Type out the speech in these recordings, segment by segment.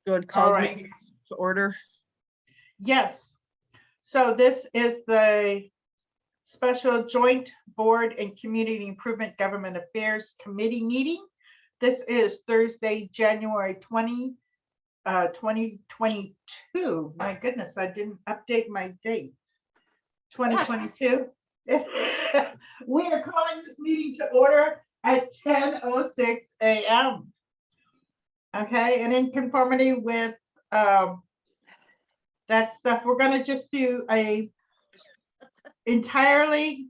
Go and All call right. meeting to order. Yes. So this is the special joint board and community improvement government affairs committee meeting. This is Thursday, January 20, 2022. My goodness, I didn't update my dates. 2022. We are calling this meeting to order at 10:06 a.m. Okay, and in conformity with that stuff, we're going to just do a entirely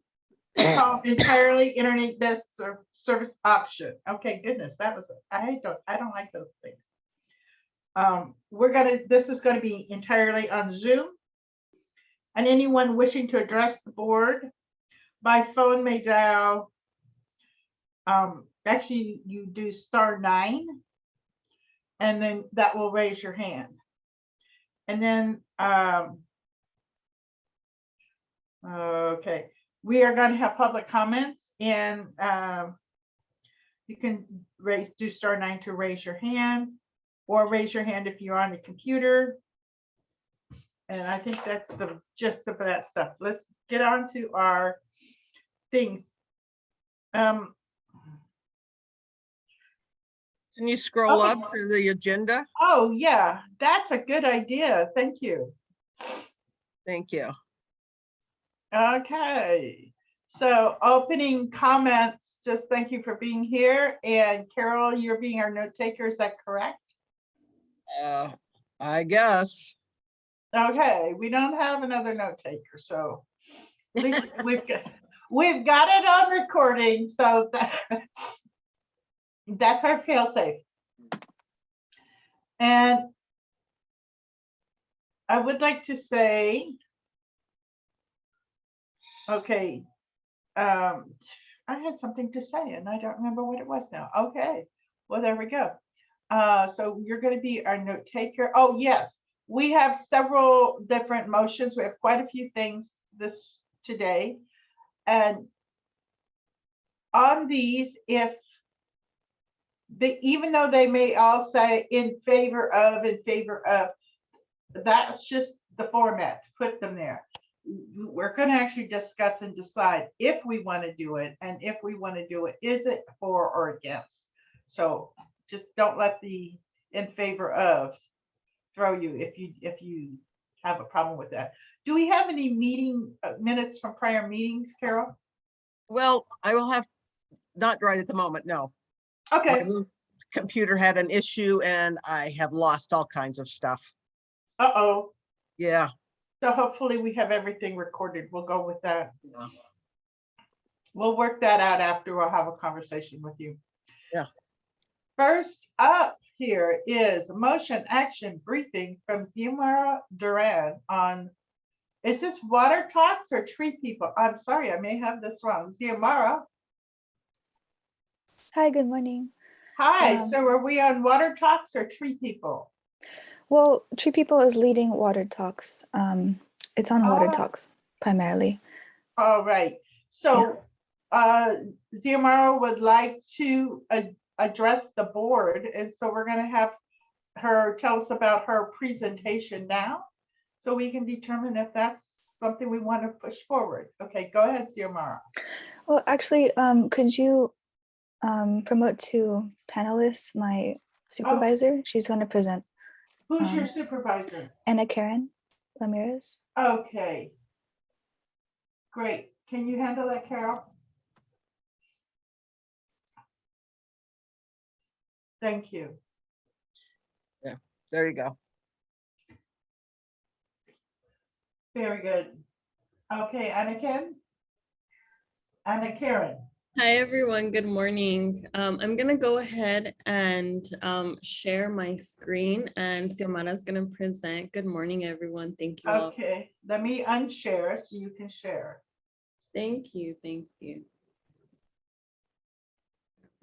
internet-based service option. Okay, goodness, that was, I don't like those things. This is going to be entirely on Zoom, and anyone wishing to address the board by phone may dial, actually you do *9, and then that will raise your hand. And then, okay, we are going to have public comments, and you can do *9 to raise your hand, or raise your hand if you're on the computer. And I think that's the gist of that stuff. Let's get on to our things. Can you scroll up to the agenda? Oh, yeah, that's a good idea. Thank you. Thank you. Okay, so opening comments, just thank you for being here. And Carol, you're being our note taker, is that correct? I guess. Okay, we don't have another note taker, so at least we've got it on recording, so that's our fail safe. And I would like to say, okay, I had something to say and I don't remember what it was now. Okay, well, there we go. So you're going to be our note taker. Oh, yes, we have several different motions. We have quite a few things today. And on these, even though they may all say in favor of, that's just the format to put them there. We're going to actually discuss and decide if we want to do it, and if we want to do it, is it for or against? So just don't let the in favor of throw you if you have a problem with that. Do we have any meeting minutes from prior meetings, Carol? Well, I will have, not right at the moment, no. Okay. My little computer had an issue and I have lost all kinds of stuff. Uh-oh. Yeah. So hopefully we have everything recorded. We'll go with that. Yeah. We'll work that out after I'll have a conversation with you. Yeah. First up here is a motion action briefing from Xiomara Duran on, is this water talks or tree people? I'm sorry, I may have this wrong. Xiomara. Hi, good morning. Hi, so are we on water talks or tree people? Well, Tree People is leading Water Talks. It's on Water Talks primarily. All right. So Xiomara would like to address the board, and so we're going to have her tell us about her presentation now, so we can determine if that's something we want to push forward. Okay, go ahead, Xiomara. Well, actually, could you promote to panelists my supervisor? She's going to present. Who's your supervisor? Anna Karen Ramirez. Okay, great. Can you handle that, Carol? Thank you. Yeah, there you go. Very good. Okay, Anna Karen. Hi, everyone. Good morning. I'm going to go ahead and share my screen, and Xiomara is going to present. Good morning, everyone. Thank you all. Okay, let me unshare so you can share. Thank you. Thank you.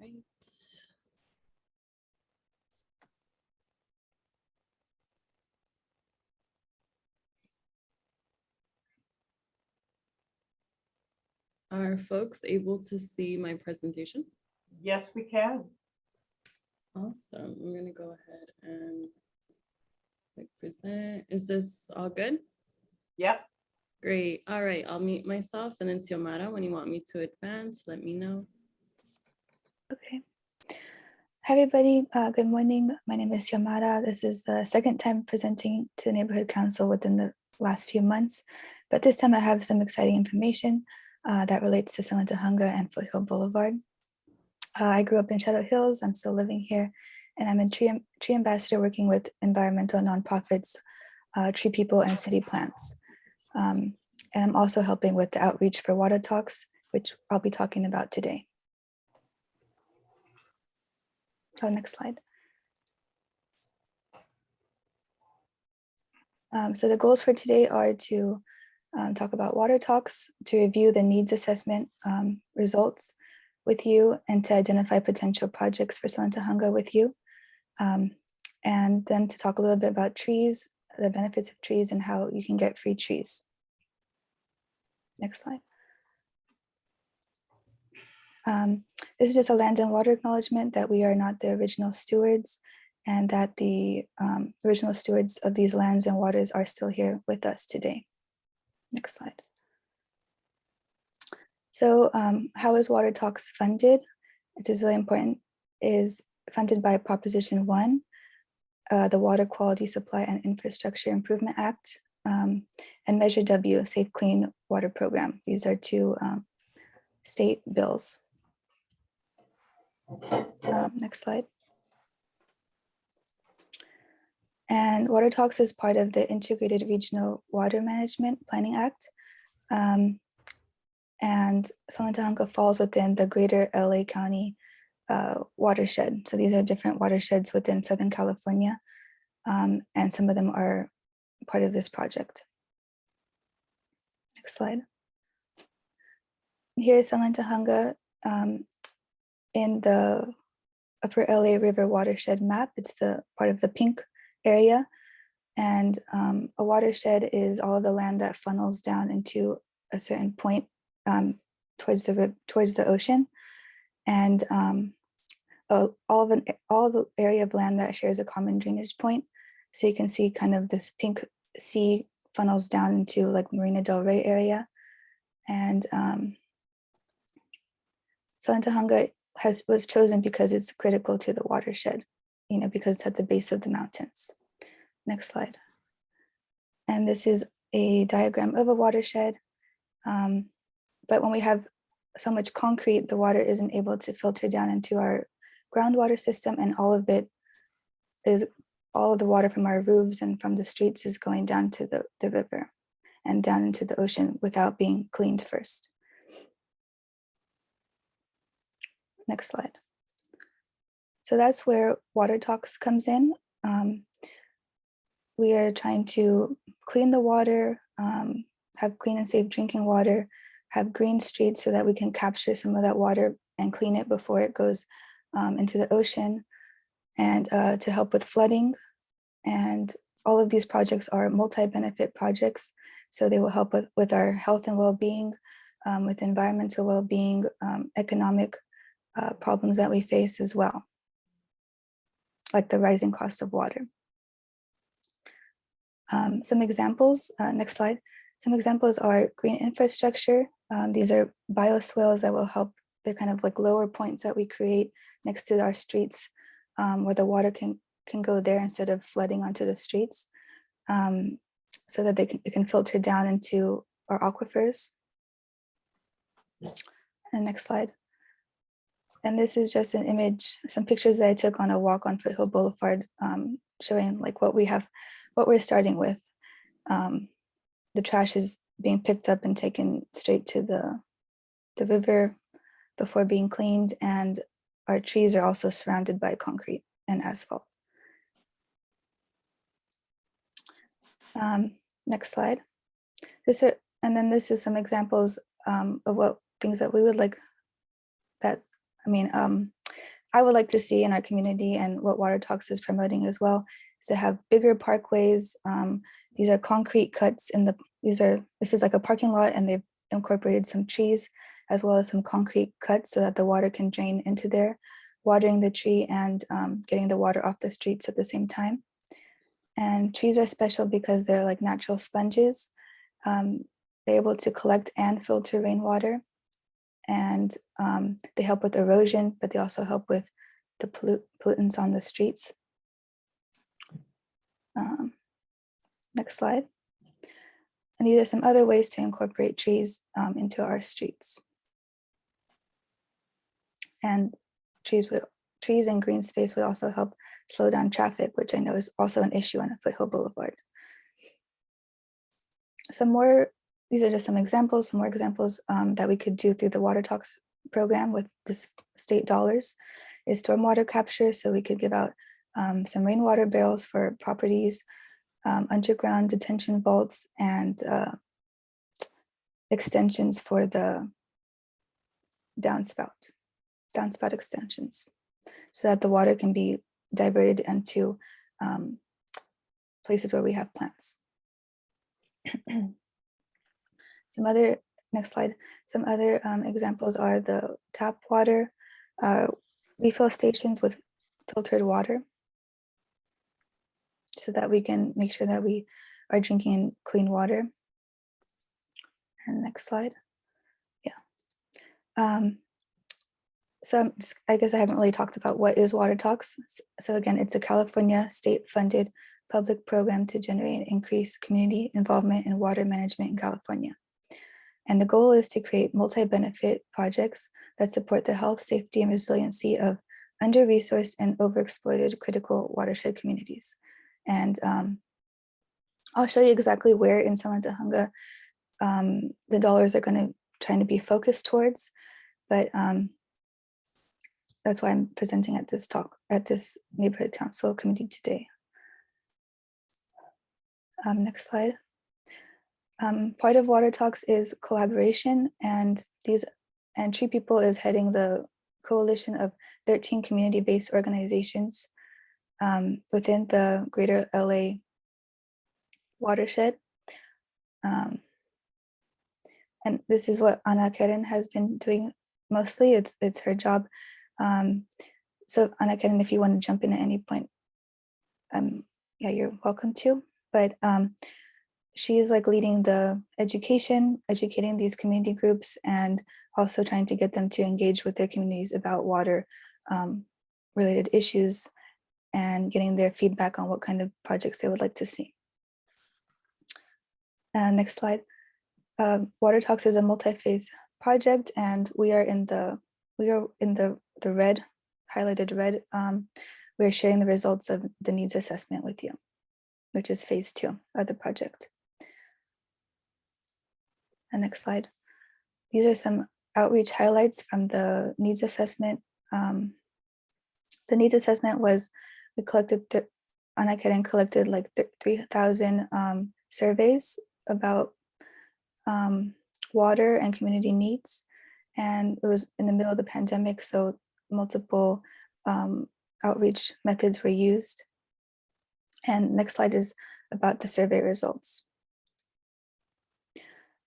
All right. Are folks able to see my presentation? Yes, we can. Awesome. I'm going to go ahead and Click present. Is this all good? Yep. Great. All right, I'll mute myself, and then Xiomara, when you want me to advance, let me know. Okay. Hi, everybody. Good morning. My name is Xiomara. This is the second time presenting to the Neighborhood Council within the last few months, but this time I have some exciting information that relates to Salentahunga and Foothill Boulevard. I grew up in Shadow Hills. I'm still living here, and I'm a tree ambassador working with environmental nonprofits, tree people, and city plants. And I'm also helping with the outreach for water talks, which I'll be talking about today. Oh, next slide. So the goals for today are to talk about water talks, to review the needs assessment results with you, and to identify potential projects for Salentahunga with you. And then to talk a little bit about trees, the benefits of trees, and how you can get free trees. Next slide. This is just a land and water acknowledgement that we are not the original stewards, and that the original stewards of these lands and waters are still here with us today. Next slide. So how is Water Talks funded? Which is really important, is funded by Proposition 1, the Water Quality Supply and Infrastructure Improvement Act, and Measure W, Safe Clean Water Program. These are two state bills. Next slide. And Water Talks is part of the Integrated Regional Water Management Planning Act. And Salentahunga falls within the greater LA County watershed. So these are different watersheds within Southern California. And some of them are part of this project. Next slide. Here is Salentahunga in the Upper LA River watershed map. It's the part of the pink area. And a watershed is all of the land that funnels down into a certain point towards the ocean. And all the area of land that shares a common drainage point. So you can see kind of this pink sea funnels down into like Marina Del Rey area. And Salentahunga was chosen because it's critical to the watershed, because it's at the base of the mountains. Next slide. And this is a diagram of a watershed. But when we have so much concrete, the water isn't able to filter down into our groundwater system, and all of the water from our roofs and from the streets is going down to the river and down into the ocean without being cleaned first. Next slide. So that's where Water Talks comes in. We are trying to clean the water, have clean and safe drinking water, have green streets so that we can capture some of that water and clean it before it goes into the ocean, and to help with flooding. And all of these projects are multi-benefit projects. So they will help with our health and well-being, with environmental well-being, economic problems that we face as well, like the rising cost of water. Some examples, next slide. Some examples are green infrastructure. These are bioswales that will help. They're kind of like lower points that we create next to our streets, where the water can go there instead of flooding onto the streets, so that it can filter down into our aquifers. And next slide. And this is just an image, some pictures that I took on a walk on Foothill Boulevard, showing like what we're starting with. The trash is being picked up and taken straight to the river before being cleaned, and our trees are also surrounded by concrete and asphalt. Next slide. And then this is some examples of what things that we would like, I would like to see in our community, and what Water Talks is promoting as well, is to have bigger parkways. These are concrete cuts this is like a parking lot, and they've incorporated some trees as well as some concrete cuts so that the water can drain into there, watering the tree and getting the water off the streets at the same time. And trees are special because they're like natural sponges. They're able to collect and filter rainwater, and they help with erosion, but they also help with the pollutants on the streets. Next slide. And these are some other ways to incorporate trees into our streets. And trees and green space would also help slow down traffic, which I know is also an issue on a Foothill Boulevard. These are just some examples, some more examples that we could do through the Water Talks program with this state dollars is stormwater capture. So we could give out some rainwater barrels for properties, underground detention vaults, and extensions for the downspout extensions, so that the water can be diverted into places where we have plants. Next slide. Some other examples are the tap water, refill stations with filtered water, so that we can make sure that we are drinking clean water. And next slide. Yeah. So I guess I haven't really talked about what is Water Talks. So again, it's a California state-funded public program to generate and increase community involvement in water management in California. And the goal is to create multi-benefit projects that support the health, safety, and resiliency of under-resourced and overexploited critical watershed communities. And I'll show you exactly where in Salantahnga the dollars are trying to be focused towards, but that's why I'm presenting at this neighborhood council committee today. Next slide. Part of Water Talks is collaboration, and Tree People is heading the coalition of 13 community-based organizations within the greater LA watershed. And this is what Ana Karen has been doing mostly. It's her job. So Ana Karen, if you want to jump in at any point, yeah, you're welcome to. But she is like leading the educating these community groups, and also trying to get them to engage with their communities about water related issues, and getting their feedback on what kind of projects they would like to see. Next slide. Water Talks is a multi-phase project, and we are in the red, highlighted red. We are sharing the results of the needs assessment with you, which is phase 2 of the project. And next slide. These are some outreach highlights from the needs assessment. The needs assessment was, we collected, Ana Karen collected like 3,000 surveys about water and community needs. And it was in the middle of the pandemic, so multiple outreach methods were used. And next slide is about the survey results.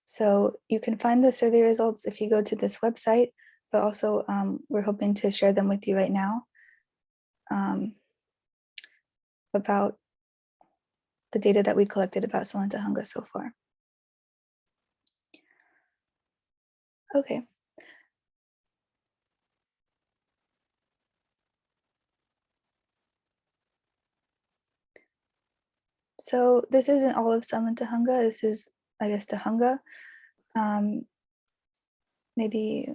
So you can find the survey results if you go to this website, but also we're hoping to share them with you right now about the data that we collected about Salantahnga so far. Okay. So this isn't all of Salantahnga. This is, I guess, Tahunga. Maybe,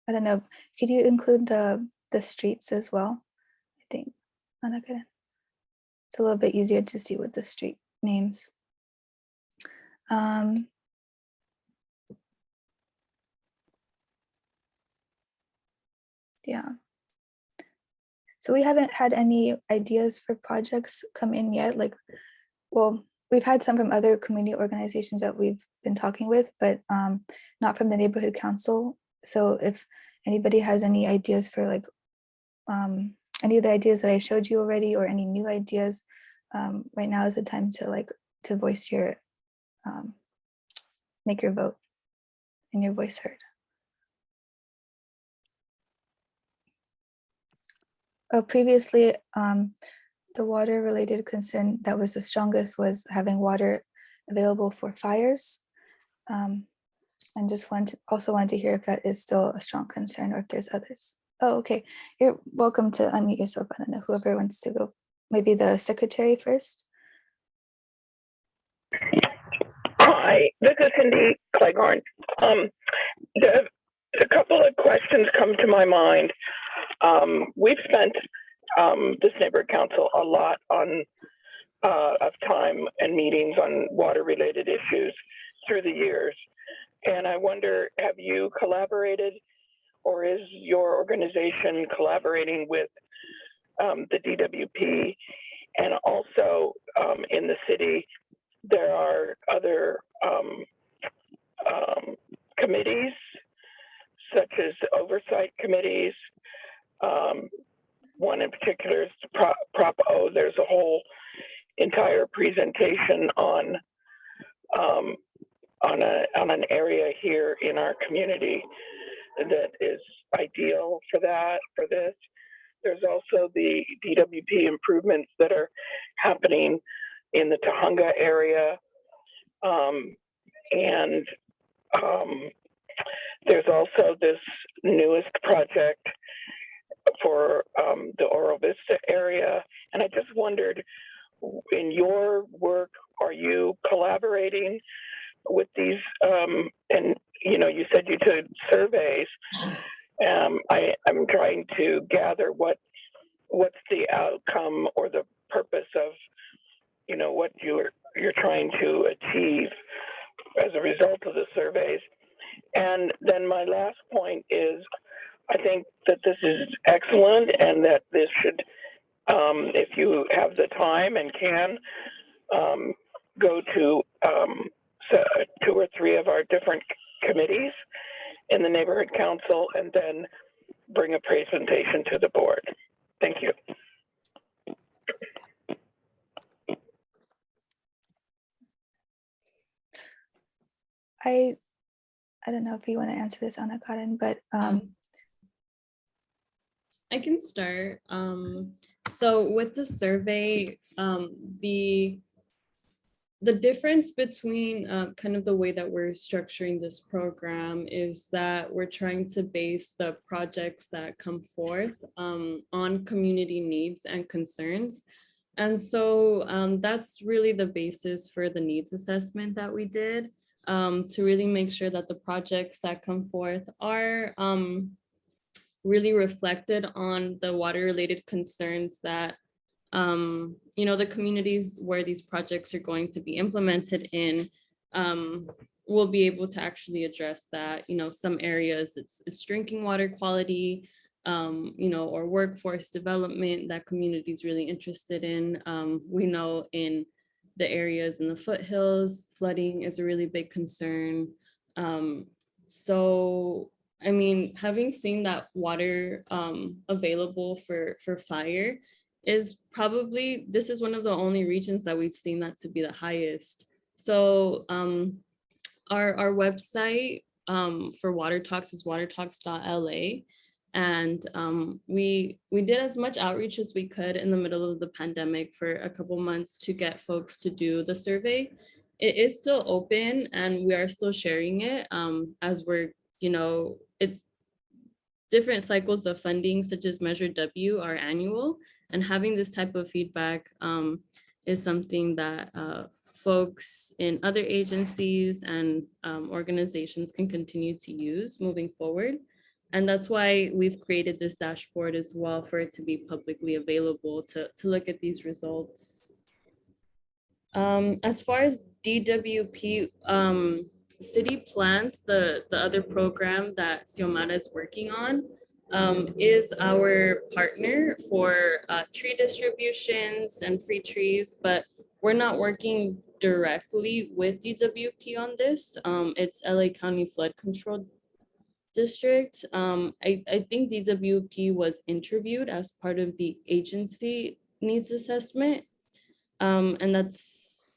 I don't know, could you include the streets as well? I think, Ana Karen. It's a little bit easier to see with the street names. Yeah. So we haven't had any ideas for projects come in yet. Like, well, we've had some from other community organizations that we've been talking with, but not from the neighborhood council. So if anybody has any ideas for like any of the ideas that I showed you already, or any new ideas, right now is the time to voice your, make your vote and your voice heard. Oh, previously, the water related concern that was the strongest was having water available for fires. And just also wanted to hear if that is still a strong concern or if there's others. Oh, okay. You're welcome to unmute yourself. I don't know, whoever wants to go. Maybe the secretary first. Hi, this is Cindy Cleghorn. A couple of questions come to my mind. We've spent this neighborhood council a lot of time and meetings on water-related issues through the years. And I wonder, have you collaborated, or is your organization collaborating with the DWP? And also in the city, there are other committees, such as oversight committees. One in particular is Prop O. There's a whole entire presentation on an area here in our community that is ideal for this. There's also the DWP improvements that are happening in the Tahunga area. And there's also this newest project for the Oro Vista area. And I just wondered, in your work, are you collaborating with these, and you said you did surveys. I'm trying to gather what's the outcome or the purpose of, what you're trying to achieve as a result of the surveys. And then my last point is, I think that this is excellent and that this should, if you have the time and can, go to 2 or 3 of our different committees in the neighborhood council and then bring a presentation to the board. Thank you. I don't know if you want to answer this, Anna Karen, but I can start. So with the survey, the difference between kind of the way that we're structuring this program is that we're trying to base the projects that come forth on community needs and concerns. And so that's really the basis for the needs assessment that we did, to really make sure that the projects that come forth are really reflected on the water-related concerns that the communities where these projects are going to be implemented in will be able to actually address that. Some areas it's drinking water quality, or workforce development that community is really interested in. We know in the areas in the foothills, flooding is a really big concern. So, I mean, having seen that water available for fire is probably, this is one of the only regions that we've seen that to be the highest. So our website for Water Talks is watertalks.la. And we did as much outreach as we could in the middle of the pandemic for a couple months to get folks to do the survey. It is still open and we are still sharing it as we're, different cycles of funding such as Measure W are annual, and having this type of feedback is something that folks in other agencies and organizations can continue to use moving forward. And that's why we've created this dashboard as well, for it to be publicly available to look at these results. As far as DWP, City Plants, the other program that Xiomara is working on, is our partner for tree distributions and free trees, but we're not working directly with DWP on this. It's LA County Flood Control District. I think DWP was interviewed as part of the agency needs assessment. And that's,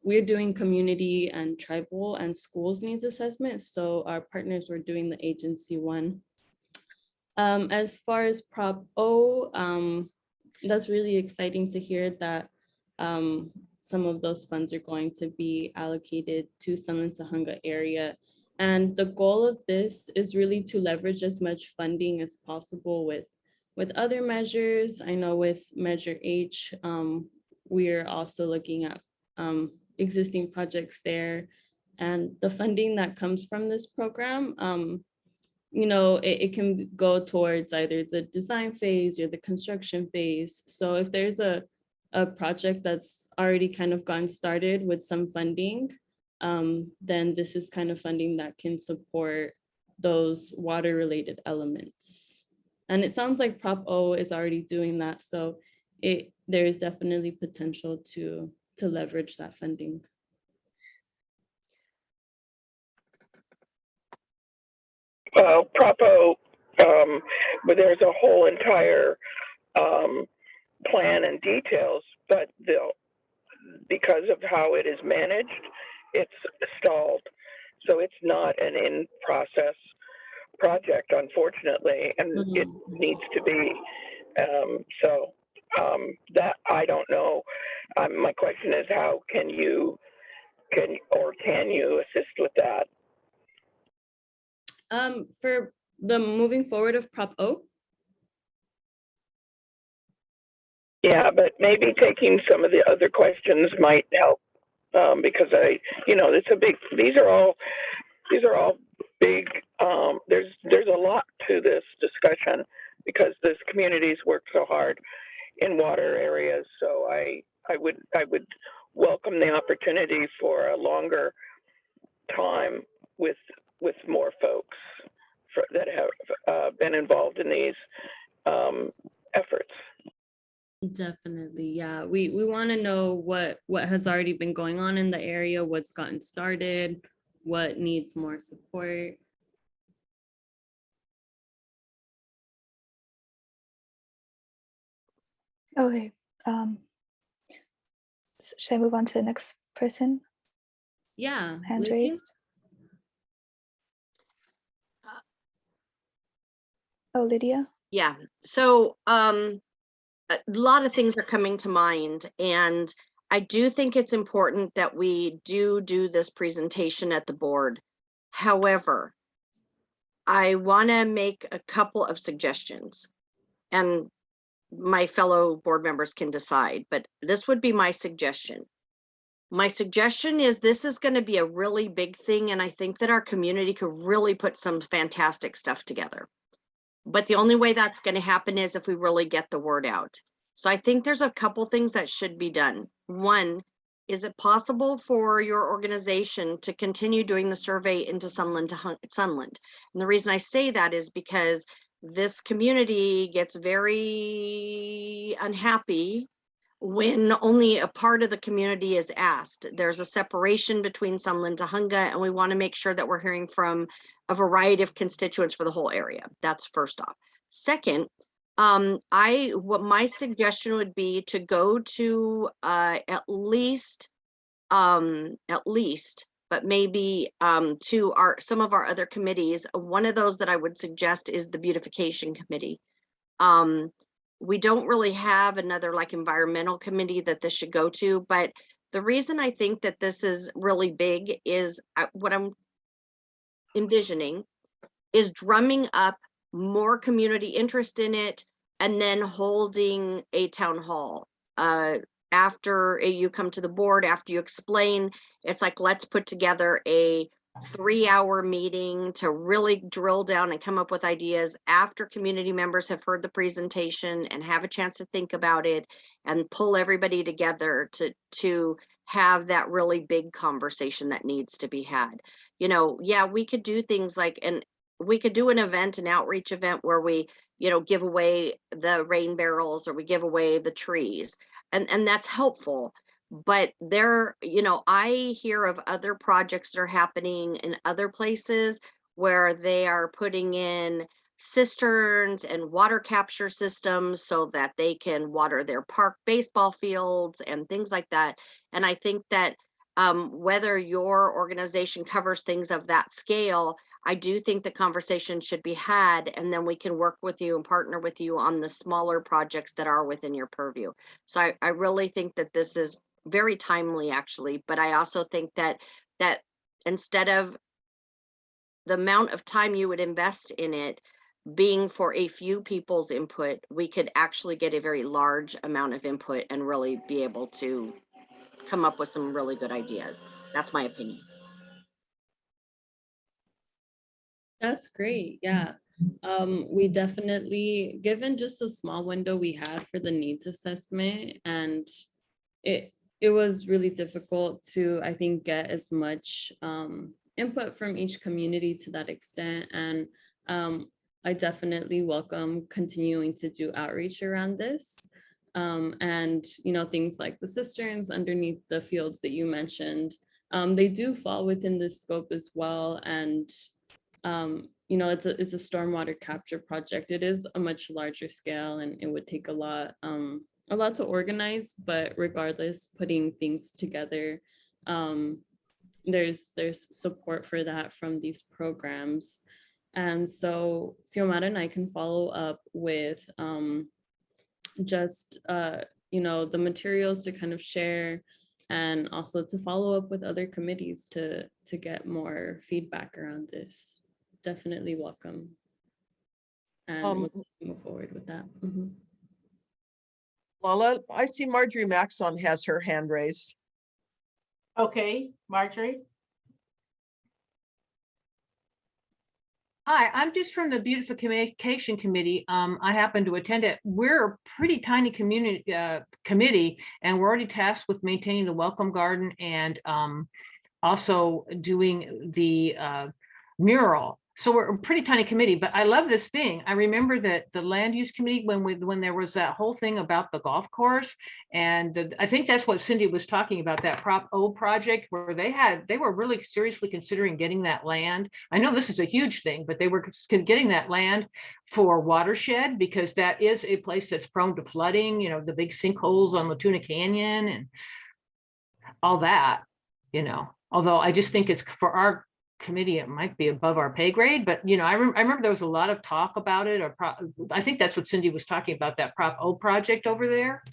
we're doing community and tribal and schools needs assessment. So our partners were doing the agency one. As far as Prop O, that's really exciting to hear that some of those funds are going to be allocated to Sunland Tahunga area. And the goal of this is really to leverage as much funding as possible with other measures. I know with Measure H, we're also looking at existing projects there. And the funding that comes from this program, it can go towards either the design phase or the construction phase. So if there's a project that's already kind of gotten started with some funding, then this is kind of funding that can support those water related elements. And it sounds like Prop O is already doing that. So there is definitely potential to leverage that funding. Well, Propo, but there's a whole entire plan and details, but because of how it is managed, it's stalled. So it's not an in-process project, unfortunately, and it needs to be. That I don't know. My question is, how can you assist with that? For the moving forward of Prop O? Yeah, but maybe taking some of the other questions might help, because it's a big. These are all big. There's a lot to this discussion because this community's worked so hard in water areas. So I would welcome the opportunity for a longer time with more folks that have been involved in these efforts. Definitely, yeah. We want to know what has already been going on in the area, what's gotten started, what needs more support. Okay. Should I move on to the next person? Yeah. Hand Lydia? raised. Oh, Lydia. Yeah, so a lot of things are coming to mind, and I do think it's important that we do this presentation at the board. However, I want to make a couple of suggestions, and my fellow board members can decide, but this would be my suggestion. My suggestion is this is going to be a really big thing, and I think that our community could really put some fantastic stuff together. But the only way that's going to happen is if we really get the word out. So I think there's a couple things that should be done. One, is it possible for your organization to continue doing the survey into Sunland to Sunland? And the reason I say that is because this community gets very unhappy when only a part of the community is asked. There's a separation between Sunland to Tahunga, and we want to make sure that we're hearing from a variety of constituents for the whole area. That's first off. Second, what my suggestion would be to go to at least, but maybe to some of our other committees. One of those that I would suggest is the beautification committee. We don't really have another like environmental committee that this should go to, but the reason I think that this is really big is what I'm envisioning is drumming up more community interest in it, and then holding a town hall after you come to the board, after you explain. It's like, let's put together a 3-hour meeting to really drill down and come up with ideas after community members have heard the presentation and have a chance to think about it, and pull everybody together to have that really big conversation that needs to be had. Yeah, we could do things like, and we could do an outreach event where we, give away the rain barrels, or we give away the trees, and that's helpful. But I hear of other projects that are happening in other places where they are putting in cisterns and water capture systems so that they can water their park baseball fields and things like that. And I think that whether your organization covers things of that scale, I do think the conversation should be had, and then we can work with you and partner with you on the smaller projects that are within your purview. So I really think that this is very timely, actually, but I also think that instead of the amount of time you would invest in it being for a few people's input, we could actually get a very large amount of input and really be able to come up with some really good ideas. That's my opinion. That's great. Yeah. We definitely, given just the small window we had for the needs assessment, and it was really difficult to, I think, get as much input from each community to that extent. And I definitely welcome continuing to do outreach around this. And, things like the cisterns underneath the fields that you mentioned, they do fall within this scope as well. And it's a stormwater capture project. It is a much larger scale, and it would take a lot to organize, but regardless, putting things together, there's support for that from these programs. And so Xiomara and I can follow up with just the materials to kind of share, and also to follow up with other committees to get more feedback around this. Definitely welcome. And we'll move forward with that. Mm-hmm. Lala, I see Marjorie Maxon has her hand raised. Okay, Marjorie. Hi, I'm just from the Beautification Committee. I happen to attend it. We're a pretty tiny community committee, and we're already tasked with maintaining the welcome garden and also doing the mural. So we're a pretty tiny committee, but I love this thing. I remember that the land use committee, when there was that whole thing about the golf course, and I think that's what Cindy was talking about, that Prop O project, where they were really seriously considering getting that land. I know this is a huge thing, but they were getting that land for watershed, because that is a place that's prone to flooding, the big sinkholes on Latuna Canyon and all that, although I just think it's for our committee, it might be above our pay grade, but I remember there was a lot of talk about it, or I think that's what Cindy was talking about, that Prop O project over there,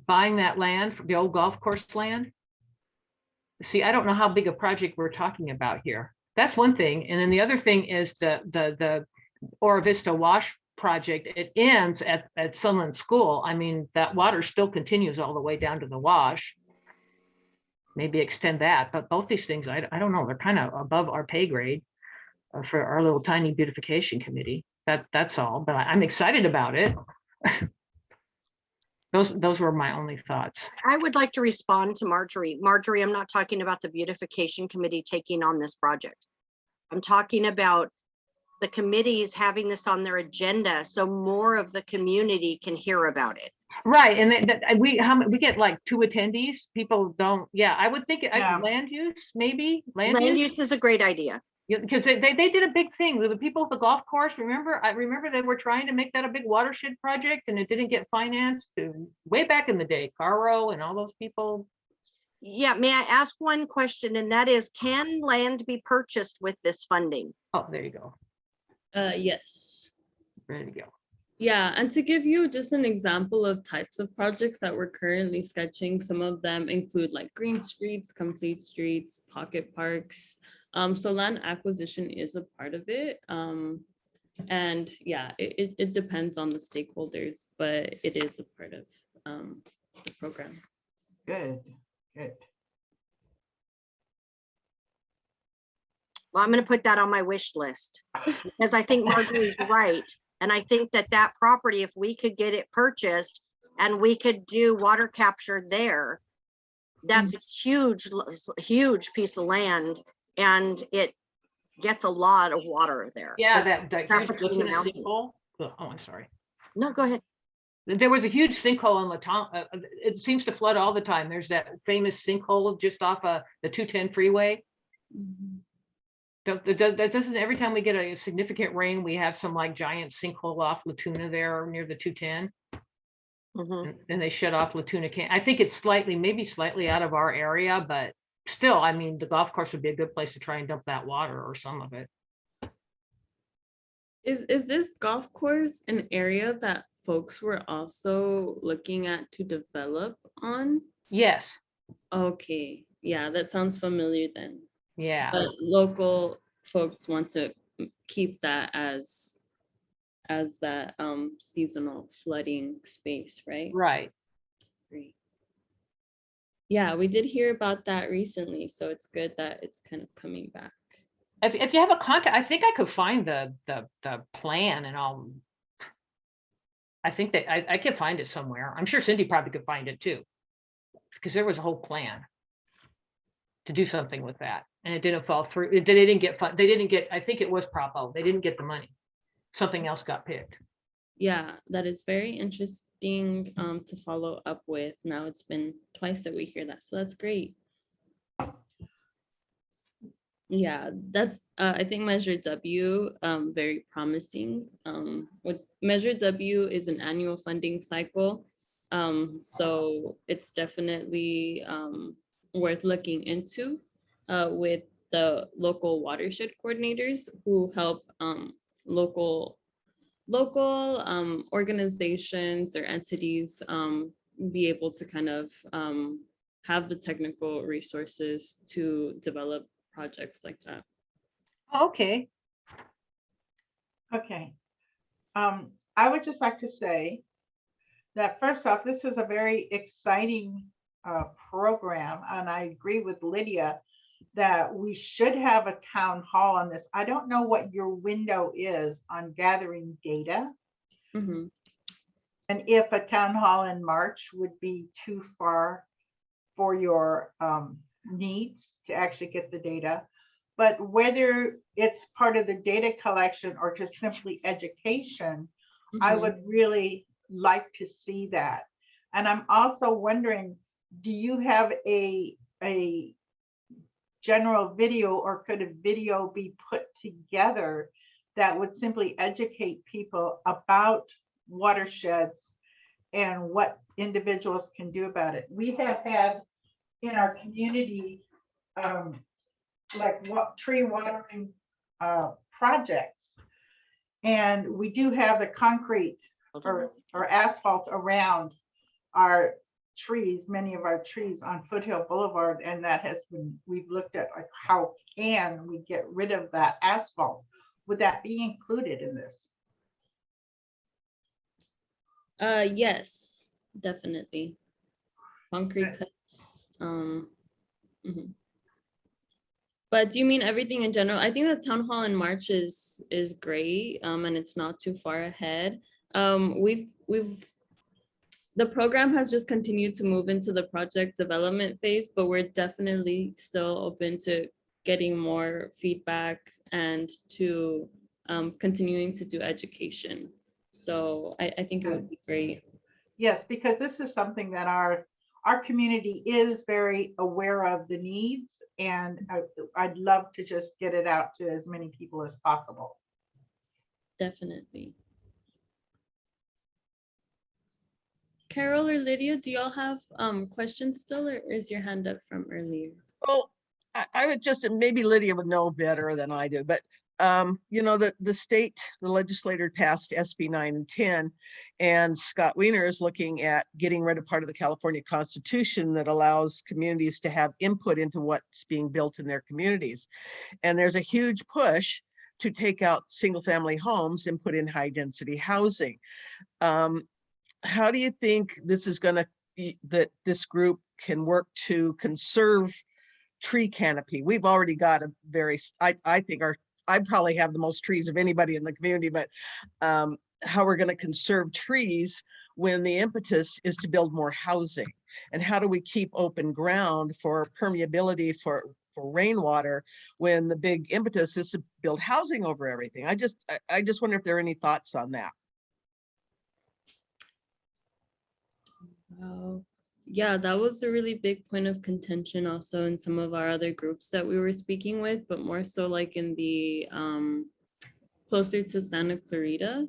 buying that land for the old golf course land. See, I don't know how big a project we're talking about here. That's one thing. And then the other thing is the Ora Vista Wash project. It ends at Sunland School. I mean, that water still continues all the way down to the wash. Maybe extend that, but both these things, I don't know, they're kind of above our pay grade for our little tiny beautification committee. That's all, but I'm excited about it. Those were my only thoughts. I would like to respond to Marjorie. Marjorie, I'm not talking about the beautification committee taking on this project. I'm talking about the committees having this on their agenda so more of the community can hear about it. Right, and we get like 2 attendees. People don't. Yeah, I would think land use, maybe Land use is a great idea. Yeah, because they did a big thing with the people at the golf course. I remember they were trying to make that a big watershed project, and it didn't get financed way back in the day. Caro and all those people. Yeah, may I ask one question, and that is, can land be purchased with this funding? Oh, there you go. Yes. There you go. Yeah, and to give you just an example of types of projects that we're currently sketching, some of them include like green streets, complete streets, pocket parks. So land acquisition is a part of it. And yeah, it depends on the stakeholders, but it is a part of the program. Good. Well, I'm going to put that on my wish list, because I think Marjorie's right. And I think that property, if we could get it purchased and we could do water capture there, that's a huge piece of land, and it gets a lot of water there. Yeah, that sinkhole. Oh, I'm sorry. No, go ahead. There was a huge sinkhole on Latona. It seems to flood all the time. There's that famous sinkhole just off the 210 freeway. Mm-hmm. That doesn't, every time we get a significant rain, we have some like giant sinkhole off Latuna there near the 210. Mm-hmm. And they shut off Latuna Canyon. I think it's maybe slightly out of our area, but still, I mean, the golf course would be a good place to try and dump that water or some of it. Is this golf course an area that folks were also looking at to develop on? Yes, Okay, yeah, that sounds familiar then. yeah, But local folks want to keep that as that seasonal flooding space, right? right. Great. Yeah, we did hear about that recently, so it's good that it's kind of coming back. If you have a contact, I think I could find the plan and I'll, I think that I could find it somewhere. I'm sure Cindy probably could find it too. Because there was a whole plan to do something with that. And it didn't fall through. They didn't get fun. They didn't get, I think it was Propo. They didn't get the money. Something else got picked. Yeah, that is very interesting to follow up with. Now it's been twice that we hear that, so that's great. Yeah, that's I think Measure W, very promising. What Measure W is an annual funding cycle. So it's definitely worth looking into with the local watershed coordinators who help local organizations or entities be able to kind of have the technical resources to develop projects like that. Okay. Okay. I would just like to say that first off, this is a very exciting program, and I agree with Lydia that we should have a town hall on this. I don't know what your window is on gathering data, Mhm. and if a town hall in March would be too far for your needs to actually get the data. But whether it's part of the data collection or just simply education, I Mhm. would really like to see that. And I'm also wondering, do you have a general video, or could a video be put together that would simply educate people about watersheds and what individuals can do about it? We have had in our community like tree watering projects, and we do have the concrete or asphalt around our trees, many of our trees on Foothill Boulevard, and that has been, we've looked at like how can we get rid of that asphalt? Would that be included in this? Yes, definitely. Concrete cuts. Mhm. But do you mean everything in general? I think the town hall in March is great, and it's not too far ahead. The program has just continued to move into the project development phase, but we're definitely still open to getting more feedback and to continuing to do education. So I think it would be great. Yes, because this is something that our community is very aware of the needs, and I'd love to just get it out to as many people as possible. Definitely. Carol or Lydia, do y'all have questions still, or is your hand up from earlier? Well, I would just, maybe Lydia would know better than I do, but you know, the state, the legislator passed SB 9 and 10, and Scott Wiener is looking at getting rid of part of the California Constitution that allows communities to have input into what's being built in their communities. And there's a huge push to take out single family homes and put in high density housing. How do you think this is going to be, that this group can work to conserve tree canopy? We've already got a very, I think I probably have the most trees of anybody in the community, but how we're going to conserve trees when the impetus is to build more housing? And how do we keep open ground for permeability for rainwater when the big impetus is to build housing over everything? I just wonder if there are any thoughts on that. Wow. Yeah, that was a really big point of contention also in some of our other groups that we were speaking with, but more so like in the closer to Santa Clarita.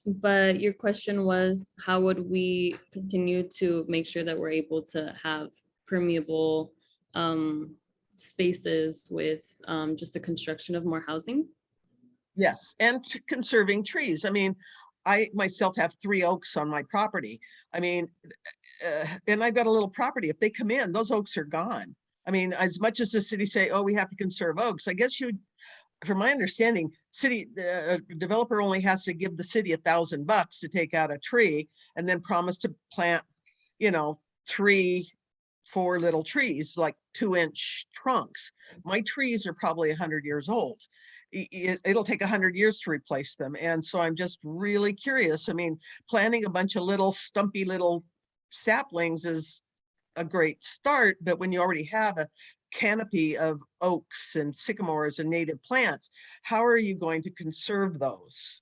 But your question was, how would we continue to make sure that we're able to have permeable spaces with just the construction of more housing. Yes, and conserving trees. I mean, I myself have 3 oaks on my property. I mean, and I've got a little property. If they come in, those oaks are gone. I mean, as much as the city say, oh, we have to conserve oaks, I guess from my understanding, developer only has to give the city $1,000 to take out a tree and then promise to plant, 3-4 little trees, like 2-inch trunks. My trees are probably 100 years old. It'll take 100 years to replace them. And so I'm just really curious. I mean, planting a bunch of little stumpy little saplings is a great start, but when you already have a canopy of oaks and sycamores and native plants, how are you going to conserve those?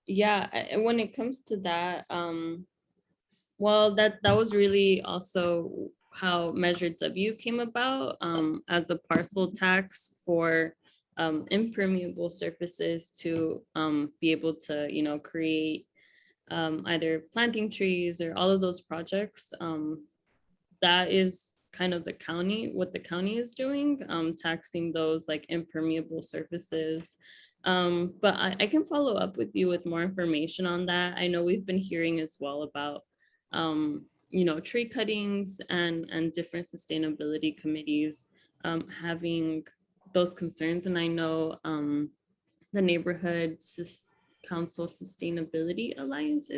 Yeah, and when it comes to that, well, that was really also how Measure W came about, as a parcel tax for impermeable surfaces to be able to, create either planting trees or all of those projects. That is kind of what the county is doing, taxing those like impermeable surfaces. But I can follow up with you with more information on that. I know we've been hearing as well about tree cuttings and different sustainability committees having those concerns. And I know the Neighborhood Council Sustainability Alliance,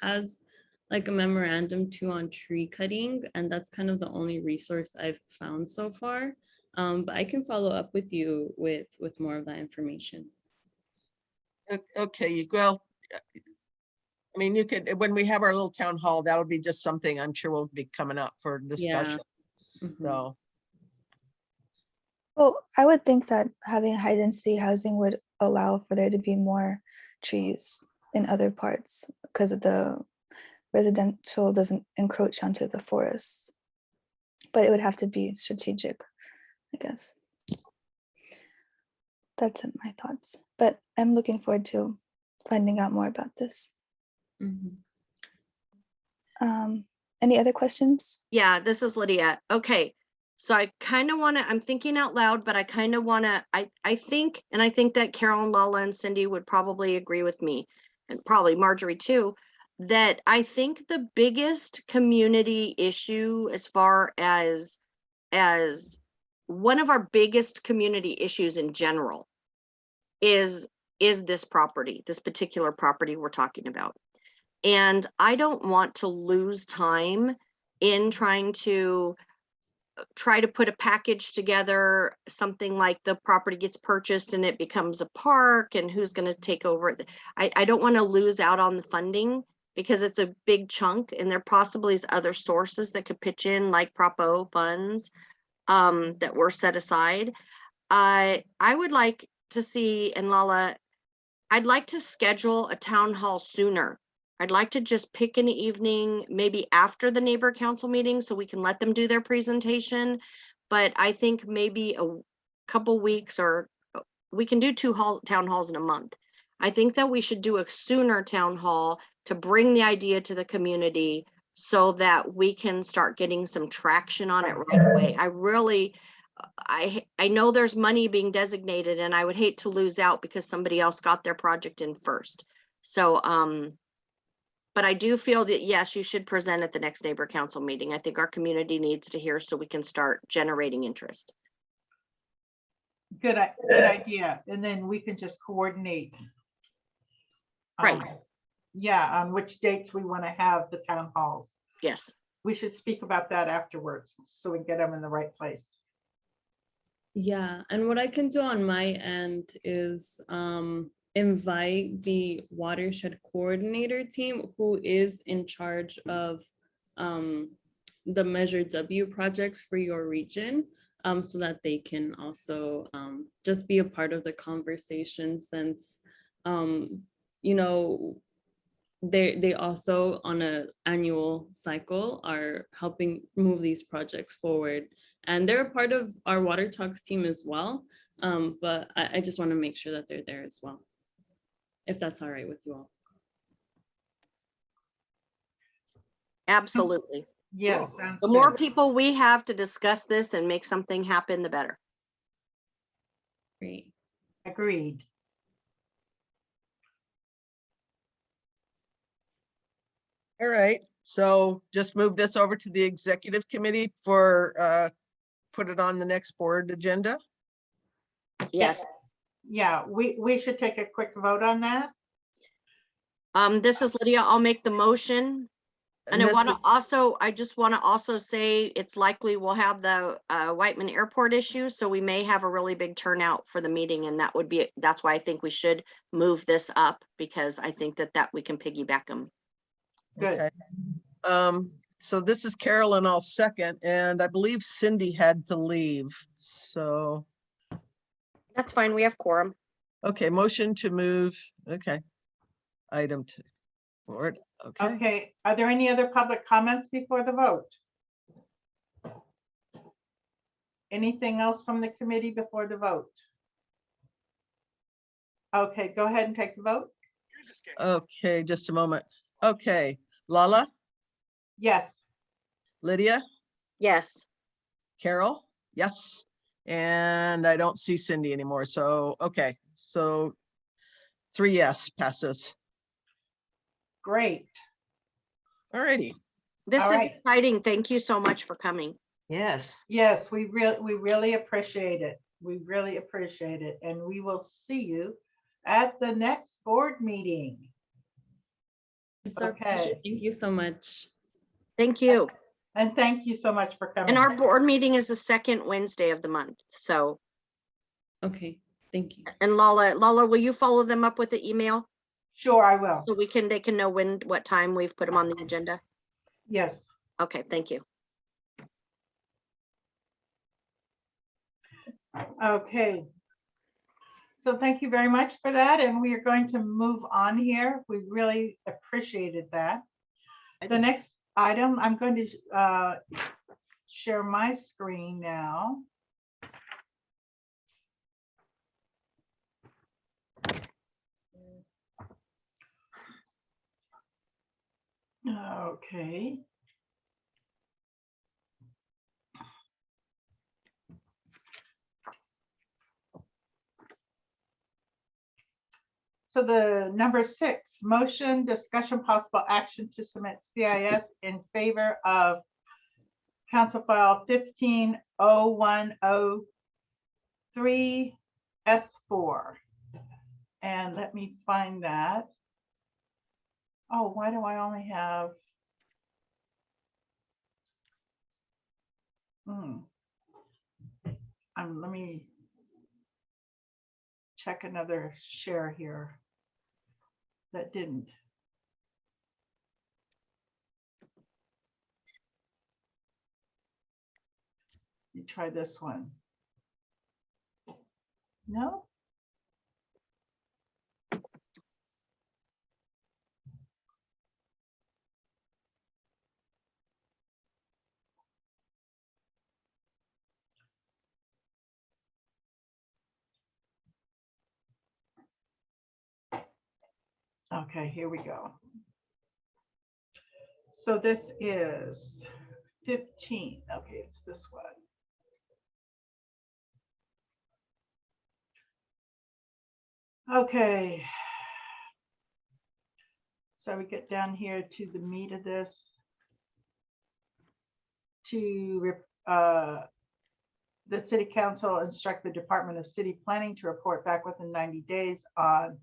has like a memorandum too on tree cutting, and that's kind of the only resource I've found so far. But I can follow up with you with more of that information. Okay, well, I mean, you could, when we have our little town hall, that'll be just something I'm sure will be coming up for discussion. Mhm. So, Well, I would think that having high density housing would allow for there to be more trees in other parts because of the residential doesn't encroach onto the forests. But it would have to be strategic, I guess. That's my thoughts. But I'm looking forward to finding out more about this. Mhm. Any other questions? Yeah, this is Lydia. Okay. So I kind of want to, I'm thinking out loud, but I kind of want to, I think that Carol and Lala and Cindy would probably agree with me, and probably Marjorie too, that I think the biggest community issue as far as one of our biggest community issues in general is this property, this particular property we're talking about. And I don't want to lose time in trying to put a package together, something like the property gets purchased and it becomes a park and who's going to take over it. I don't want to lose out on the funding because it's a big chunk and there possibly is other sources that could pitch in, like Prop O funds that were set aside. I would like to see, and Lala, I'd like to schedule a town hall sooner. I'd like to just pick an evening, maybe after the neighbor council meeting, so we can let them do their presentation. But I think maybe a couple weeks, or we can do 2 town halls in a month. I think that we should do a sooner town hall to bring the idea to the community so that we can start getting some traction on it right away. I know there's money being designated and I would hate to lose out because somebody else got their project in first. So, but I do feel that, yes, you should present at the next neighbor council meeting. I think our community needs to hear so we can start generating interest. Good idea. And then we can just coordinate. Right. Yeah, on which dates we want to have the town halls. Yes. We should speak about that afterwards so we get them in the right place. Yeah, and what I can do on my end is invite the watershed coordinator team who is in charge of the Measure W projects for your region, so that they can also just be a part of the conversation, since they also on an annual cycle are helping move these projects forward, and they're a part of our Water Talks team as well. But I just want to make sure that they're there as well, if that's all right with you all. Absolutely. Yes, sounds The more good. people we have to discuss this and make something happen, the better. Great. Agreed. All right, so just move this over to the executive committee for, put it on the next board agenda. Yes. Yeah, we should take a quick vote on that. This is Lydia. I'll make the motion. And I this want to is- also, I just want to also say it's likely we'll have the Whiteman Airport issue, so we may have a really big turnout for the meeting, and that's why I think we should move this up, because I think that we can piggyback them. Good. Okay. So this is Carolyn, I'll second, and I believe Cindy had to leave, so, That's fine. We have quorum. okay, motion to move, okay. Item 2, board, okay. Okay, are there any other public comments before the vote? Anything else from the committee before the vote? Okay, go ahead and take the vote. Okay, just a moment. Okay, Lala, Yes, Lydia, Yes. Carol, yes. And I don't see Cindy anymore, so, okay, so 3 yes passes. great. All righty. This All is right. exciting. Thank you so much for coming. Yes. Yes, we really appreciate it. We really appreciate it. And we will see you at the next board meeting. It's our pleasure. Okay. Thank you so much. Thank you. And thank you so much for coming. And our board meeting is the second Wednesday of the month. So, Okay, thank you. and Lala, will you follow them up with the email Sure, I will. so they can know what time we've put them on the agenda? Yes. Okay, thank you. Okay. So thank you very much for that. And we are going to move on here. We really appreciated that. The next item, I'm going to share my screen now. Okay. So the number 6, motion, discussion, possible action to submit CIS in favor of Council File 150103 S4. And let me find that. Oh, why do I only have? Let me check another share here. That didn't. You try this one. No? Okay, here we go. So this is 15. Okay, it's this one. Okay. So we get down here to the meat of this. The city council instruct the Department of City Planning to report back within 90 days on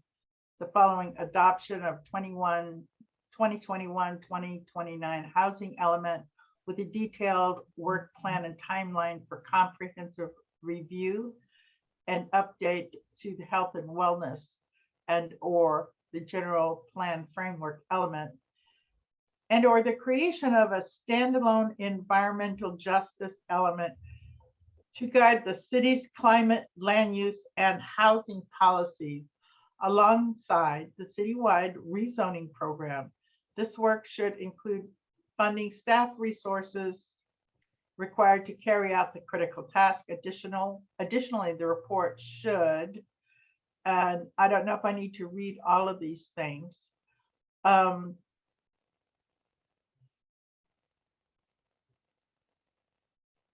the following adoption of 2021-2029 housing element with a detailed work plan and timeline for comprehensive review and update to the health and wellness and or the general plan framework element and or the creation of a standalone environmental justice element to guide the city's climate, land use, and housing policies alongside the citywide rezoning program. This work should include funding staff resources required to carry out the critical task. Additionally, the report should, and I don't know if I need to read all of these things,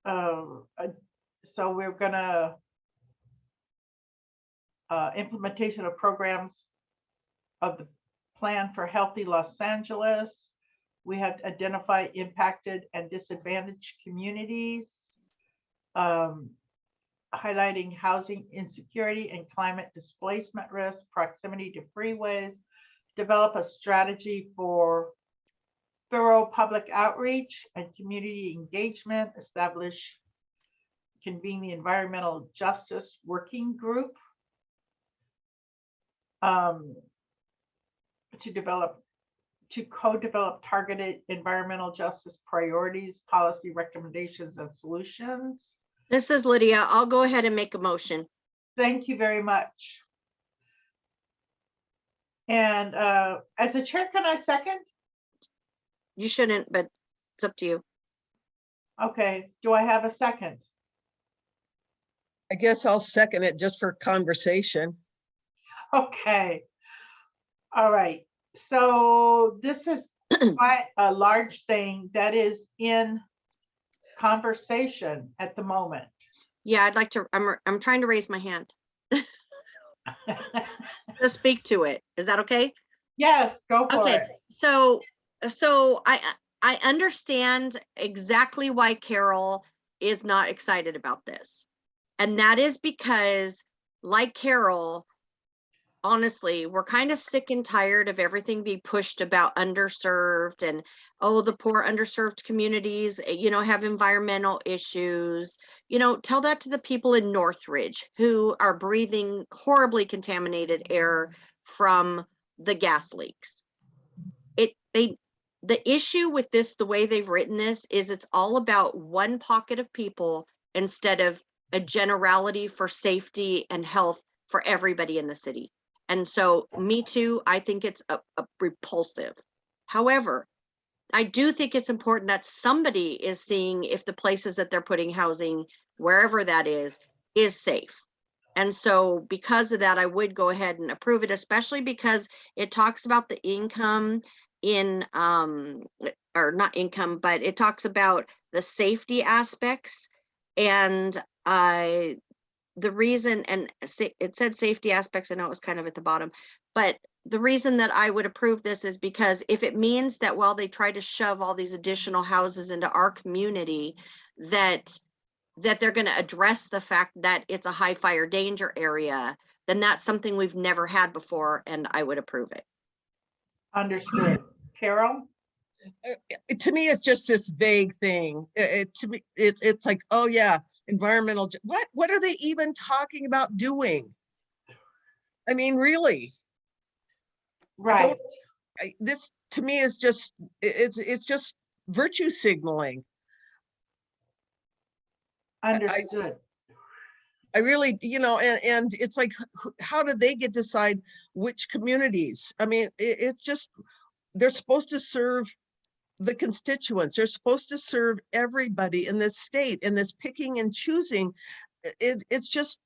So we're gonna implementation of programs of the plan for healthy Los Angeles. We have identified impacted and disadvantaged communities, highlighting housing insecurity and climate displacement risk, proximity to freeways, develop a strategy for thorough public outreach and community engagement, convene the environmental justice working group, to co-develop targeted environmental justice priorities, policy recommendations, and solutions. This is Lydia. I'll go ahead and make a motion. Thank you very much. And as a chair, can I second? You shouldn't, but it's up to you. Okay, do I have a second? I guess I'll second it just for conversation. Okay. All right. So this is quite a large thing that is in conversation at the moment. Yeah, I'd like to, I'm trying to raise my hand to speak to it. Is that okay? Yes, go for Okay, it. so I understand exactly why Carol is not excited about this. And that is because, like Carol, honestly, we're kind of sick and tired of everything being pushed about underserved and, oh, the poor underserved communities, have environmental issues. Tell that to the people in Northridge who are breathing horribly contaminated air from the gas leaks. The issue with this, the way they've written this, is it's all about one pocket of people instead of a generality for safety and health for everybody in the city. And so, me too, I think it's a repulsive. However, I do think it's important that somebody is seeing if the places that they're putting housing, wherever that is safe. And so because of that, I would go ahead and approve it, especially because it talks about the income in, or not income, but it talks about the safety aspects. And the reason, and it said safety aspects, I know it was kind of at the bottom, but the reason that I would approve this is because if it means that while they try to shove all these additional houses into our community, that they're going to address the fact that it's a high fire danger area, then that's something we've never had before, and I would approve it. Understood. Carol? To me, it's just this vague thing. To me, it's like, oh yeah, environmental. What are they even talking about doing? I mean, really? Right. This to me is just it's just virtue signaling. Understood. I really, and it's like, how did they get to decide which communities? I mean, it's just, they're supposed to serve the constituents. They're supposed to serve everybody in this state, and this picking and choosing. It's just,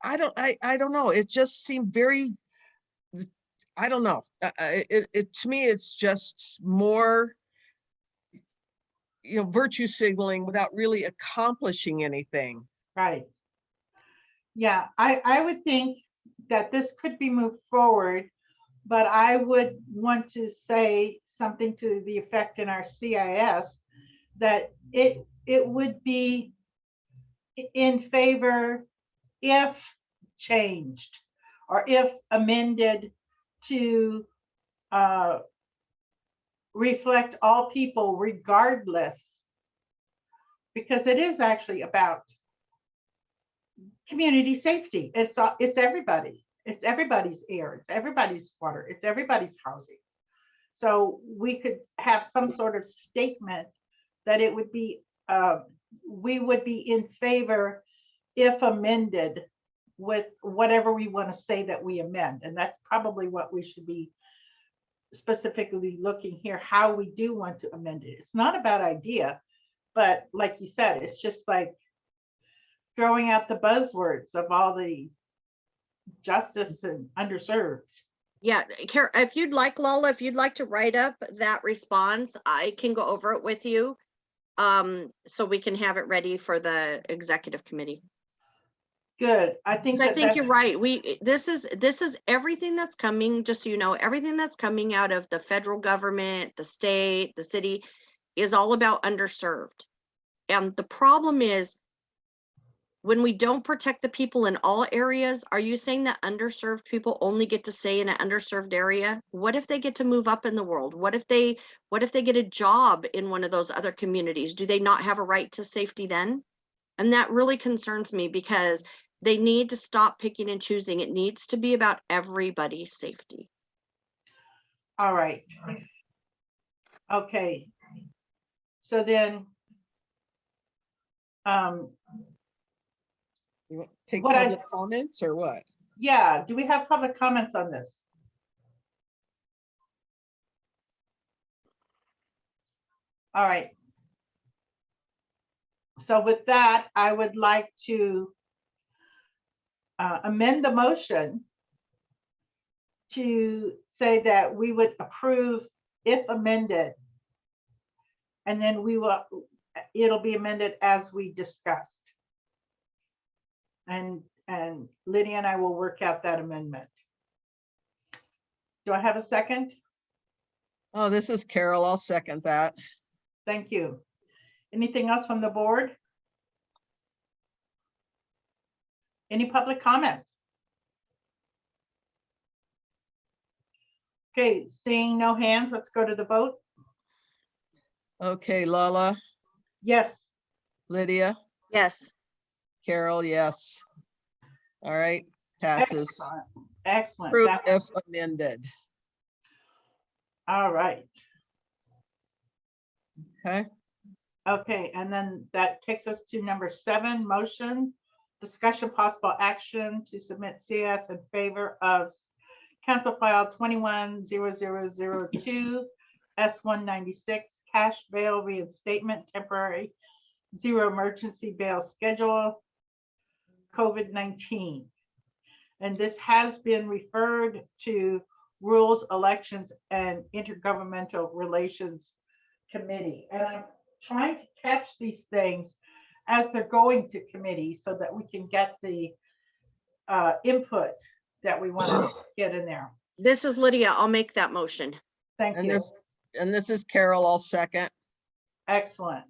I don't know. It just seemed very, I don't know. To me, it's just more, virtue signaling without really accomplishing anything. Right. Yeah, I would think that this could be moved forward, but I would want to say something to the effect in our CIS that it would be in favor if changed or if amended to reflect all people regardless, because it is actually about community safety. It's everybody. It's everybody's air. It's everybody's water. It's everybody's housing. So we could have some sort of statement that it would be, we would be in favor if amended with whatever we want to say that we amend. And that's probably what we should be specifically looking here, how we do want to amend it. It's not a bad idea, but like you said, it's just like throwing out the buzzwords of all the justice and underserved. Yeah, if you'd like, Lola, if you'd like to write up that response, I can go over it with you. so we can have it ready for the executive committee. Good. I think 'Cause I think that's you're right. This is everything that's coming, just so you know, everything that's coming out of the federal government, the state, the city is all about underserved. And the problem is when we don't protect the people in all areas, are you saying that underserved people only get to stay in an underserved area? What if they get to move up in the world? What if they get a job in one of those other communities? Do they not have a right to safety then? And that really concerns me because they need to stop picking and choosing. It needs to be about everybody's safety. all right. Okay. So then, You want to take What I- public comments or what? yeah, do we have public comments on this? All right. So with that, I would like to amend the motion to say that we would approve if amended. And then it'll be amended as we discussed. And Lydia and I will work out that amendment. Do I have a second? Oh, this is Carol. I'll second that. Thank you. Anything else from the board? Any public comments? Okay, seeing no hands, let's go to the vote. Okay, Lala, Yes, Lydia, Yes. Carol, yes. All right, passes. excellent, excellent. Proof That- if amended. All right. Okay, Okay, and then that takes us to number 7, motion, discussion possible action to submit CS in favor of Council File 210002 S196 cash bail reinstatement temporary zero emergency bail schedule COVID-19. And this has been referred to Rules, Elections, and Intergovernmental Relations Committee. And I'm trying to catch these things as they're going to committee so that we can get the input that we want to get in there. This is Lydia. I'll make that motion. Thank and you. this is Carol. I'll second. Excellent.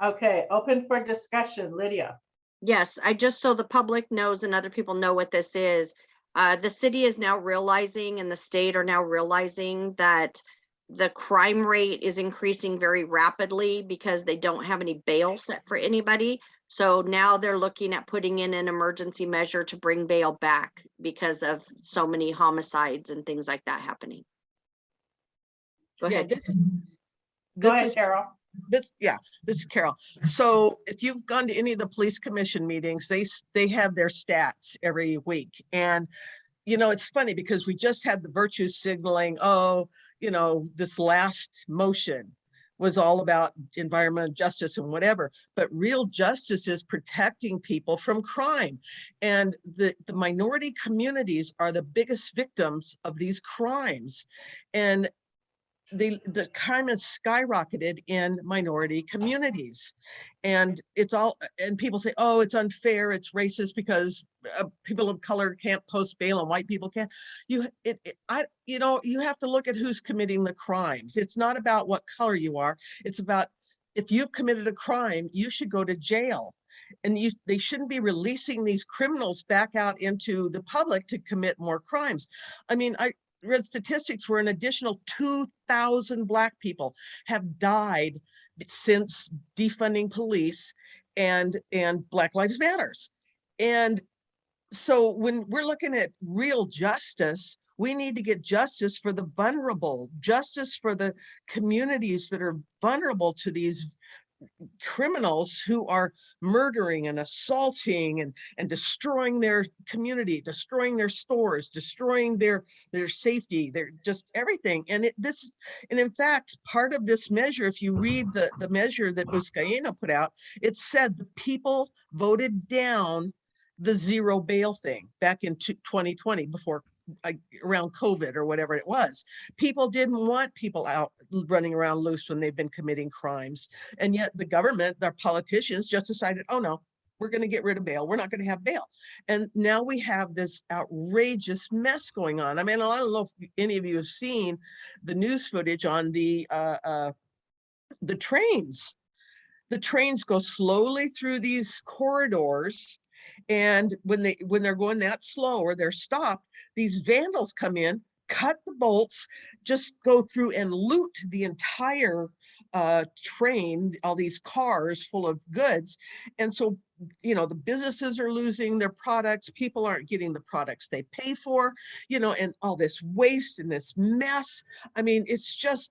Okay, open for discussion. Lydia. Yes, I just so the public knows and other people know what this is. The city is now realizing and the state are now realizing that the crime rate is increasing very rapidly because they don't have any bail set for anybody. So now they're looking at putting in an emergency measure to bring bail back because of so many homicides and things like that happening. Go Yeah, ahead. Go ahead, is Carol. This is Carol. So if you've gone to any of the police commission meetings, they have their stats every week. And, you know, it's funny because we just had the virtue signaling, oh, you know, this last motion was all about environmental justice and whatever, but real justice is protecting people from crime. And the minority communities are the biggest victims of these crimes. And the crime has skyrocketed in minority communities, and it's all, and people say, oh, it's unfair, it's racist because people of color can't post bail and white people can't. You know, you have to look at who's committing the crimes. It's not about what color you are. It's about if you've committed a crime, you should go to jail. And they shouldn't be releasing these criminals back out into the public to commit more crimes. I mean, I read statistics where an additional 2,000 Black people have died since defunding police and Black Lives Matters. And so when we're looking at real justice, we need to get justice for the vulnerable, justice for the communities that are vulnerable to these criminals who are murdering and assaulting and destroying their community, destroying their stores, destroying their safety, their just everything. And and in fact, part of this measure, if you read the measure that Buscaino put out, it said the people voted down the zero bail thing back in 2020 before around COVID or whatever it was. People didn't want people out running around loose when they've been committing crimes. And yet the government, their politicians just decided, oh no, we're going to get rid of bail. We're not going to have bail. And now we have this outrageous mess going on. I mean, I don't know if any of you have seen the news footage on the trains. The trains go slowly through these corridors, and when they're going that slow or they're stopped, these vandals come in, cut the bolts, just go through and loot the entire train, all these cars full of goods. And so, the businesses are losing their products, people aren't getting the products they pay for, and all this waste and this mess. I mean, it's just,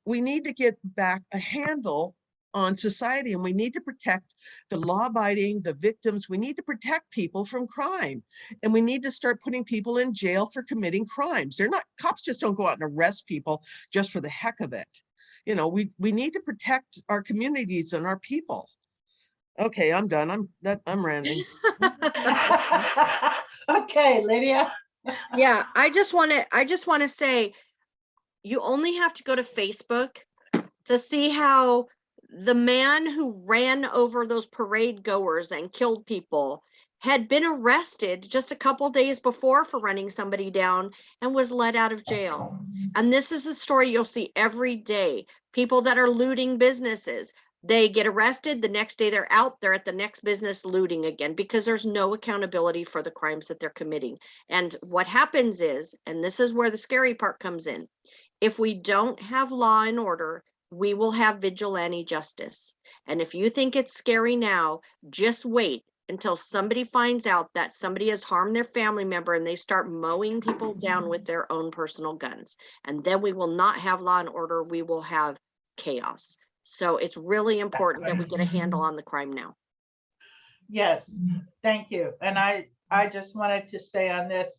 we need to get back a handle on society, and we need to protect the law-abiding, the victims. We need to protect people from crime, and we need to start putting people in jail for committing crimes. Cops just don't go out and arrest people just for the heck of it. We need to protect our communities and our people. Okay, I'm done. I'm ranting. Okay, Lydia. Yeah, I just want to say, you only have to go to Facebook to see how the man who ran over those parade goers and killed people had been arrested just a couple days before for running somebody down and was let out of jail. And this is the story you'll see every day. People that are looting businesses, they get arrested. The next day they're out there at the next business looting again, because there's no accountability for the crimes that they're committing. And what happens is, and this is where the scary part comes in, if we don't have law and order, we will have vigilante justice. And if you think it's scary now, just wait until somebody finds out that somebody has harmed their family member and they start mowing people down with their own personal guns. And then we will not have law and order, we will have chaos. So it's really important that we get a handle on the crime now. Yes, thank you. And I just wanted to say on this,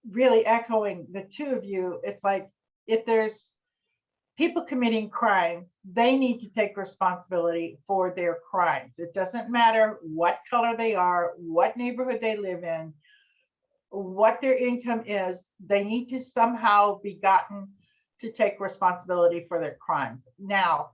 really echoing the two of you, it's like, if there's people committing crimes, they need to take responsibility for their crimes. It doesn't matter what color they are, what neighborhood they live in, what their income is, they need to somehow be gotten to take responsibility for their crimes. Now,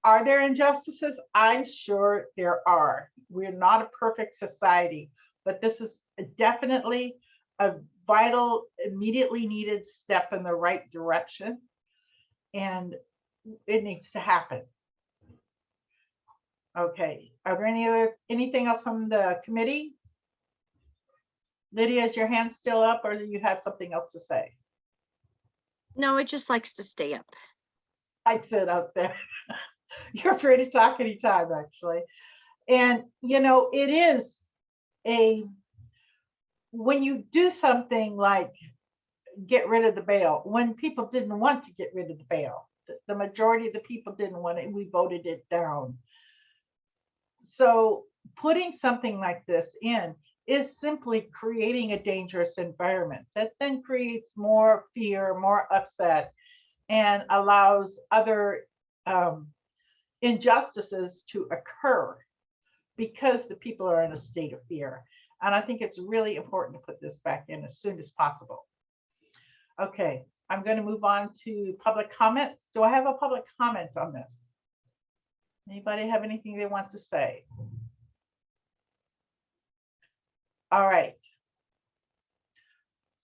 are there injustices? I'm sure there are. We're not a perfect society, but this is definitely a vital, immediately needed step in the right direction. And it needs to happen. Okay, are there anything else from the committee? Lydia, is your hand still up, or do you have something else to say? No, it just likes to stay up. I sit up there. You're free to talk anytime, actually. And it is when you do something like get rid of the bail, when people didn't want to get rid of the bail, the majority of the people didn't want it, we voted it down. So putting something like this in is simply creating a dangerous environment that then creates more fear, more upset, and allows other injustices to occur because the people are in a state of fear. And I think it's really important to put this back in as soon as possible. Okay, I'm going to move on to public comments. Do I have a public comment on this? Anybody have anything they want to say? All right.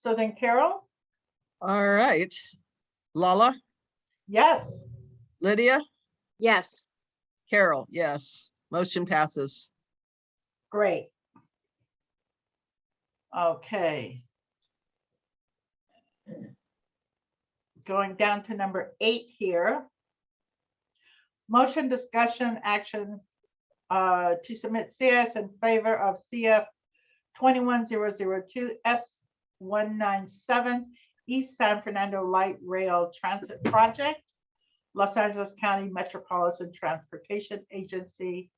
So then, Carol? All right. Lala? Yes. Lydia? Yes. Carol? Yes. Motion passes. Great. Okay. Going down to number 8 here. Motion, discussion, action to submit CS in favor of CF 21002 S197 East San Fernando Light Rail Transit Project, Los Angeles County Metropolitan Transportation Agency,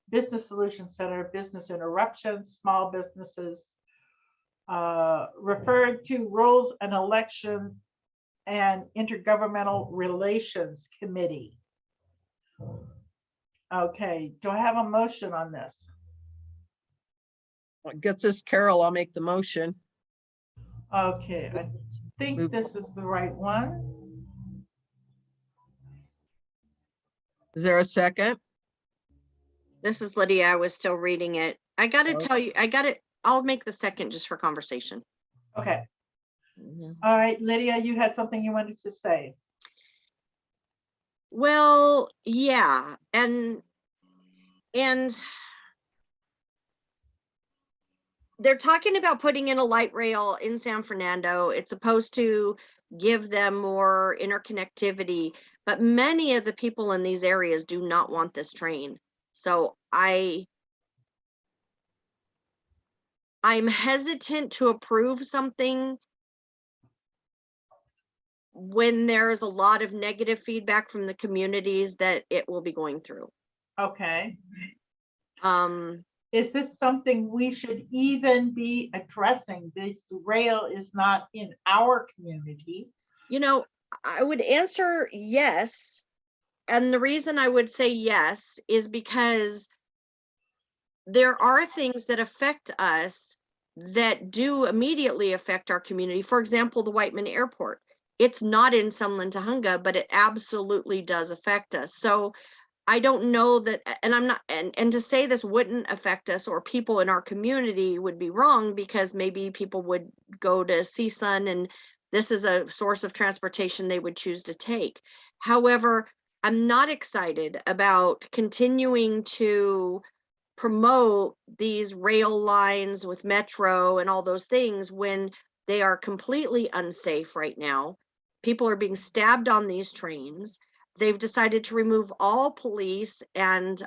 Business Solutions Center, business interruptions, small businesses, referred to Rules and Election and Intergovernmental Relations Committee. Okay, do I have a motion on this? gets this Carol, I'll make the motion. Okay, I think Move this is the right one. Is there a second? This is Lydia. I was still reading it. I gotta Oh. tell you, I'll make the second just for conversation. Okay, Mhm. all right, Lydia, you had something you wanted to say. Well, yeah, and they're talking about putting in a light rail in San Fernando. It's supposed to give them more interconnectivity, but many of the people in these areas do not want this train. So I'm hesitant to approve something when there's a lot of negative feedback from the communities that it will be going through. Okay, Um, is this something we should even be addressing? This rail is not in our community. you know, I would answer yes. And the reason I would say yes is because there are things that affect us that do immediately affect our community. For example, the Whiteman Airport. It's not in Sunland, Tahunga, but it absolutely does affect us. So I don't know that, and I'm not, and to say this wouldn't affect us or people in our community would be wrong, because maybe people would go to CSUN and this is a source of transportation they would choose to take. However, I'm not excited about continuing to promote these rail lines with Metro and all those things when they are completely unsafe right now. People are being stabbed on these trains. They've decided to remove all police and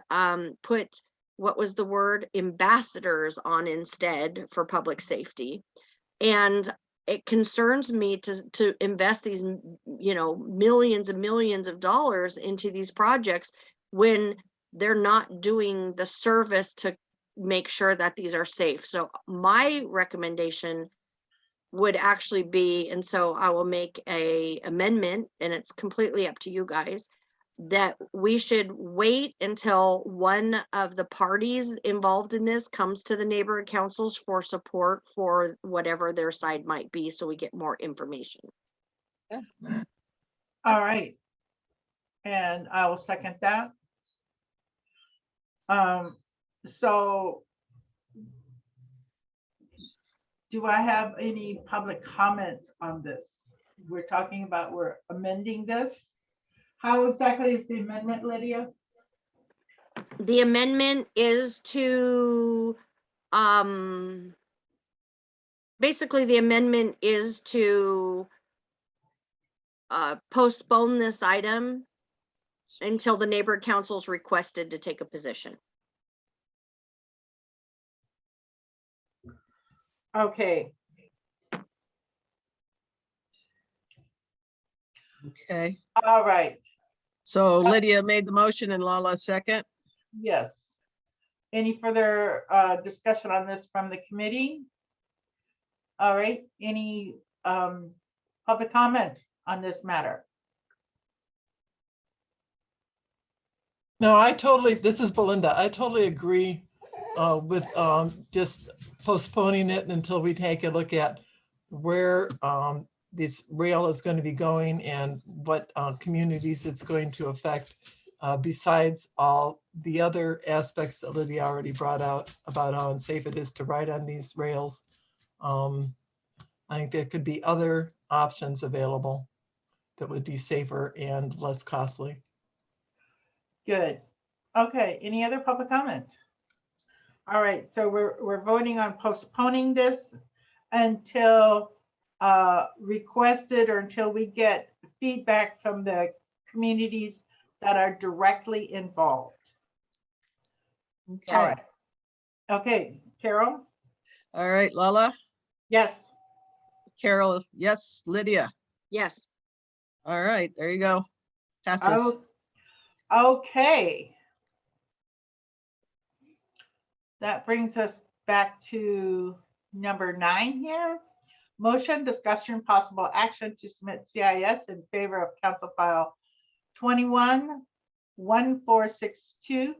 put, what was the word, ambassadors on instead for public safety. And it concerns me to invest these, millions and millions of dollars into these projects when they're not doing the service to make sure that these are safe. So my recommendation would actually be, and so I will make a amendment, and it's completely up to you guys, that we should wait until one of the parties involved in this comes to the neighborhood councils for support for whatever their side might be, so we get more information. All right. And I will second that. So do I have any public comment on this? We're talking about, we're amending this. How exactly is the amendment, Lydia? The amendment is to, basically the amendment is to postpone this item until the neighborhood council's requested to take a position. Okay, Okay, all right, so Lydia made the motion and Lala second. yes. Any further discussion on this from the committee? All right, any public comment on this matter? No, this is Belinda. I totally agree with just postponing it until we take a look at where this rail is going to be going and what communities it's going to affect, besides all the other aspects that Lydia already brought out about how unsafe it is to ride on these rails. I think there could be other options available that would be safer and less costly. Good. Okay, any other public comment? All right, so we're voting on postponing this until requested, or until we get feedback from the communities that are directly involved. All Okay, right. Okay, Carol? all right, Lala, Yes. Carol, yes, Lydia. Yes. All right, there you go. Passes. Oh, okay. That brings us back to number 9 here. Motion, discussion, possible action to submit CIS in favor of Council File 21-1462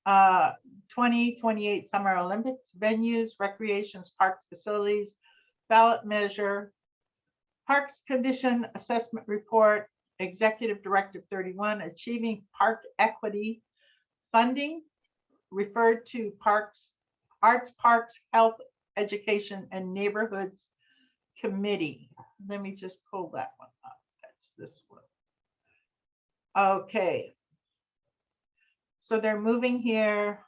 2028 Summer Olympics venues, recreations, parks, facilities, ballot measure, Parks Condition Assessment Report, Executive Directive 31, Achieving Park Equity Funding, referred to Parks, Arts, Parks, Health, Education, and Neighborhoods Committee. Let me just pull that one up. That's this one. Okay. So they're moving here.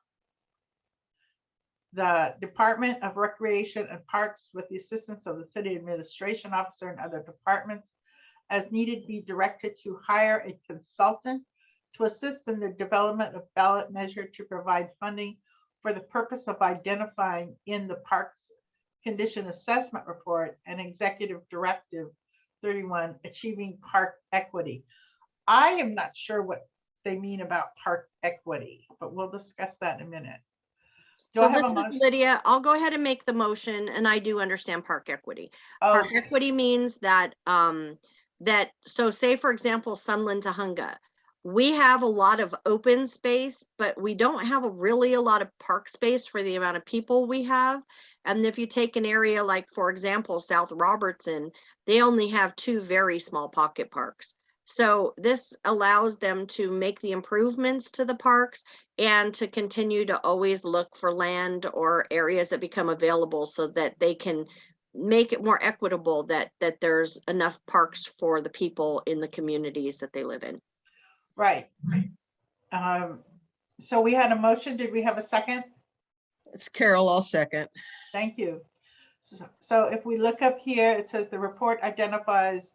The Department of Recreation and Parks, with the assistance of the city administration officer and other departments, as needed, be directed to hire a consultant to assist in the development of ballot measure to provide funding for the purpose of identifying in the Parks Condition Assessment Report and Executive Directive 31, Achieving Park Equity. I am not sure what they mean about park equity, but we'll discuss that in a minute. Do I So have a this is motion? Lydia. I'll go ahead and make the motion, and I do understand park equity. Park Okay. equity means that so say for example, Sunland Tahunga, we have a lot of open space, but we don't have really a lot of park space for the amount of people we have. And if you take an area like, for example, South Robertson, they only have 2 very small pocket parks. So this allows them to make the improvements to the parks and to continue to always look for land or areas that become available so that they can make it more equitable, that there's enough parks for the people in the communities that they live in. Right. So we had a motion. Did we have a second? It's Carol, I'll second. Thank you. So if we look up here, it says the report identifies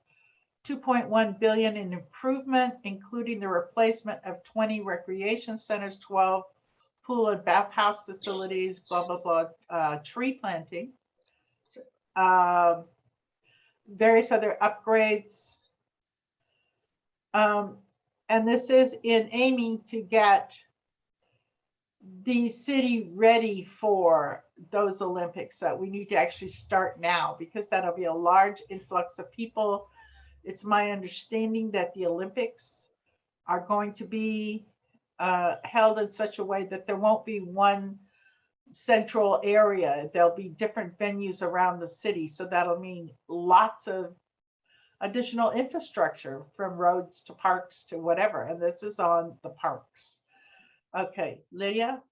2.1 billion in improvement, including the replacement of 20 recreation centers, 12 pool and bathhouse facilities, blah, blah, blah, tree planting, various other upgrades. And this is in aiming to get the city ready for those Olympics, that we need to actually start now, because that'll be a large influx of people. It's my understanding that the Olympics are going to be held in such a way that there won't be one central area. There'll be different venues around the city. So that'll mean lots of additional infrastructure, from roads to parks to whatever. And this is on the parks. Okay, Lydia?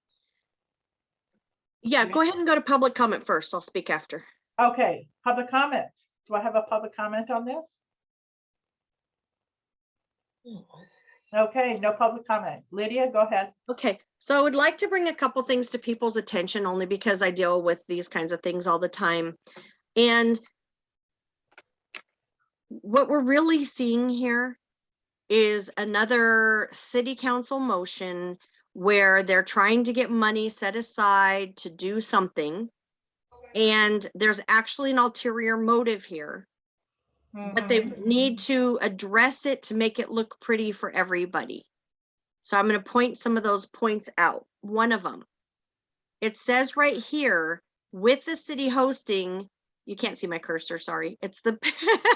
Yeah, go ahead and go to public comment first. I'll speak after. Okay, public comment. Do I have a public comment on this? Okay, no public comment. Lydia, go ahead. Okay, so I would like to bring a couple things to people's attention, only because I deal with these kinds of things all the time. And what we're really seeing here is another city council motion where they're trying to get money set aside to do something. And there's actually an ulterior motive here, but they need to address it to make it look pretty for everybody. So I'm going to point some of those points out. One of them, it says right here, with the city hosting, you can't see my cursor, sorry. It's the,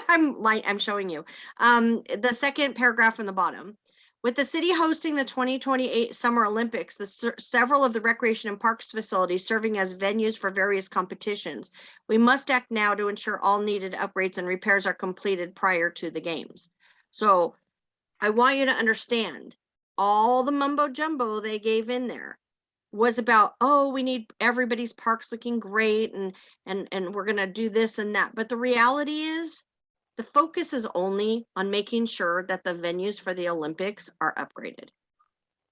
I'm showing you. The second paragraph in the bottom. With the city hosting the 2028 Summer Olympics, several of the recreation and parks facilities serving as venues for various competitions, we must act now to ensure all needed upgrades and repairs are completed prior to the games. So I want you to understand, all the mumbo jumbo they gave in there was about, oh, we need everybody's parks looking great and we're gonna do this and that. But the reality is, the focus is only on making sure that the venues for the Olympics are upgraded.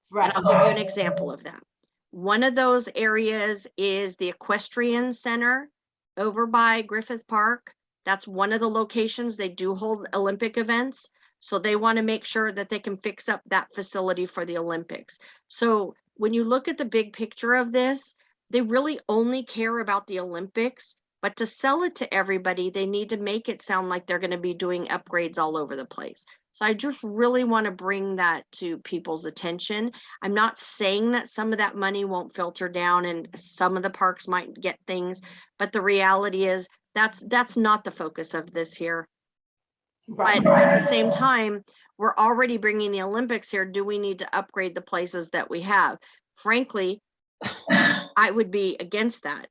Right. And I'll give you an example of that. One of those areas is the Equestrian Center over by Griffith Park. That's one of the locations they do hold Olympic events. So they want to make sure that they can fix up that facility for the Olympics. So when you look at the big picture of this, they really only care about the Olympics. But to sell it to everybody, they need to make it sound like they're going to be doing upgrades all over the place. So I just really want to bring that to people's attention. I'm not saying that some of that money won't filter down and some of the parks might get things, but the reality is that's not the focus of this here. Right. But at the same time, we're already bringing the Olympics here. Do we need to upgrade the places that we have? frankly, I would be against that.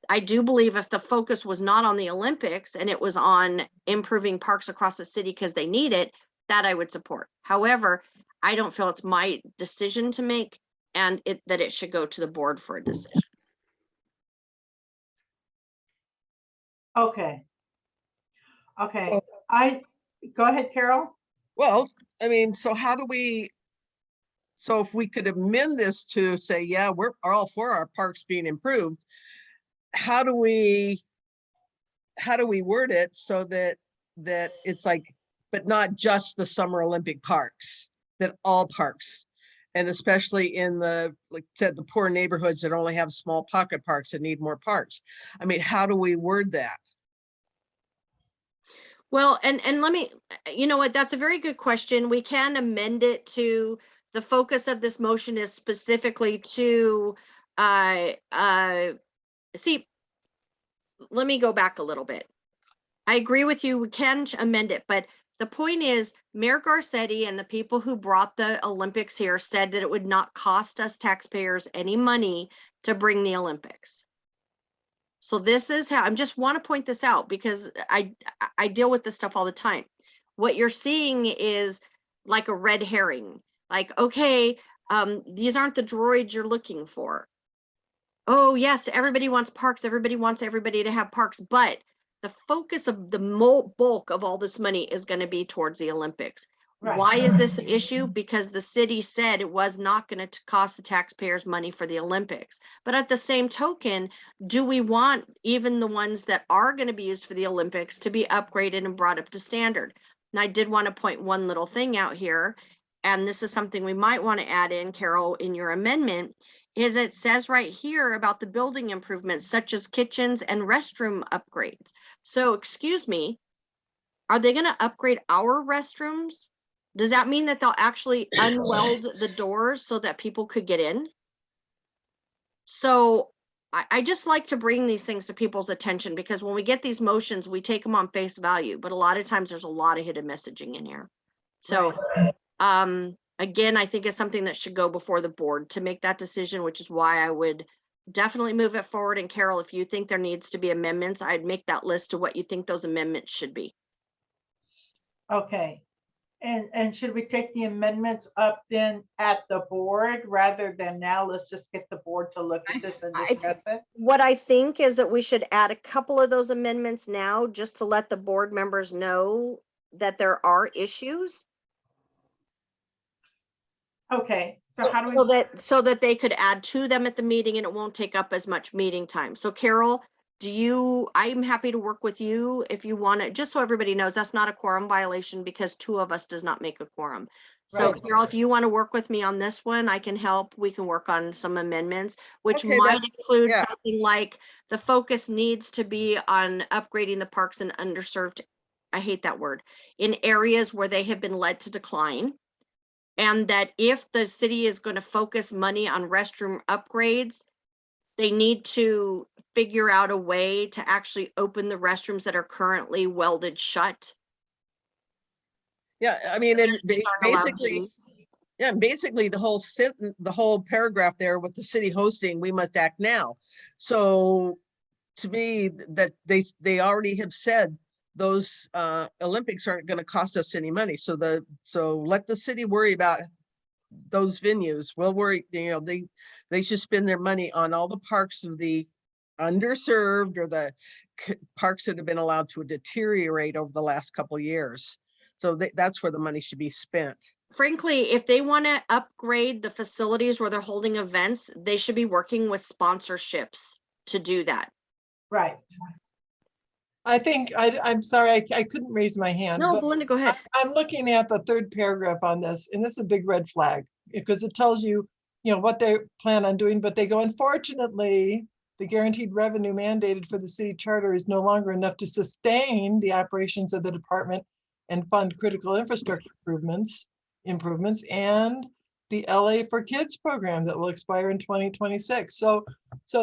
I do believe if the focus was not on the Olympics and it was on improving parks across the city because they need it, that I would support. However, I don't feel it's my decision to make, and that it should go to the board for a decision. Okay. Okay, Well- go ahead, Carol. Well, I mean, so how do we, so if we could amend this to say, yeah, we're all for our parks being improved, how do we word it so that it's like, but not just the Summer Olympic parks, that all parks, and especially in the, like I said, the poor neighborhoods that only have small pocket parks and need more parks. I mean, how do we word that? Well, and let me, you know what, that's a very good question. We can amend it to, the focus of this motion is specifically to, see, let me go back a little bit. I agree with you, we can amend it, but the point is, Mayor Garcetti and the people who brought the Olympics here said that it would not cost us taxpayers any money to bring the Olympics. So this is how, I just want to point this out because I deal with this stuff all the time. What you're seeing is like a red herring. Like, okay, these aren't the droids you're looking for. Oh yes, everybody wants parks. Everybody wants everybody to have parks, but the focus of the bulk of all this money is going to be towards the Olympics. Right. Why is this an issue? Because the city said it was not going to cost the taxpayers money for the Olympics. But at the same token, do we want even the ones that are going to be used for the Olympics to be upgraded and brought up to standard? And I did want to point one little thing out here, and this is something we might want to add in, Carol, in your amendment, is it says right here about the building improvements such as kitchens and restroom upgrades. So excuse me, are they going to upgrade our restrooms? Does that mean that they'll actually unweld the doors so that people could get in? So I just like to bring these things to people's attention because when we get these motions, we take them on face value, but a lot of times there's a lot of hidden messaging in here. So again, I think it's something that should go before the board to make that decision, which is why I would definitely move it forward. And Carol, if you think there needs to be amendments, I'd make that list of what you think those amendments should be. Okay. And should we take the amendments up then at the board rather than now? Let's just get the board to look at this and discuss it. What I think is that we should add a couple of those amendments now just to let the board members know that there are issues. Okay, so how do we? So that they could add to them at the meeting and it won't take up as much meeting time. So Carol, I'm happy to work with you if you want to, just so everybody knows that's not a quorum violation because 2 of us does not make a quorum. So Right. Carol, if you want to work with me on this one, I can help. We can work on some amendments, which Okay, might include yeah. something like the focus needs to be on upgrading the parks in underserved, I hate that word, in areas where they have been led to decline. And that if the city is going to focus money on restroom upgrades, they need to figure out a way to actually open the restrooms that are currently welded shut. Yeah, I mean, and Aren't allowed to basically, use. yeah, basically the whole sentence, the whole paragraph there with the city hosting, we must act now. So to me, that they already have said those Olympics aren't going to cost us any money. So let the city worry about those venues. We'll worry, they should spend their money on all the parks of the underserved or the parks that have been allowed to deteriorate over the last couple of years. So that's where the money should be spent. Frankly, if they want to upgrade the facilities where they're holding events, they should be working with sponsorships to do that. Right. I think, I'm sorry, I couldn't raise my hand. No, but Belinda, go ahead. I'm looking at the 3rd paragraph on this, and this is a big red flag because it tells you, what they plan on doing, but they go, unfortunately, the guaranteed revenue mandated for the city charter is no longer enough to sustain the operations of the department and fund critical infrastructure improvements and the LA for Kids program that will expire in 2026. So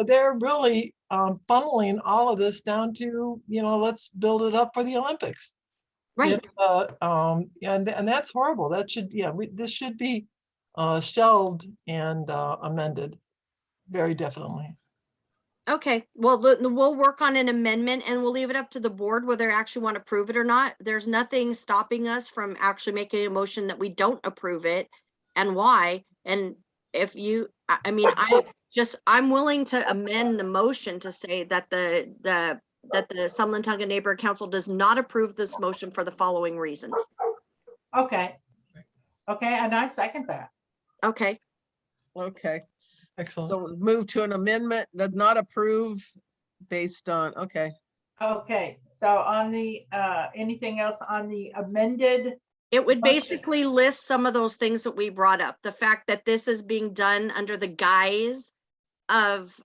they're really funneling all of this down to, let's build it up for the Olympics. Right. And that's horrible. That should, this should be shelved and amended, very definitely. Okay, well, we'll work on an amendment and we'll leave it up to the board whether they actually want to approve it or not. There's nothing stopping us from actually making a motion that we don't approve it and why. And if you, I mean, I'm willing to amend the motion to say that the Summerlin Tonga Neighborhood Council does not approve this motion for the following reasons. Okay. Okay, and I second that. Okay, Okay, Excellent. so move to an amendment that not approve based on, okay. Okay, so on the, anything else on the amended? it would Motion. basically list some of those things that we brought up. The fact that this is being done under the guise of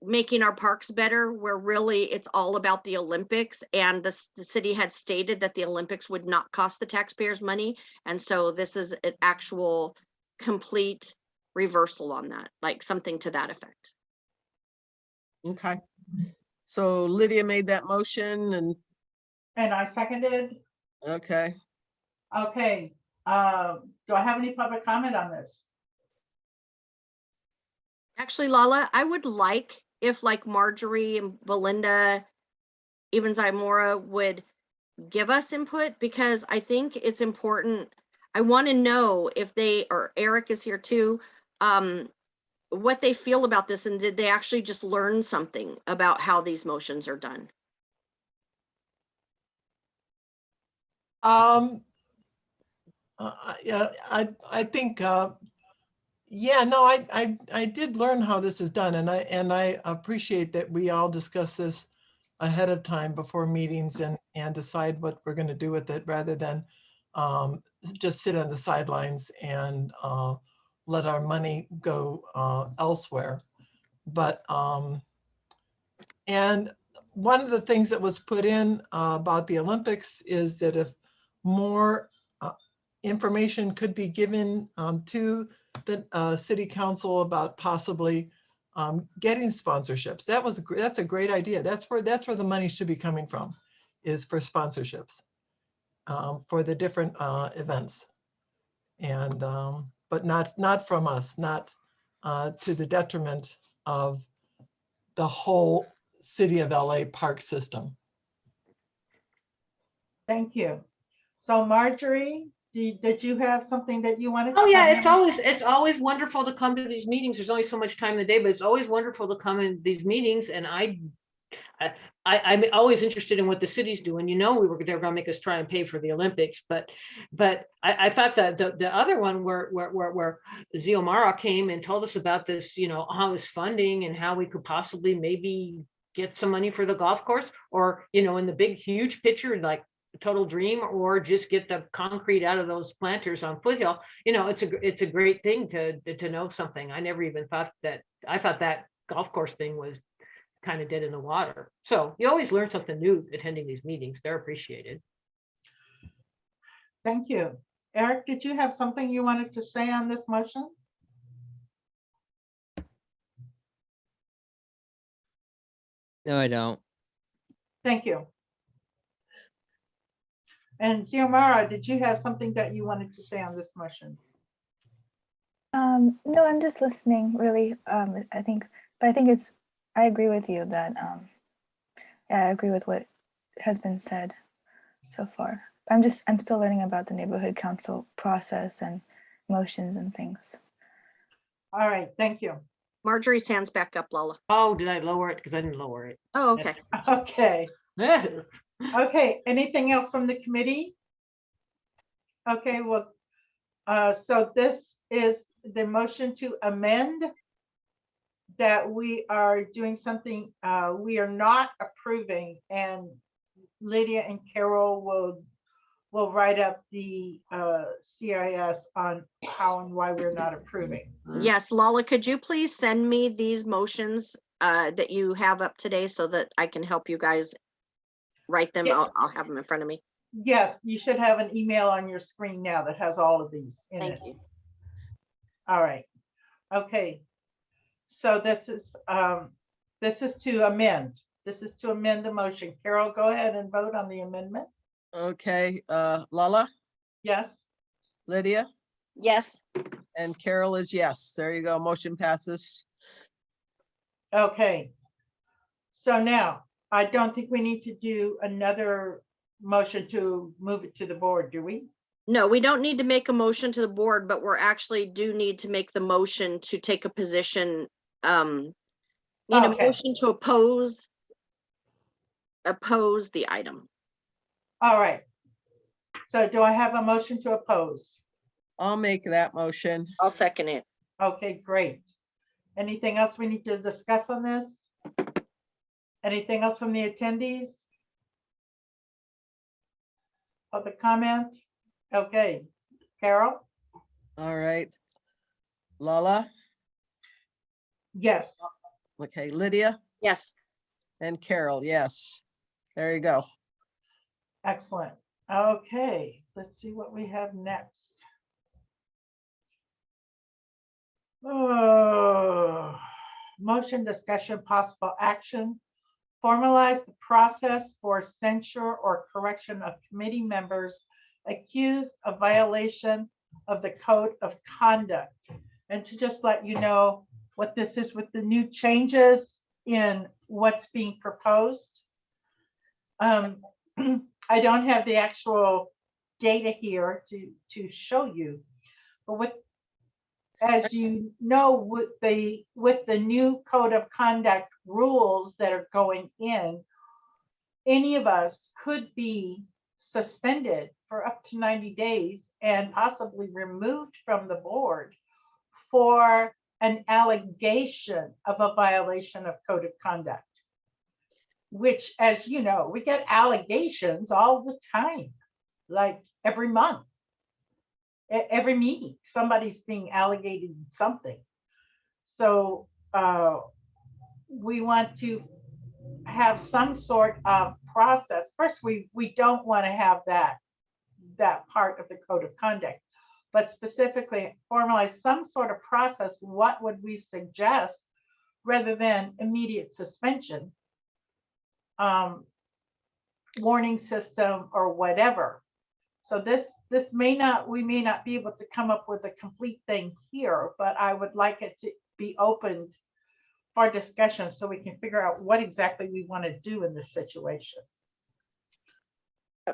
making our parks better, where really it's all about the Olympics, and the city had stated that the Olympics would not cost the taxpayers money, and so this is an actual complete reversal on that, like something to that effect. Okay. So Lydia made that motion and, And I seconded. okay. Okay, do I have any public comment on this? Actually, Lala, I would like if like Marjorie and Belinda, even Zymora would give us input, because I think it's important. I want to know if they, or Eric is here too, what they feel about this, and did they actually just learn something about how these motions are done? Yeah, I think, yeah, no, I did learn how this is done, and I appreciate that we all discuss this ahead of time before meetings and decide what we're going to do with it, rather than just sit on the sidelines and let our money go elsewhere. But and one of the things that was put in about the Olympics is that if more information could be given to the city council about possibly getting sponsorships. That's a great idea. That's where the money should be coming from, is for sponsorships for the different events, and but not from us, not to the detriment of the whole city of LA park system. Thank you. So Marjorie, did you have something that you wanted? Oh, yeah, comment? it's always wonderful to come to these meetings. There's only so much time in the day, but it's always wonderful to come in these meetings, and I'm always interested in what the city's doing. You know, they're going to make us try and pay for the Olympics, but I thought that the other one where Ziomara came and told us about this, you know, how it's funding and how we could possibly maybe get some money for the golf course, or, you know, in the big, huge picture, like a total dream, or just get the concrete out of those planters on Foothill. You know, it's a great thing to know something. I never even thought that. I thought that golf course thing was kind of dead in the water. So you always learn something new attending these meetings. They're appreciated. Thank you. Eric, did you have something you wanted to say on this motion? No, I don't. Thank you. And Ziomara, did you have something that you wanted to say on this motion? No, I'm just listening, really. I think I agree with you that, yeah, I agree with what has been said so far. I'm still learning about the neighborhood council process and motions and things. All right, thank you. Marjorie's hand's back up, Lala. Oh, did I lower it? Because I didn't lower it. Oh, okay. Okay. Yeah. Okay, anything else from the committee? Okay, well, so this is the motion to amend that we are doing something we are not approving, and Lydia and Carol will write up the CIS on how and why we're not approving. Yes, Lala, could you please send me these motions that you have up today so that I can help you guys write them? Yeah. I'll have them in front of me. Yes, you should have an email on your screen now that has all of these in it. Thank you. All right. Okay. So this is to amend. This is to amend the motion. Carol, go ahead and vote on the amendment. Okay, Lala, Yes. Lydia, Yes. And Carol is yes. There you go. Motion passes. Okay. So now, I don't think we need to do another motion to move it to the board, do we? No, we don't need to make a motion to the board, but we're actually do need to make the motion to take a position. Need a Okay. motion to oppose the item. All right. So do I have a motion to oppose? I'll make that motion. I'll second it. Okay, great. Anything else we need to discuss on this? Anything else from the attendees? Public comment? Okay, Carol? All right. Lala, Yes. okay, Lydia Yes. and Carol, yes. There you go. Excellent. Okay, let's see what we have next. Oh, motion, discussion, possible action. Formalize the process for censure or correction of committee members accused of violation of the code of conduct. And to just let you know what this is with the new changes in what's being proposed. I don't have the actual data here to show you, but as you know, with the new code of conduct rules that are going in, any of us could be suspended for up to 90 days and possibly removed from the board for an allegation of a violation of code of conduct. Which, as you know, we get allegations all the time, like every month. Every meeting, somebody's being allegated something. So we want to have some sort of process. First, we don't want to have that part of the code of conduct, but specifically formalize some sort of process. What would we suggest rather than immediate suspension, warning system or whatever? So we may not be able to come up with a complete thing here, but I would like it to be opened for discussion so we can figure out what exactly we want to do in this situation.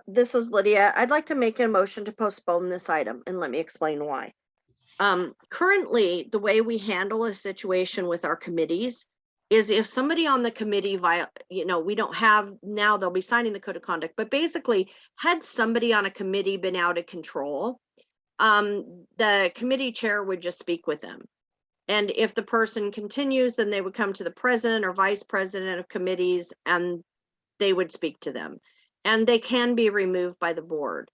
This is Lydia. I'd like to make a motion to postpone this item, and let me explain why. Currently, the way we handle a situation with our committees is if somebody on the committee, we don't have, now they'll be signing the code of conduct, but basically had somebody on a committee been out of control, the committee chair would just speak with them. And if the person continues, then they would come to the president or vice president of committees and they would speak to them. And they can be removed by the board.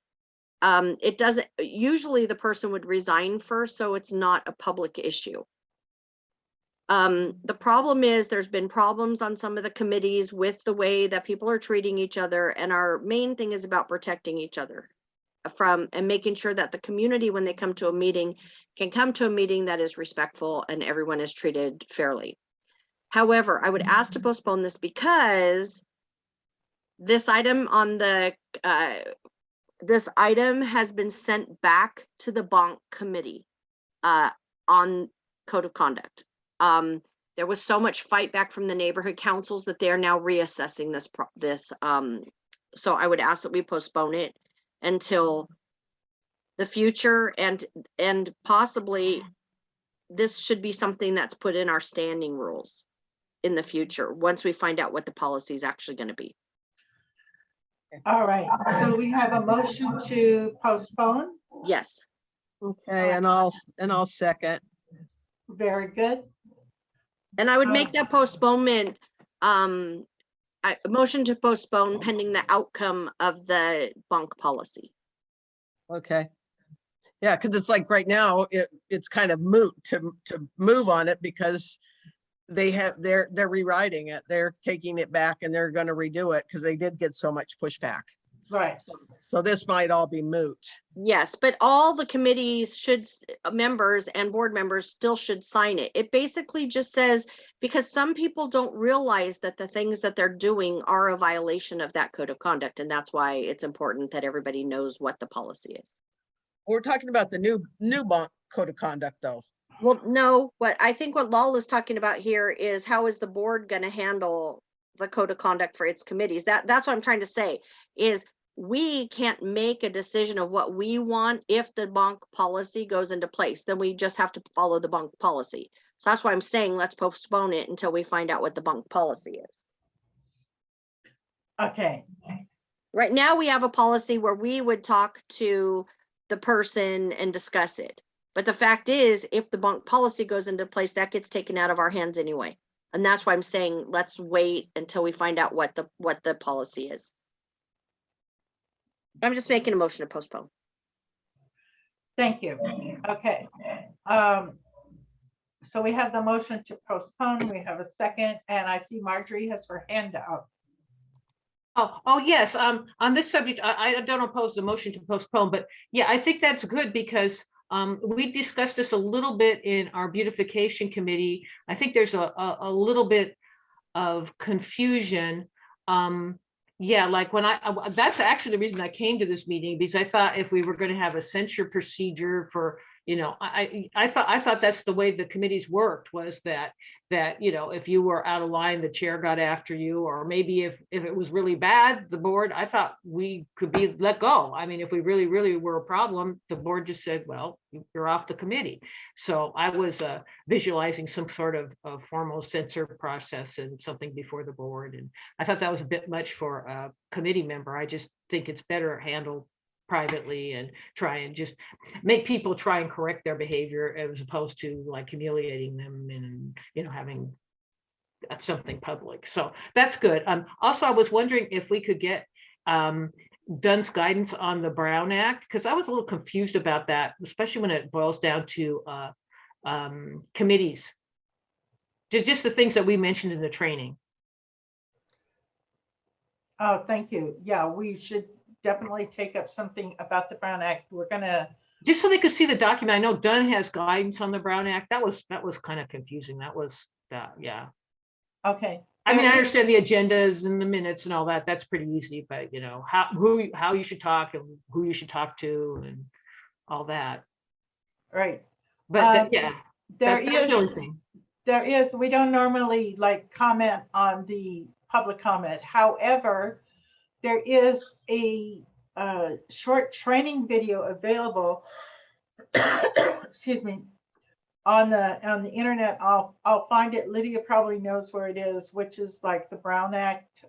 It doesn't, usually the person would resign first, so it's not a public issue. The problem is there's been problems on some of the committees with the way that people are treating each other. And our main thing is about protecting each other and making sure that the community, when they come to a meeting, can come to a meeting that is respectful and everyone is treated fairly. However, I would ask to postpone this because this item this item has been sent back to the bonk committee on code of conduct. There was so much fight back from the neighborhood councils that they are now reassessing this. So I would ask that we postpone it until the future, and possibly this should be something that's put in our standing rules in the future once we find out what the policy is actually going to be. All right, so we have a motion to postpone. Yes. Okay, and I'll second. Very good. And I would make that postponement, a motion to postpone pending the outcome of the bonk policy. Okay. Yeah, because it's like right now, it's kind of moot to move on it because they're rewriting it. They're taking it back and they're going to redo it because they did get so much pushback. Right. So this might all be moot. Yes, but all the committees members and board members still should sign it. It basically just says, because some people don't realize that the things that they're doing are a violation of that code of conduct. And that's why it's important that everybody knows what the policy is. We're talking about the new bond code of conduct though. Well, no, I think what Lal is talking about here is how is the board going to handle the code of conduct for its committees? That's what I'm trying to say is we can't make a decision of what we want if the bonk policy goes into place. Then we just have to follow the bonk policy. So that's why I'm saying let's postpone it until we find out what the bonk policy is. Okay, Right now we have a policy where we would talk to the person and discuss it. But the fact is, if the bonk policy goes into place, that gets taken out of our hands anyway. And that's why I'm saying, let's wait until we find out what the policy is. I'm just making a motion to postpone. thank you. Okay. So we have the motion to postpone. We have a second, and I see Marjorie has her hand up. Oh, yes, on this subject, I don't oppose the motion to postpone, but yeah, I think that's good because we discussed this a little bit in our beautification committee. I think there's a little bit of confusion. Yeah, like when that's actually the reason I came to this meeting, because I thought if we were going to have a censure procedure for, you know, I thought that's the way the committees worked, was that you know, if you were out of line, the chair got after you, or maybe if it was really bad, the board, I thought we could be let go. I mean, if we really were a problem, the board just said, well, you're off the committee. So I was visualizing some sort of formal censor process and something before the board, and I thought that was a bit much for a committee member. I just think it's better handled privately and try and just make people try and correct their behavior as opposed to like humiliating them and, you know, having something public. So that's good. Also, I was wondering if we could get Dunn's guidance on the Brown Act, because I was a little confused about that, especially when it boils down to committees. Just the things that we mentioned in the training. Oh, thank you. Yeah, we should definitely take up something about the Brown Act. We're gonna, just so they could see the document. I know Dunn has guidance on the Brown Act. That was kind of confusing. That was that, yeah. okay. I mean, I There is- understand the agendas and the minutes and all that. That's pretty easy, but you know, how you should talk and who you should talk to and all that. Right. But yeah, There that's the only is, thing. we don't normally like comment on the public comment. However, there is a short training video available, excuse me, on the internet. I'll find it. Lydia probably knows where it is, which is like the Brown Act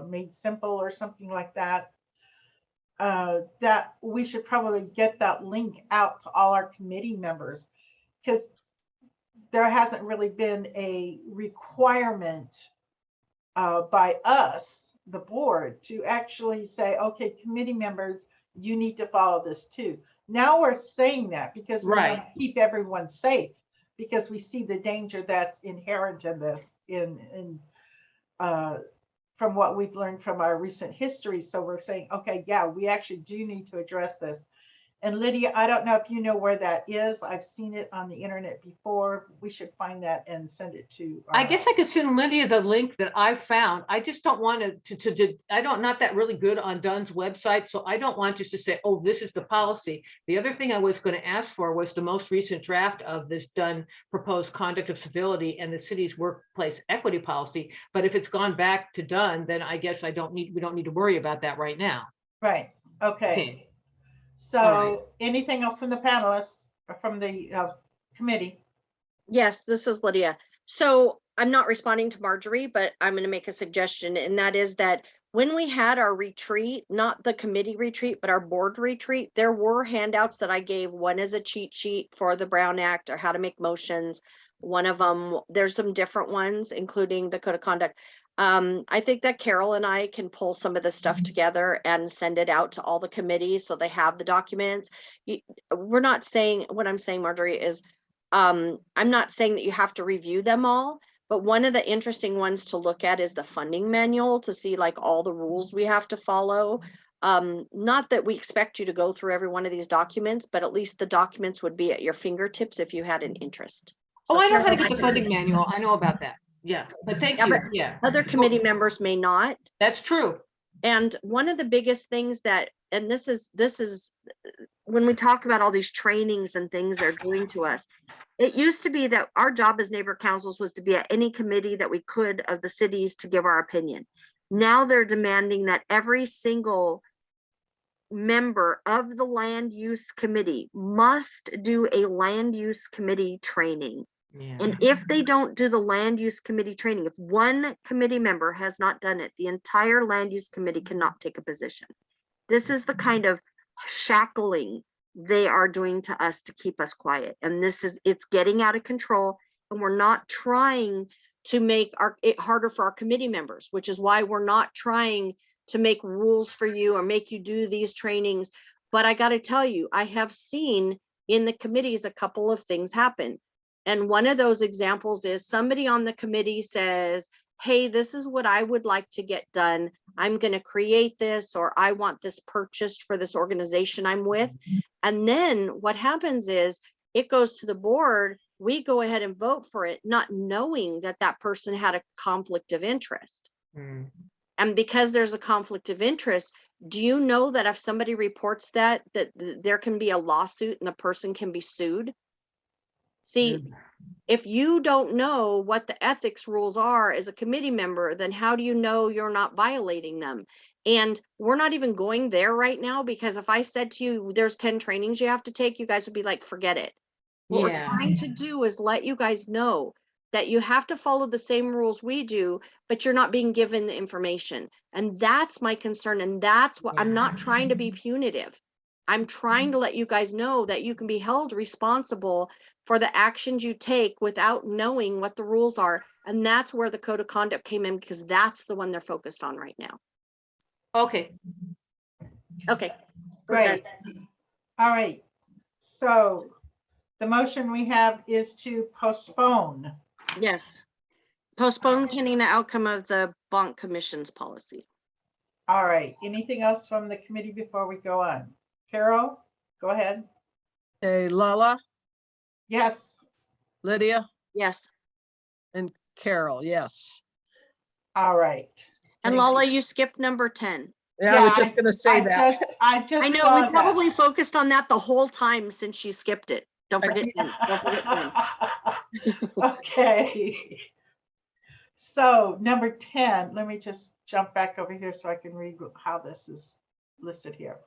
made simple or something like that. That we should probably get that link out to all our committee members, because there hasn't really been a requirement by us, the board, to actually say, okay, committee members, you need to follow this too. Now we're saying that because we want to keep everyone safe, because we see the danger that's inherent in this, from what we've learned from our recent history. So we're saying, okay, yeah, we actually do need to address this. And Lydia, I don't know if you know where that is. I've seen it on the internet before. We should find that and send it to. I guess I could send Lydia the link that I found. I just don't want to I don't, not that really good on Dunn's website. So I don't want just to say, oh, this is the policy. The other thing I was going to ask for was the most recent draft of this Dunn proposed conduct of civility and the city's workplace equity policy. But if it's gone back to Dunn, then I guess we don't need to worry about that right now. Right. Okay. So right. Anything else from the panelists or from the committee? Yes, this is Lydia. So I'm not responding to Marjorie, but I'm going to make a suggestion, and that is that when we had our retreat, not the committee retreat, but our board retreat, there were handouts that I gave. One is a cheat sheet for the Brown Act or how to make motions. One of them, there's some different ones, including the code of conduct. I think that Carol and I can pull some of this stuff together and send it out to all the committees so they have the documents. We're not saying, what I'm saying, Marjorie, is I'm not saying that you have to review them all, but one of the interesting ones to look at is the funding manual to see like all the rules we have to follow. Not that we expect you to go through every one of these documents, but at least the documents would be at your fingertips if you had an interest. So I know how to Carol, get the funding manual. I know about that. Yeah, but thank you. Yeah. Other committee members may not. That's true. And one of the biggest things that, and this is when we talk about all these trainings and things they're doing to us, it used to be that our job as neighbor councils was to be at any committee that we could of the cities to give our opinion. Now they're demanding that every single member of the land use committee must do a land use committee training. Yeah. And if they don't do the land use committee training, if one committee member has not done it, the entire land use committee cannot take a position. This is the kind of shackling they are doing to us to keep us quiet. And it's getting out of control. And we're not trying to make it harder for our committee members, which is why we're not trying to make rules for you or make you do these trainings. But I got to tell you, I have seen in the committees a couple of things happen. And one of those examples is somebody on the committee says, hey, this is what I would like to get done. I'm going to create this, or I want this purchased for this organization I'm with. And then what happens is it goes to the board. We go ahead and vote for it, not knowing that that person had a conflict of interest. Mm. And because there's a conflict of interest, do you know that if somebody reports that there can be a lawsuit and the person can be sued? See, if you don't know what the ethics rules are as a committee member, then how do you know you're not violating them? And we're not even going there right now, because if I said to you, there's 10 trainings you have to take, you guys would be like, forget it. What we're Yeah. trying to do is let you guys know that you have to follow the same rules we do, but you're not being given the information. And that's my concern. And that's what I'm not trying to be punitive. I'm trying to let you guys know that you can be held responsible for the actions you take without knowing what the rules are. And that's where the code of conduct came in, because that's the one they're focused on right now. Okay. Okay. Great. All right. So the motion we have is to postpone. Yes. Postpone pending the outcome of the bond commission's policy. All right. Anything else from the committee before we go on? Carol, go ahead. Hey, Lala, Yes. Lydia, Yes. and Carol, yes. All right. And Thank Lala, you. you skipped number 10. Yeah, I was just gonna say that. I just I know saw we that. probably focused on that the whole time since you skipped it. Don't forget 10. Don't forget 10. Okay. So number 10, let me just jump back over here so I can read how this is listed here.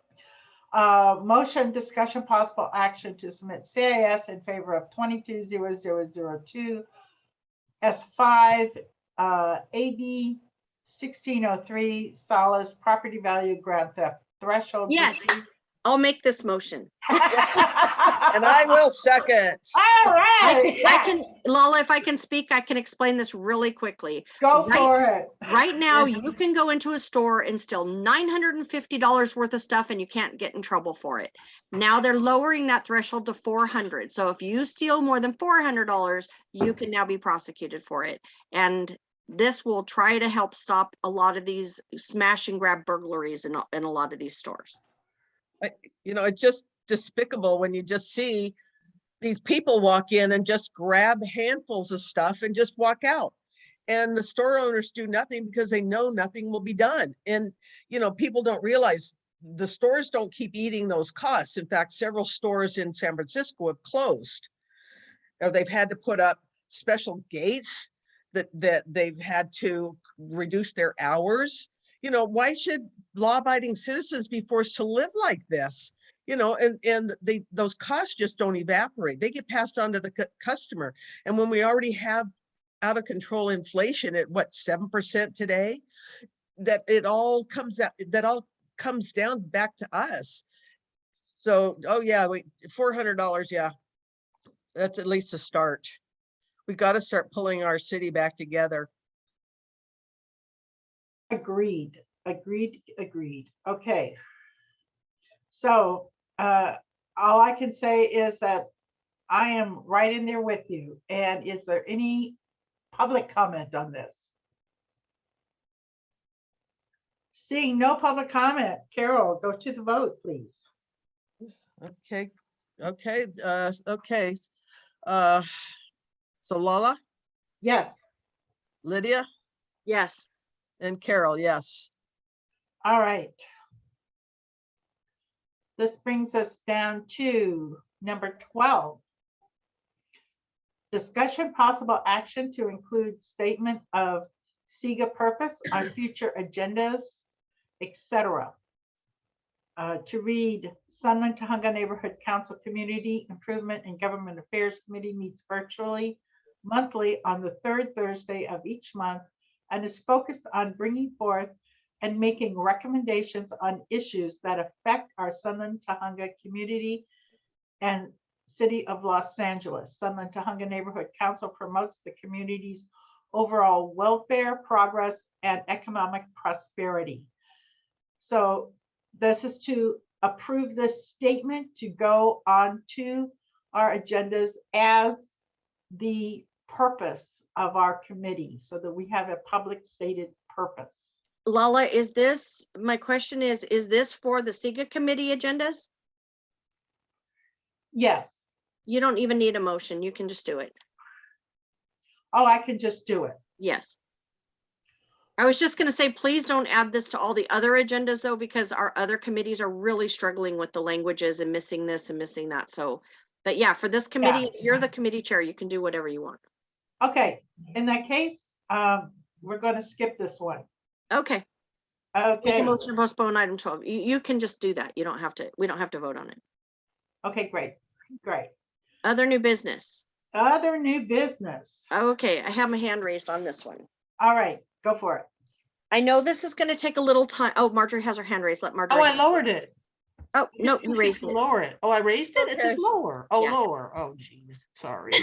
Motion, discussion, possible action to submit CIS in favor of 220002 S5 AB 1603 Solace property value grant theft threshold. Yes, I'll make this motion. And I will second. All right. I can, Lala, if I can speak, I can explain this really quickly. Go for it. Right now, you can go into a store and steal $950 worth of stuff and you can't get in trouble for it. Now they're lowering that threshold to $400. So if you steal more than $400, you can now be prosecuted for it. And this will try to help stop a lot of these smash and grab burglaries in a lot of these stores. You know, it's just despicable when you just see these people walk in and just grab handfuls of stuff and just walk out. And the store owners do nothing because they know nothing will be done. And, you know, people don't realize the stores don't keep eating those costs. In fact, several stores in San Francisco have closed, or they've had to put up special gates that they've had to reduce their hours. You know, why should law-abiding citizens be forced to live like this? You know, and those costs just don't evaporate. They get passed on to the customer. And when we already have out of control inflation at what, 7% today, that it all comes out, that all comes down back to us. So, oh yeah, $400, yeah, that's at least a start. We got to start pulling our city back together. Agreed. Okay. So all I can say is that I am right in there with you. And is there any public comment on this? Seeing no public comment, Carol, go to the vote, please. Okay. So Lala, Yes. Lydia, Yes. and Carol, yes. All right. This brings us down to number 12. Discussion possible action to include statement of CIGA purpose on future agendas, etc. To read, Sunland Tahunga Neighborhood Council Community Improvement and Government Affairs Committee meets virtually monthly on the third Thursday of each month and is focused on bringing forth and making recommendations on issues that affect our Sunland Tahunga community and City of Los Angeles. Sunland Tahunga Neighborhood Council promotes the community's overall welfare, progress, and economic prosperity. So this is to approve this statement to go on to our agendas as the purpose of our committee, so that we have a public stated purpose. Lala, is this, my question is this for the CIGA committee agendas? Yes. You don't even need a motion. You can just do it. Oh, I can just do it. Yes. I was just going to say, please don't add this to all the other agendas though, because our other committees are really struggling with the languages and missing this and missing that. So, but yeah, for this committee, you're the committee chair. You can do whatever you want. Okay, in that case, we're going to skip this one. Okay. Make Okay. a motion to postpone item 12. You can just do that. You don't have to, we don't have to vote on it. Okay, great. Great. Other new business. Other new business. Okay, I have my hand raised on this one. All right, go for it. I know this is going to take a little time. Oh, Marjorie has her hand raised. Let Marjorie. Oh, I lowered it. Oh, no, Just you pushed raised to it. Lower it. Oh, I raised it? It Okay. says lower. Oh, Yeah. lower. Oh, geez. Sorry.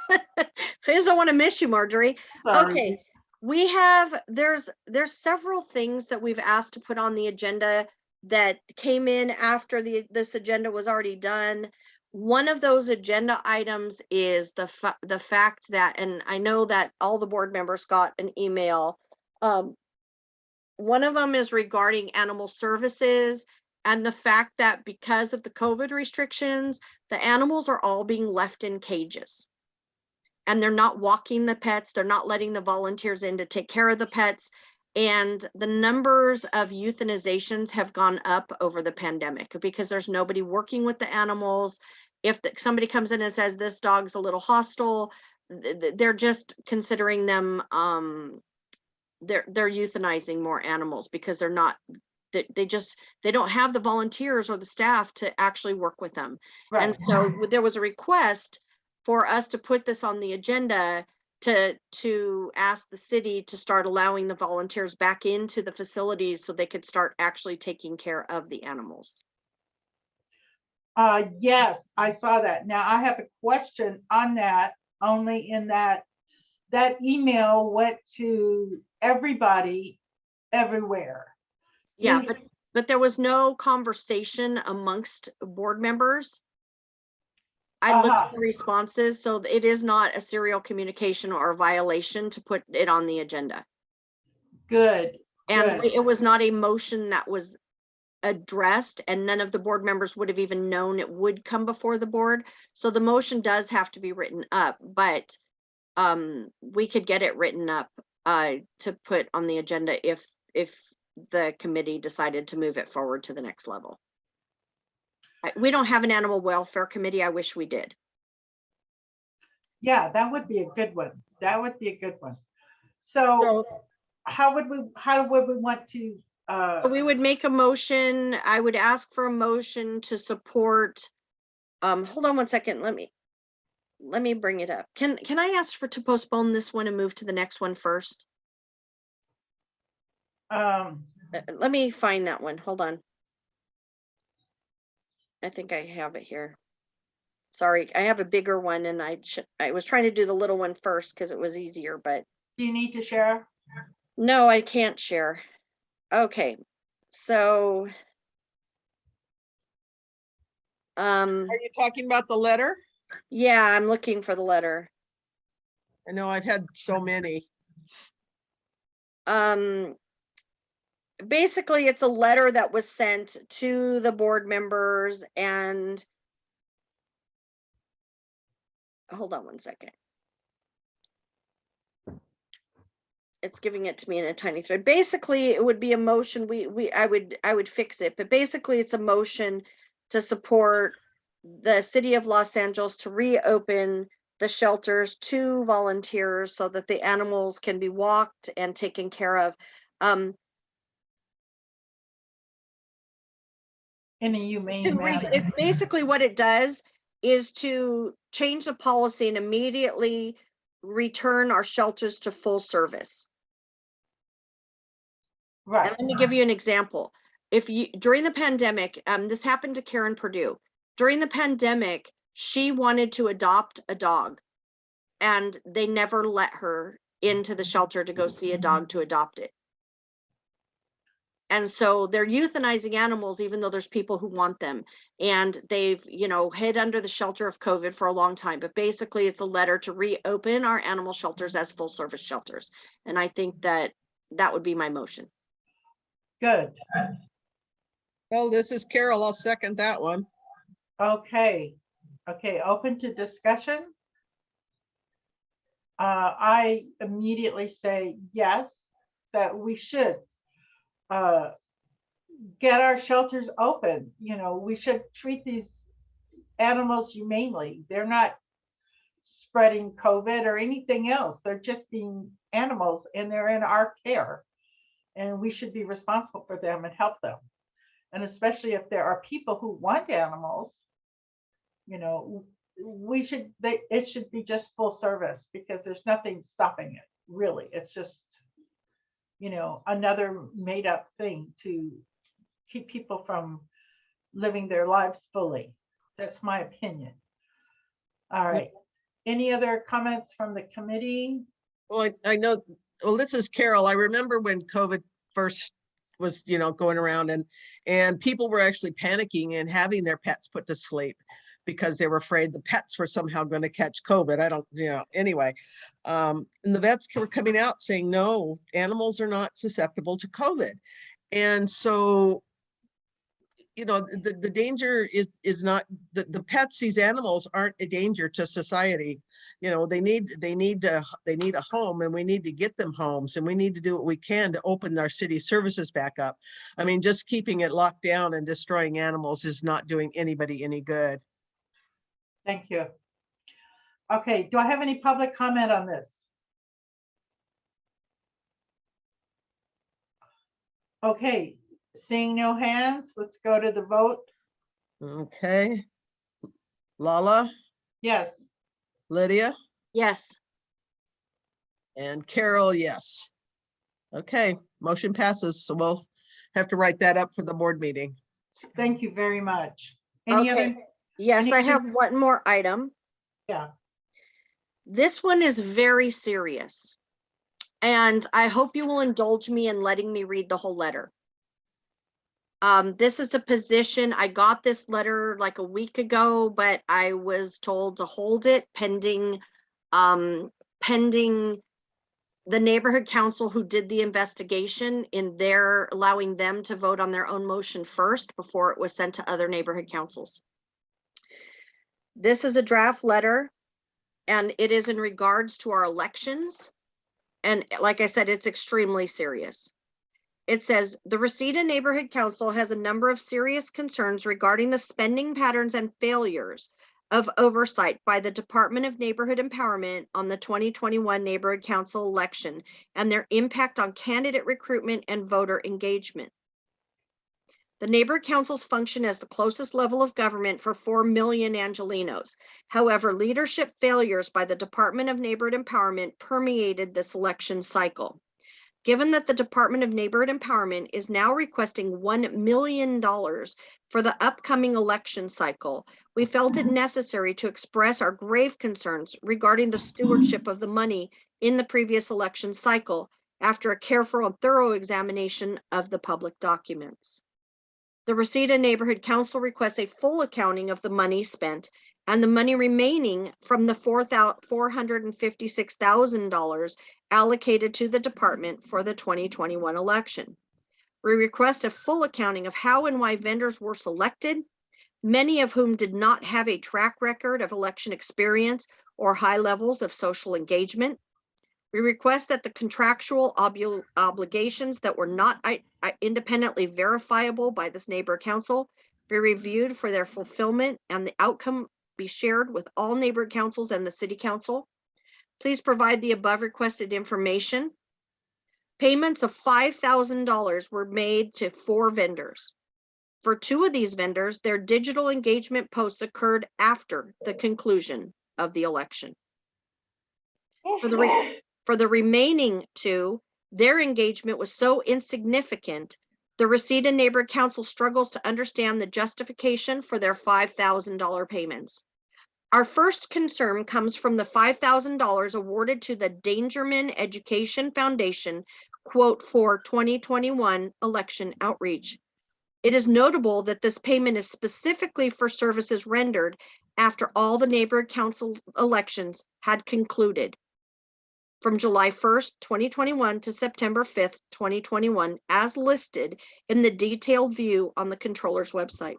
I just don't want to miss you, Marjorie. Sorry. Okay, we have, there's several things that we've asked to put on the agenda that came in after this agenda was already done. One of those agenda items is the fact that, and I know that all the board members got an email. One of them is regarding animal services and the fact that because of the COVID restrictions, the animals are all being left in cages. And they're not walking the pets, they're not letting the volunteers in to take care of the pets. And the numbers of euthanizations have gone up over the pandemic because there's nobody working with the animals. If somebody comes in and says this dog's a little hostile, they're just considering them, they're euthanizing more animals because they're not, they don't have the volunteers or the staff to actually work with them. Right. And so there was a request for us to put this on the agenda to ask the city to start allowing the volunteers back into the facilities so they could start actually taking care of the animals. Yes, I saw that. Now I have a question on that, only in that email went to everybody everywhere. Yeah, but there was no conversation amongst board members. I looked at the responses, so it is not a serial communication or a violation to put it on the agenda. Good. And good. it was not a motion that was addressed, and none of the board members would have even known it would come before the board. So the motion does have to be written up, but we could get it written up to put on the agenda if the committee decided to move it forward to the next level. We don't have an animal welfare committee. I wish we did. Yeah, that would be a good one. That would be a good one. So how would we want to we would make a motion. I would ask for a motion to support. Hold on one second. Let me bring it up. Can I ask to postpone this one and move to the next one first? Let me find that one. Hold on. I think I have it here. Sorry, I have a bigger one, and I was trying to do the little one first because it was easier, but. Do you need to share? No, I can't share. Okay, so. Are you talking about the letter? Yeah, I'm looking for the letter. I know I've had so many. Basically, it's a letter that was sent to the board members, and hold on one second. it's giving it to me in a tiny thread. Basically, it would be a motion, I would fix it, but basically it's a motion to support the city of Los Angeles to reopen the shelters to volunteers so that the animals can be walked and taken care of. In a humane It manner. basically what it does is to change the policy and immediately return our shelters to full service. Right. And let me give you an example. If you, during the pandemic, this happened to Karen Purdue. During the pandemic, she wanted to adopt a dog and they never let her into the shelter to go see a dog to adopt it. And so they're euthanizing animals, even though there's people who want them. And they've, hid under the shelter of COVID for a long time. But basically, it's a letter to reopen our animal shelters as full service shelters. And I think that would be my motion. Good. Well, this is Carol. I'll second that one. Okay. Okay, open to discussion. I immediately say yes, that we should get our shelters open. We should treat these animals humanely. They're not spreading COVID or anything else. They're just being animals and they're in our care. And we should be responsible for them and help them. And especially if there are people who want animals, it should be just full service because there's nothing stopping it, really. It's just, another made up thing to keep people from living their lives fully. That's my opinion. All right. Any other comments from the committee? Well, I know, well, this is Carol. I remember when COVID first was, going around and people were actually panicking and having their pets put to sleep because they were afraid the pets were somehow going to catch COVID. I don't, anyway. And the vets were coming out saying, no, animals are not susceptible to COVID. And so, the danger is not the pets, these animals aren't a danger to society. They need a home, and we need to get them homes, and we need to do what we can to open our city services back up. I mean, just keeping it locked down and destroying animals is not doing anybody any good. Thank you. Okay, do I have any public comment on this? Okay, seeing no hands, let's go to the vote. Okay. Lala, Yes. Lydia, Yes. and Carol, yes. Okay, motion passes. So we'll have to write that up for the board meeting. Thank you very much. Any Okay. other? Yes, any I other- have one more item. Yeah. This one is very serious. And I hope you will indulge me in letting me read the whole letter. This is a position, I got this letter like a week ago, but I was told to hold it pending the neighborhood council who did the investigation in their allowing them to vote on their own motion first before it was sent to other neighborhood councils. This is a draft letter and it is in regards to our elections. And like I said, it's extremely serious. It says, the Reseda Neighborhood Council has a number of serious concerns regarding the spending patterns and failures of oversight by the Department of Neighborhood Empowerment on the 2021 Neighborhood Council election and their impact on candidate recruitment and voter engagement. The Neighborhood Councils function as the closest level of government for 4 million Angelenos. However, leadership failures by the Department of Neighborhood Empowerment permeated this election cycle. Given that the Department of Neighborhood Empowerment is now requesting $1 million for the upcoming election cycle, we felt it necessary to express our grave concerns regarding the stewardship of the money in the previous election cycle after a careful and thorough examination of the public documents. The Reseda Neighborhood Council requests a full accounting of the money spent and the money remaining from the $456,000 allocated to the department for the 2021 election. We request a full accounting of how and why vendors were selected, many of whom did not have a track record of election experience or high levels of social engagement. We request that the contractual obligations that were not independently verifiable by this neighborhood council be reviewed for their fulfillment and the outcome be shared with all neighborhood councils and the city council. Please provide the above requested information. Payments of $5,000 were made to 4 vendors. For 2 of these vendors, their digital engagement posts occurred after the conclusion of the election. For the remaining 2, their engagement was so insignificant, the Reseda Neighborhood Council struggles to understand the justification for their $5,000 payments. Our first concern comes from the $5,000 awarded to the Dangerman Education Foundation, quote, for 2021 election outreach. It is notable that this payment is specifically for services rendered after all the neighborhood council elections had concluded, from July 1st, 2021 to September 5th, 2021, as listed in the detailed view on the controller's website.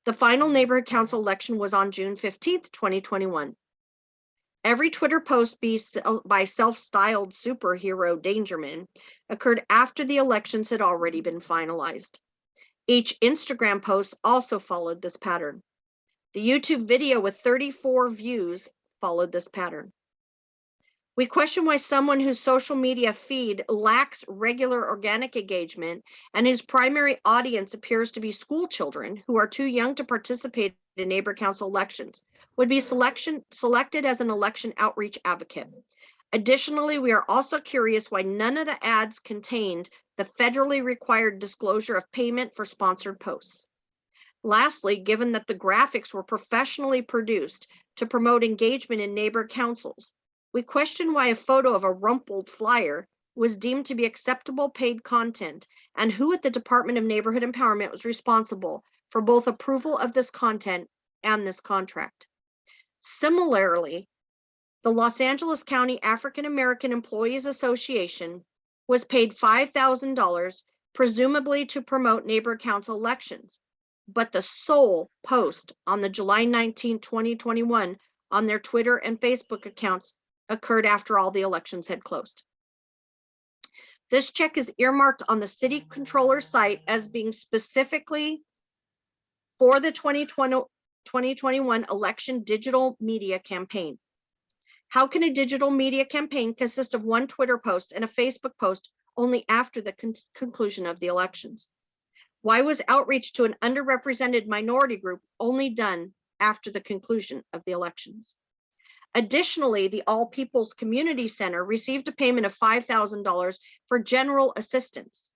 The final neighborhood council election was on June 15th, 2021. Every Twitter post by self-styled superhero Dangerman occurred after the elections had already been finalized. Each Instagram post also followed this pattern. The YouTube video with 34 views followed this pattern. We question why someone whose social media feed lacks regular organic engagement and whose primary audience appears to be school children who are too young to participate in neighbor council elections would be selected as an election outreach advocate. Additionally, we are also curious why none of the ads contained the federally required disclosure of payment for sponsored posts. Lastly, given that the graphics were professionally produced to promote engagement in neighbor councils, we question why a photo of a rumpled flyer was deemed to be acceptable paid content and who at the Department of Neighborhood Empowerment was responsible for both approval of this content and this contract. Similarly, the Los Angeles County African American Employees Association was paid $5,000, presumably to promote neighbor council elections, but the sole post on the July 19, 2021 on their Twitter and Facebook accounts occurred after all the elections had closed. This check is earmarked on the city controller site as being specifically for the 2021 election digital media campaign. How can a digital media campaign consist of 1 Twitter post and a Facebook post only after the conclusion of the elections? Why was outreach to an underrepresented minority group only done after the conclusion of the elections? Additionally, the All People's Community Center received a payment of $5,000 for general assistance.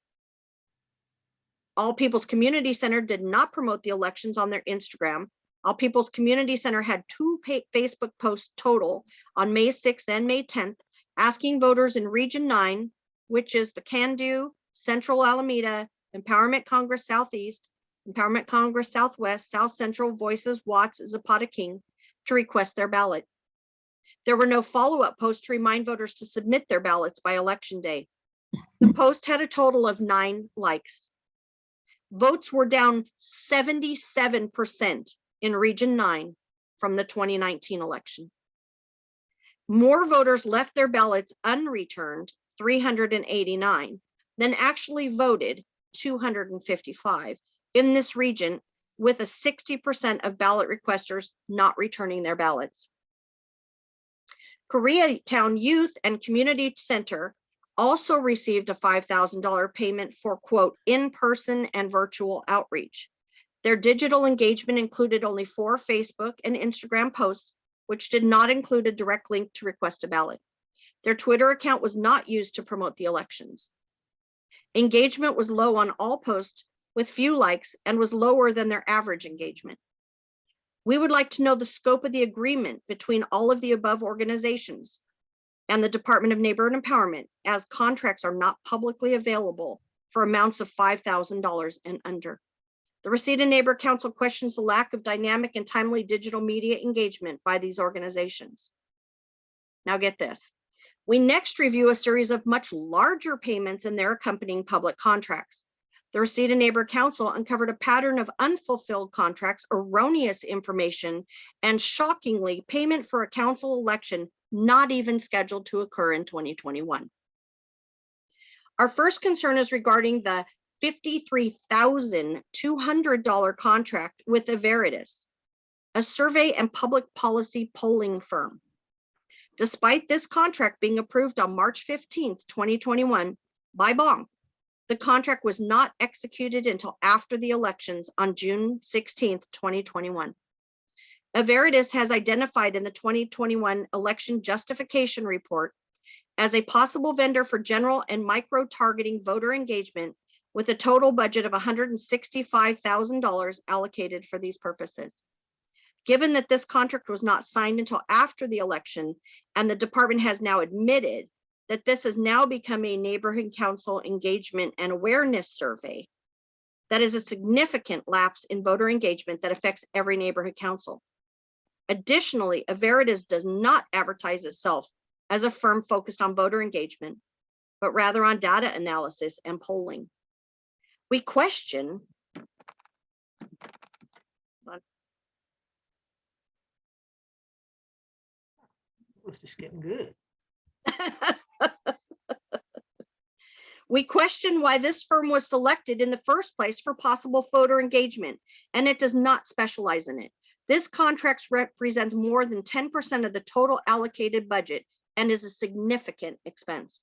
All People's Community Center did not promote the elections on their Instagram. All People's Community Center had 2 Facebook posts total on May 6th and May 10th, asking voters in Region 9, which is the Can-Do, Central Alameda, Empowerment Congress Southeast, Empowerment Congress Southwest, South Central, Voices, Watts, Zapata King, to request their ballot. There were no follow-up posts to remind voters to submit their ballots by election day. The post had a total of 9 likes. Votes were down 77% in Region 9 from the 2019 election. More voters left their ballots unreturned, 389, than actually voted, 255, in this region, with a 60% of ballot requesters not returning their ballots. Koreatown Youth and Community Center also received a $5,000 payment for, quote, in-person and virtual outreach. Their digital engagement included only 4 Facebook and Instagram posts, which did not include a direct link to request a ballot. Their Twitter account was not used to promote the elections. Engagement was low on all posts with few likes and was lower than their average engagement. We would like to know the scope of the agreement between all of the above organizations and the Department of Neighborhood Empowerment, as contracts are not publicly available for amounts of $5,000 and under. The Reseda Neighbor Council questions the lack of dynamic and timely digital media engagement by these organizations. Now get this. We next review a series of much larger payments and their accompanying public contracts. The Reseda Neighbor Council uncovered a pattern of unfulfilled contracts, erroneous information, and shockingly, payment for a council election not even scheduled to occur in 2021. Our first concern is regarding the $53,200 contract with Veritas, a survey and public policy polling firm. Despite this contract being approved on March 15th, 2021 by BONK, the contract was not executed until after the elections on June 16th, 2021. Veritas has identified in the 2021 election justification report as a possible vendor for general and micro targeting voter engagement with a total budget of $165,000 allocated for these purposes. Given that this contract was not signed until after the election, and the department has now admitted that this has now become a neighborhood council engagement and awareness survey, that is a significant lapse in voter engagement that affects every neighborhood council. Additionally, Veritas does not advertise itself as a firm focused on voter engagement, but rather on data analysis and polling. We question It's just getting good. We question why this firm was selected in the first place for possible voter engagement, and it does not specialize in it. This contract represents more than 10% of the total allocated budget and is a significant expense.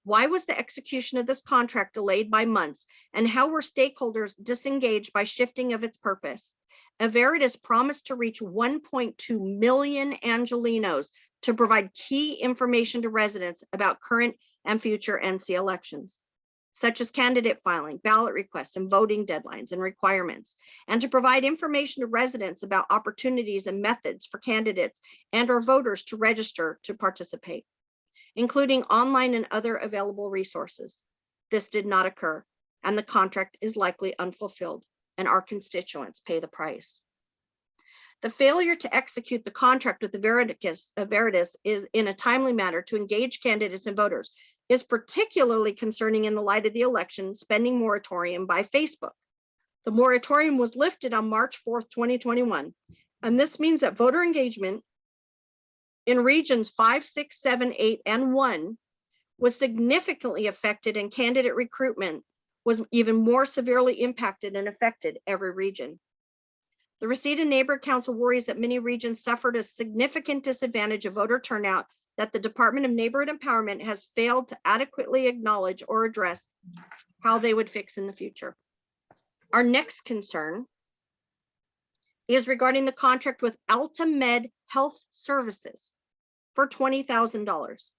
Why was the execution of this contract delayed by months, and how were stakeholders disengaged by shifting of its purpose? Veritas promised to reach 1.2 million Angelenos to provide key information to residents about current and future NC elections, such as candidate filing, ballot requests, and voting deadlines and requirements, and to provide information to residents about opportunities and methods for candidates and/or voters to register to participate, including online and other available resources. This did not occur, and the contract is likely unfulfilled, and our constituents pay the price. The failure to execute the contract with the Veritas is in a timely manner to engage candidates and voters is particularly concerning in the light of the election spending moratorium by Facebook. The moratorium was lifted on March 4th, 2021, and this means that voter engagement in regions 5, 6, 7, 8, and 1 was significantly affected, and candidate recruitment was even more severely impacted and affected every region. The Reseda Neighborhood Council worries that many regions suffered a significant disadvantage of voter turnout that the Department of Neighborhood Empowerment has failed to adequately acknowledge or address how they would fix in the future. Our next concern is regarding the contract with AltaMed Health Services for $20,000.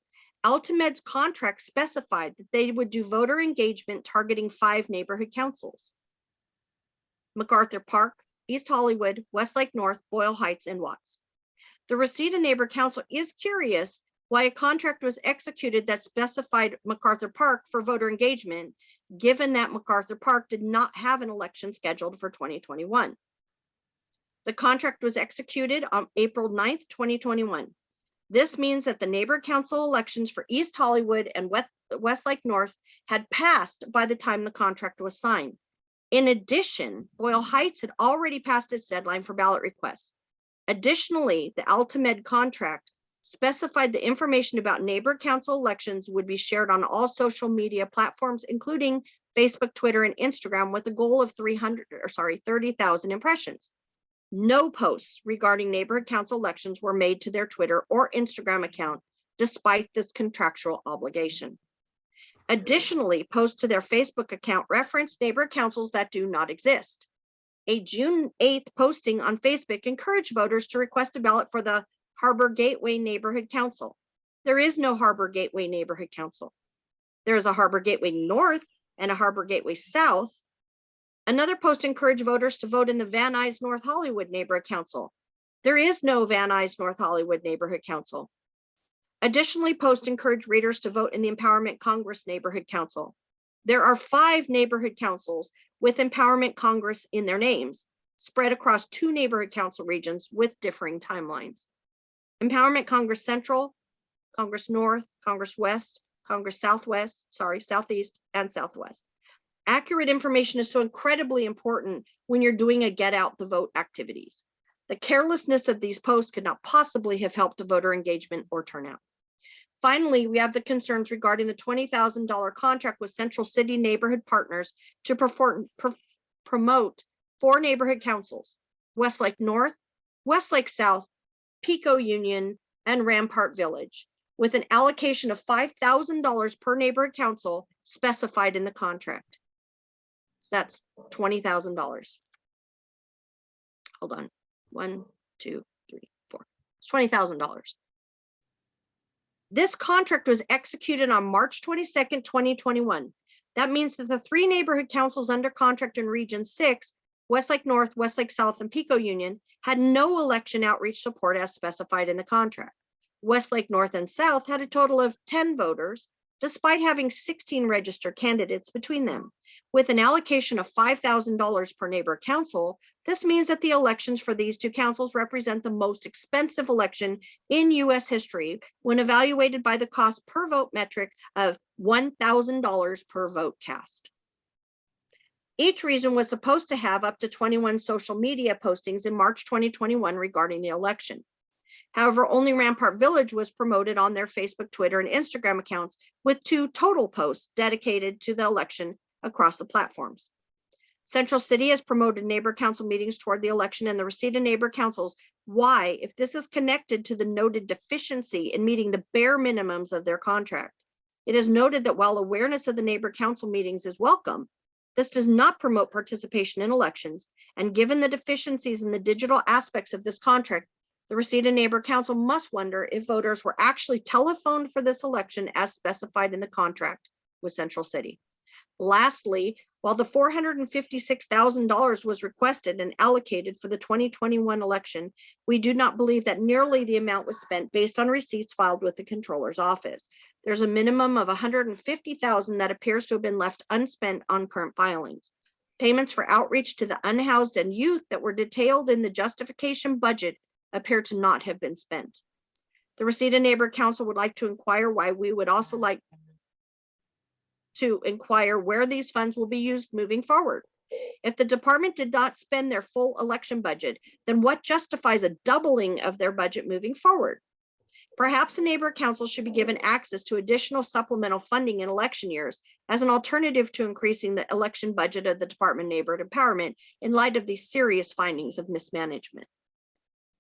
AltaMed's contract specified that they would do voter engagement targeting 5 neighborhood councils: MacArthur Park, East Hollywood, Westlake North, Boyle Heights, and Watts. The Reseda Neighborhood Council is curious why a contract was executed that specified MacArthur Park for voter engagement, given that MacArthur Park did not have an election scheduled for 2021. The contract was executed on April 9th, 2021. This means that the neighborhood council elections for East Hollywood and Westlake North had passed by the time the contract was signed. In addition, Boyle Heights had already passed its deadline for ballot requests. Additionally, the AltaMed contract specified the information about neighborhood council elections would be shared on all social media platforms, including Facebook, Twitter, and Instagram, with a goal of 30,000 impressions. No posts regarding neighborhood council elections were made to their Twitter or Instagram account, despite this contractual obligation. Additionally, posts to their Facebook account reference neighborhood councils that do not exist. A June 8th posting on Facebook encouraged voters to request a ballot for the Harbor Gateway Neighborhood Council. There is no Harbor Gateway Neighborhood Council. There is a Harbor Gateway North and a Harbor Gateway South. Another post encouraged voters to vote in the Van Nuys North Hollywood Neighborhood Council. There is no Van Nuys North Hollywood Neighborhood Council. Additionally, posts encourage readers to vote in the Empowerment Congress Neighborhood Council. There are 5 neighborhood councils with Empowerment Congress in their names, spread across 2 neighborhood council regions with differing timelines: Empowerment Congress Central, Congress North, Congress West, Congress Southeast, and Southwest. Accurate information is so incredibly important when you're doing a get out the vote activities. The carelessness of these posts could not possibly have helped to voter engagement or turnout. Finally, we have the concerns regarding the $20,000 contract with Central City Neighborhood Partners to promote 4 neighborhood councils: Westlake North, Westlake South, Pico Union, and Rampart Village, with an allocation of $5,000 per neighborhood council specified in the contract. So that's $20,000. Hold on. 1, 2, 3, 4. It's $20,000. This contract was executed on March 22nd, 2021. That means that the 3 neighborhood councils under contract in Region 6, Westlake North, Westlake South, and Pico Union, had no election outreach support as specified in the contract. Westlake North and South had a total of 10 voters, despite having 16 registered candidates between them. With an allocation of $5,000 per neighborhood council, this means that the elections for these 2 councils represent the most expensive election in U.S. history when evaluated by the cost per vote metric of $1,000 per vote cast. Each region was supposed to have up to 21 social media postings in March 2021 regarding the election. However, only Rampart Village was promoted on their Facebook, Twitter, and Instagram accounts, with 2 total posts dedicated to the election across the platforms. Central City has promoted neighbor council meetings toward the election and the receipt of neighbor councils. Why, if this is connected to the noted deficiency in meeting the bare minimums of their contract? It is noted that while awareness of the neighbor council meetings is welcome, this does not promote participation in elections, and given the deficiencies in the digital aspects of this contract, the receipt of neighbor council must wonder if voters were actually telephoned for this election as specified in the contract with Central City. Lastly, while the $456,000 was requested and allocated for the 2021 election, we do not believe that nearly the amount was spent based on receipts filed with the controller's office. There's a minimum of $150,000 that appears to have been left unspent on current filings. Payments for outreach to the unhoused and youth that were detailed in the justification budget appear to not have been spent. The receipt of neighbor council would like to inquire why we would also like to inquire where these funds will be used moving forward. If the department did not spend their full election budget, then what justifies a doubling of their budget moving forward? Perhaps a neighbor council should be given access to additional supplemental funding in election years as an alternative to increasing the election budget of the Department of Neighborhood Empowerment in light of these serious findings of mismanagement.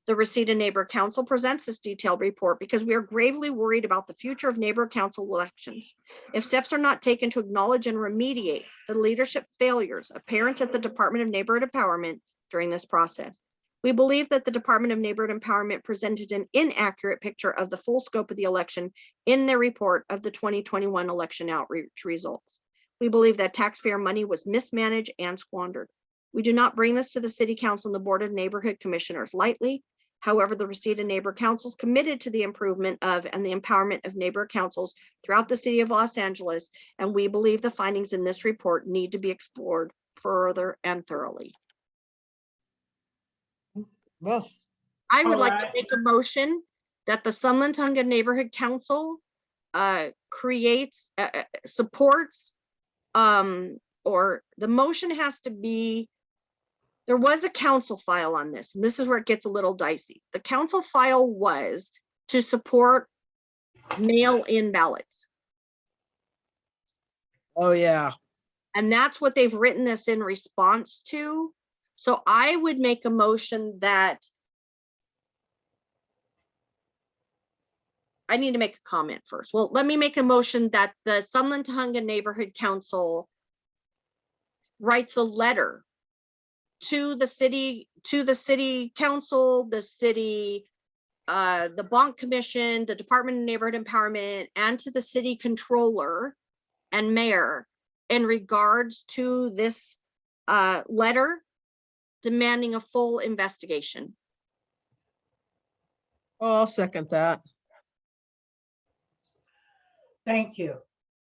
The receipt of neighbor council presents this detailed report because we are gravely worried about the future of neighbor council elections. If steps are not taken to acknowledge and remediate the leadership failures apparent at the Department of Neighborhood Empowerment during this process, we believe that the Department of Neighborhood Empowerment presented an inaccurate picture of the full scope of the election in their report of the 2021 election outreach results. We believe that taxpayer money was mismanaged and squandered. We do not bring this to the City Council and the Board of Neighborhood Commissioners lightly. However, the receipt of neighbor councils committed to the improvement of and the empowerment of neighbor councils throughout the city of Los Angeles, and we believe the findings in this report need to be explored further and thoroughly. Well, I would like to Alright. make a motion that the Sunland-Tunga Neighborhood Council creates, supports, or the motion has to be, there was a council file on this, and this is where it gets a little dicey. The council file was to support mail-in ballots. oh yeah, And that's what they've written this in response to. So I would make a motion that I need to make a comment first. Well, let me make a motion that the Sunland-Tunga Neighborhood Council writes a letter to the city council, the city, the bond commission, the Department of Neighborhood Empowerment, and to the city controller and mayor in regards to this letter demanding a full investigation. oh, I'll second that. Thank you.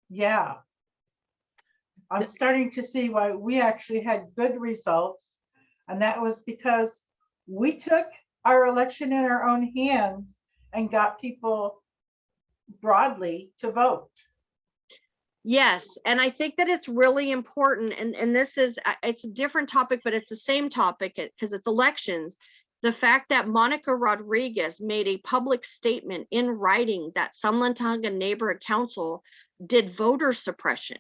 Yeah. I'm starting to see why we actually had good results. And that was because we took our election in our own hands and got people broadly to vote. Yes, and I think that it's really important, and this is, it's a different topic, but it's the same topic because it's elections, The fact that Monica Rodriguez made a public statement in writing that Sunland Tujunga Neighborhood Council did voter suppression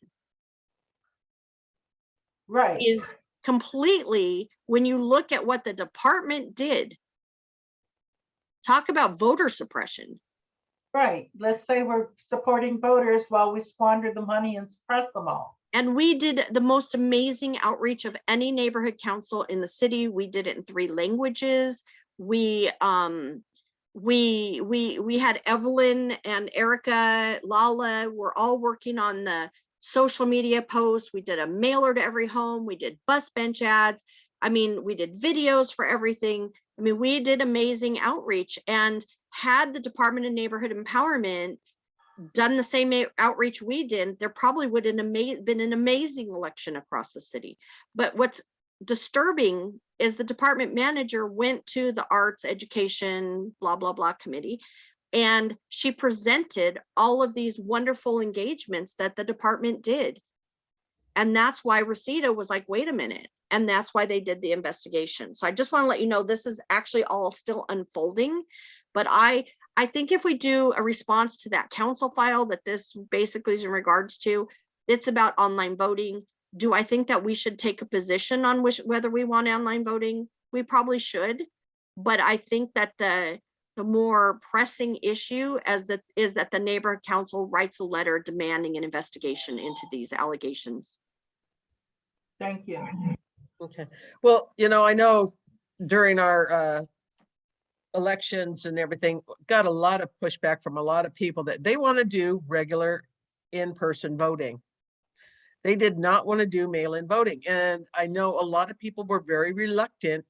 Right, is completely, when you look at what the department did, talk about voter suppression. right. Let's say we're supporting voters while we squander the money and suppress them all. And we did the most amazing outreach of any neighborhood council in the city. We did it in 3 languages. We had Evelyn and Erica, Lala, we're all working on the social media posts. We did a mailer to every home. We did bus bench ads. I mean, we did videos for everything. I mean, we did amazing outreach. And had the Department of Neighborhood Empowerment done the same outreach we did, there probably would have been an amazing election across the city. But what's disturbing is the department manager went to the arts, education, blah, blah, blah committee, and she presented all of these wonderful engagements that the department did. And that's why Reseda was like, wait a minute. And that's why they did the investigation. So I just want to let you know, this is actually all still unfolding. But I think if we do a response to that council file that this basically is in regards to, it's about online voting. Do I think that we should take a position on whether we want online voting? We probably should. But I think that the more pressing issue is that the neighborhood council writes a letter demanding an investigation into these allegations. Thank you. Okay. Well, you know, I know during our elections and everything, got a lot of pushback from a lot of people that they want to do regular in-person voting. They did not want to do mail-in voting. And I know a lot of people were very reluctant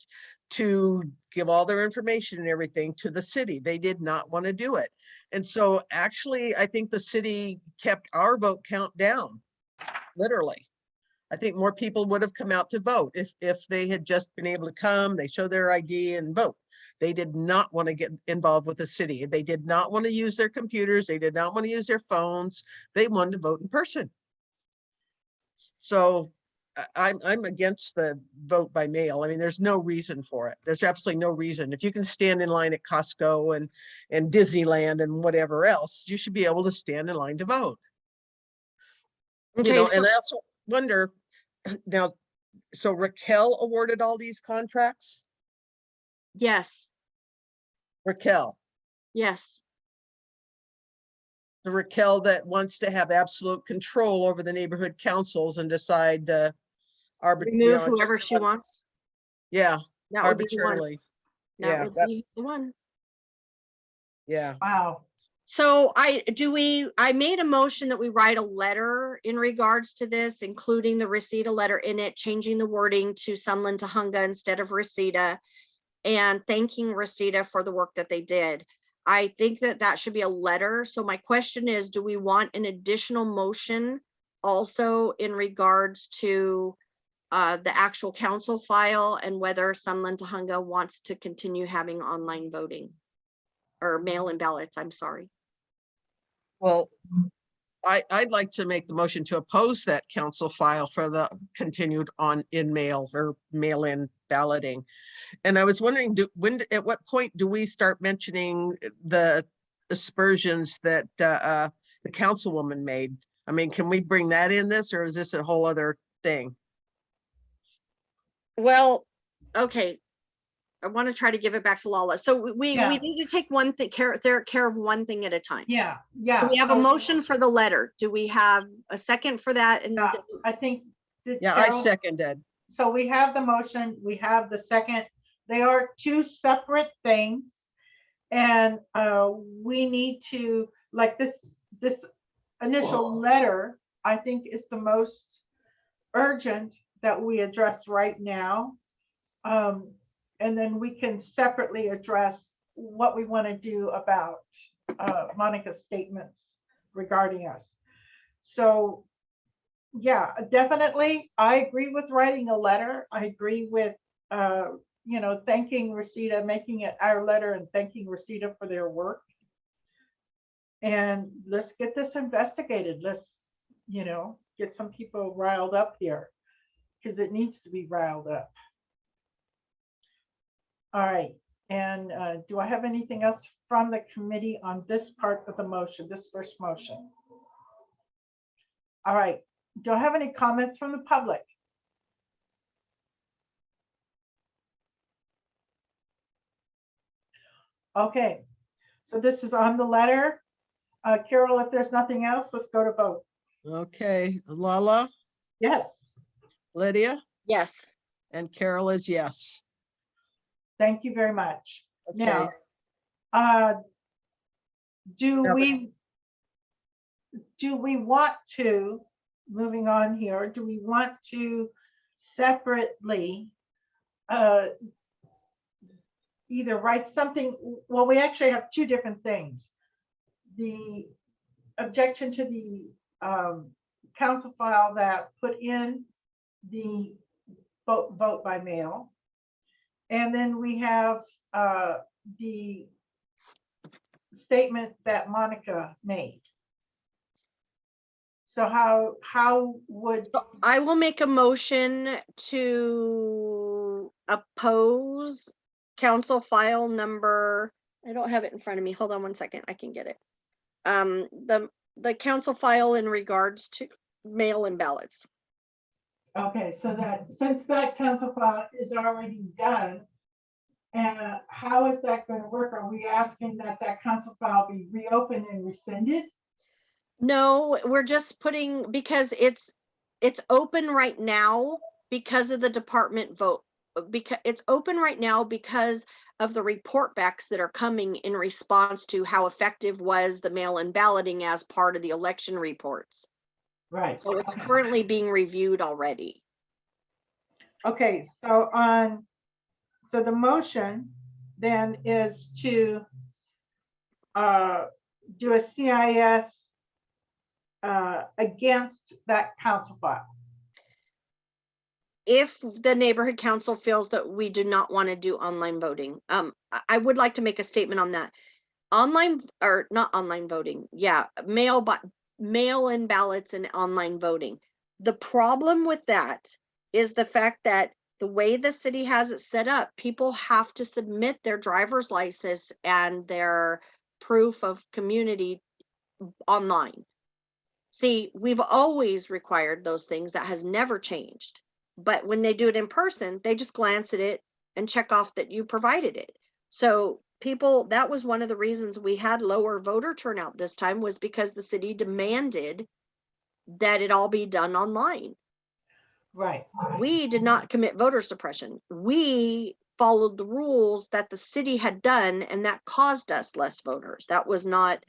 to give all their information and everything to the city. They did not want to do it. And so actually, I think the city kept our vote count down, literally. I think more people would have come out to vote if they had just been able to come, they show their ID and vote. They did not want to get involved with the city. They did not want to use their computers. They did not want to use their phones. They wanted to vote in person. So I'm against the vote by mail. I mean, there's no reason for it. There's absolutely no reason. If you can stand in line at Costco and Disneyland and whatever else, you should be able to stand in line to vote. Okay, You know, so and I also wonder now, so Raquel awarded all these contracts? yes, Raquel, yes. the Raquel that wants to have absolute control over the neighborhood councils and decide Remove whoever she wants. Yeah, That would be the one. arbitrarily. That Yeah, would that, be the one. yeah. Wow. So I made a motion that we write a letter in regards to this, including the Reseda letter in it, changing the wording to Sunland Tujunga instead of Reseda, and thanking Reseda for the work that they did. I think that should be a letter. So my question is, do we want an additional motion also in regards to the actual council file and whether Sunland Tujunga wants to continue having online voting or mail-in ballots? I'm sorry. Well, I'd like to make the motion to oppose that council file for the continued in mail or mail-in balloting. And I was wondering, at what point do we start mentioning the aspersions that the councilwoman made? I mean, can we bring that in this, or is this a whole other thing? Well, okay. I want to try to give it back to Lala. So we Yeah. need to take one thing care of one thing at a time. Yeah, Do yeah. we have a So, motion for the letter? Do we have a second for that? And I think. did Yeah, I Carol- seconded. So we have the motion, we have the second. They are 2 separate things. And we need to, like this initial letter, I think is the most urgent that we address right now. And then we can separately address what we want to do about Monica's statements regarding us. So yeah, definitely. I agree with writing a letter. I agree with, thanking Reseda, making it our letter and thanking Reseda for their work. And let's get this investigated. Let's, get some people riled up here because it needs to be riled up. All right. And do I have anything else from the committee on this part of the motion, this first motion? All right, do I have any comments from the public? Okay, so this is on the letter. Carol, if there's nothing else, let's go to vote. Okay, Lala, Yes, Lydia, Yes. and Carol is yes. thank you very much. Okay, Now, do Now we want to, moving on here, do we want to separately either write something? Well, we actually have two different things. The objection to the council file that put in the vote by mail. And then we have the statement that Monica made. So how would, I will make a motion to oppose council file number, I don't have it in front of me. Hold on one second. I can get it. The council file in regards to mail-in ballots. okay, so that since that council file is already done, and how is that going to work? Are we asking that that council file be reopened and rescinded? No, we're just putting, because it's open right now because of the department vote. Because it's open right now because of the report backs that are coming in response to how effective was the mail-in balloting as part of the election reports. Right. So it's currently being reviewed already. Okay, so the motion then is to do a CIS against that council file. If the neighborhood council feels that we do not want to do online voting, I would like to make a statement on that. Online, or not online voting, yeah, mail-in ballots and online voting. The problem with that is the fact that the way the city has it set up, people have to submit their driver's license and their proof of community online. See, we've always required those things. That has never changed. But when they do it in person, they just glance at it and check off that you provided it. So people, that was one of the reasons we had lower voter turnout this time, was because the city demanded that it all be done online. Right. We did not commit voter suppression. We followed the rules that the city had done, and that caused us less voters. That was not,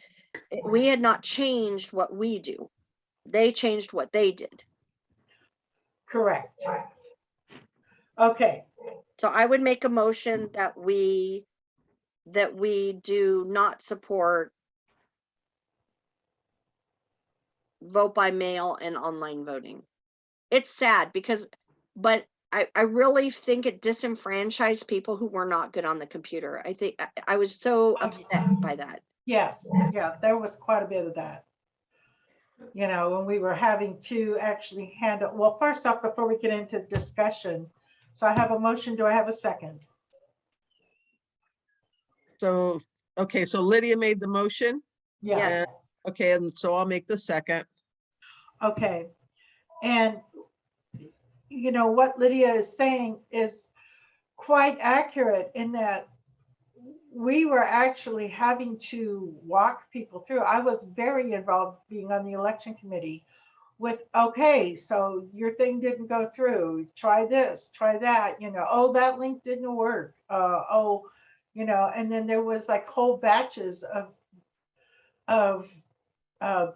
we had not changed what we do. They changed what they did. Correct. Okay. So I would make a motion that we do not support vote by mail and online voting. It's sad because, but I really think it disenfranchised people who were not good on the computer. I think I was so upset by that. Yes, yeah, there was quite a bit of that. You know, when we were having to actually handle, well, first off, before we get into discussion, so I have a motion, do I have a second? so, okay, so Lydia made the motion. Yeah, And- Okay, and so I'll make the second. okay. And, you know, what Lydia is saying is quite accurate in that we were actually having to walk people through. I was very involved being on the election committee with, okay, so your thing didn't go through, try this, try that, you know, oh, that link didn't work. Oh, you know, and then there was like whole batches of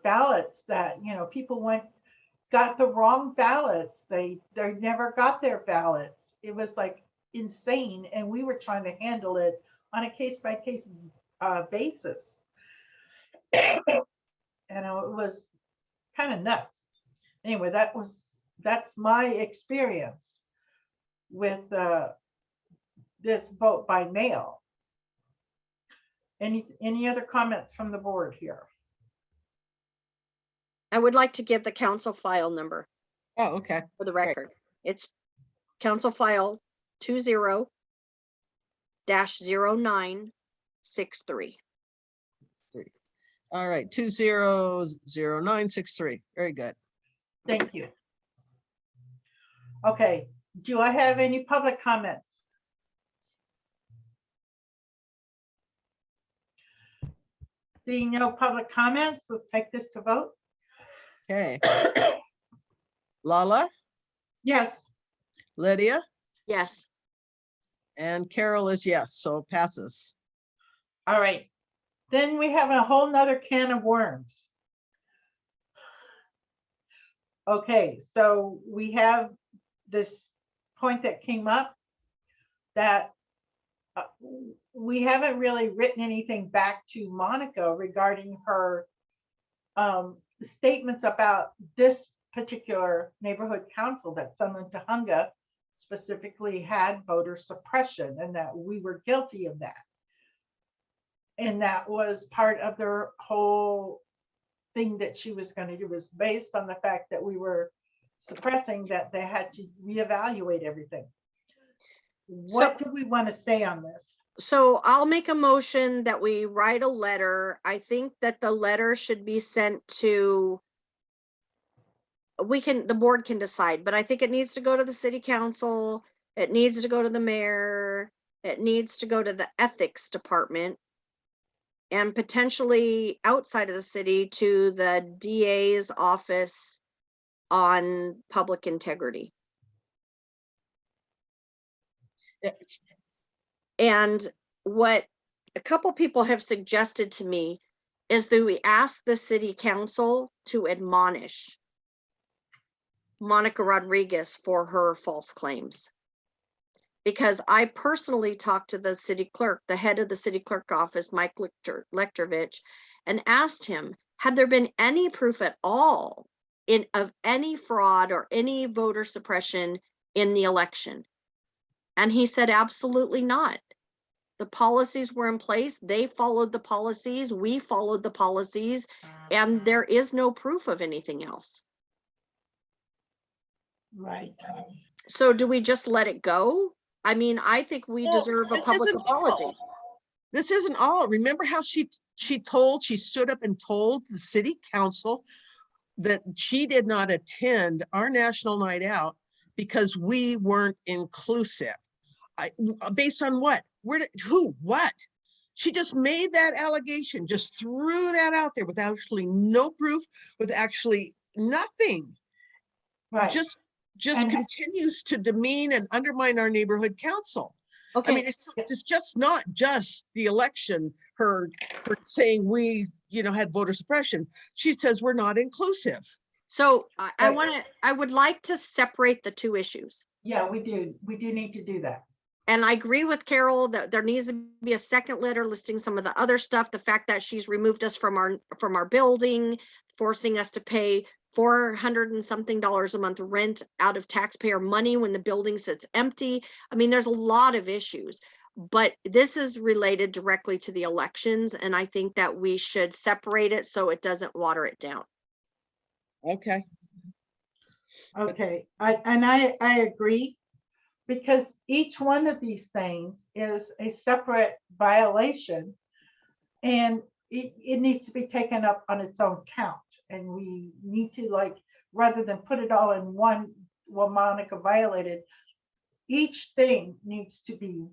ballots that, you know, people got the wrong ballots. They never got their ballots. It was like insane. And we were trying to handle it on a case by case basis. And it was kind of nuts. Anyway, that's my experience with this vote by mail. Any other comments from the board here? I would like to give the council file number Oh, okay. for the record. It's council file 20-1 -0963. All right, 200963. Very good. Thank you. Okay, do I have any public comments? Seeing no public comments, let's take this to vote. Okay. Lala, Yes, Lydia, Yes. and Carol is yes, so passes. all right. Then we have a whole nother can of worms. Okay, so we have this point that came up that we haven't really written anything back to Monica regarding her statements about this particular neighborhood council, that Sunland Tahunga specifically had voter suppression and that we were guilty of that. And that was part of their whole thing that she was going to do, was based on the fact that we were suppressing, that they had to reevaluate everything. What do we want to say on this? So I'll make a motion that we write a letter. I think that the letter should be sent to, the board can decide, but I think it needs to go to the city council. It needs to go to the mayor. It needs to go to the ethics department, and potentially outside of the city to the DA's office on public integrity. Yeah. And what a couple people have suggested to me is that we ask the city council to admonish Monica Rodriguez for her false claims. Because I personally talked to the city clerk, the head of the city clerk office, Mike Lektrovich, and asked him, had there been any proof at all of any fraud or any voter suppression in the election? And he said, absolutely not. The policies were in place. They followed the policies. We followed the policies, and there is no proof of anything else. Right. So do we just let it go? I mean, I think we Well, deserve a this public isn't apology. all. This isn't all. Remember how she stood up and told the city council that she did not attend our national night out because we weren't inclusive. Based on what? Who? What? She just made that allegation, just threw that out there with actually no proof, with actually nothing. Right. Just And- continues to demean and undermine our neighborhood council. Okay. I mean, it's just not just the election, her saying we, had voter suppression. She says we're not inclusive. So I Right. I would like to separate the two issues. Yeah, we do. We do need to do that. And I agree with Carol that there needs to be a second letter listing some of the other stuff. The fact that she's removed us from our building, forcing us to pay $400 and something a month rent out of taxpayer money when the building sits empty. I mean, there's a lot of issues, but this is related directly to the elections. And I think that we should separate it so it doesn't water it down. Okay. Okay, I agree, because each one of these things is a separate violation, and it needs to be taken up on its own count. And we need to, like, rather than put it all in one, well, Monica violated, each thing needs to be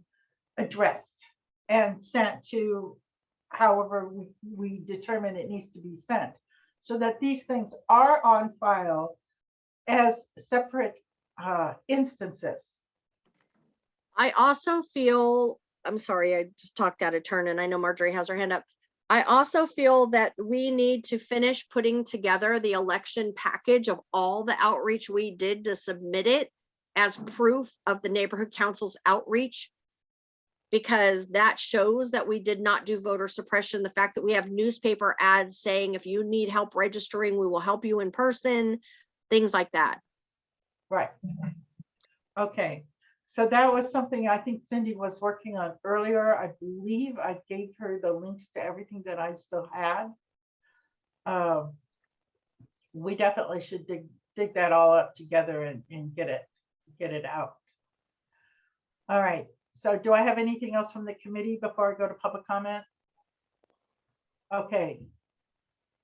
addressed and sent to however we determine it needs to be sent, so that these things are on file as separate instances. I also feel, I'm sorry, I just talked out of turn and I know Marjorie has her hand up. I also feel that we need to finish putting together the election package of all the outreach we did to submit it as proof of the neighborhood council's outreach, because that shows that we did not do voter suppression. The fact that we have newspaper ads saying, if you need help registering, we will help you in person, things like that. Right. Okay. So that was something I think Cindy was working on earlier. I believe I gave her the links to everything that I still had. We definitely should dig that all up together and get it out. All right. So do I have anything else from the committee before I go to public comment? Okay.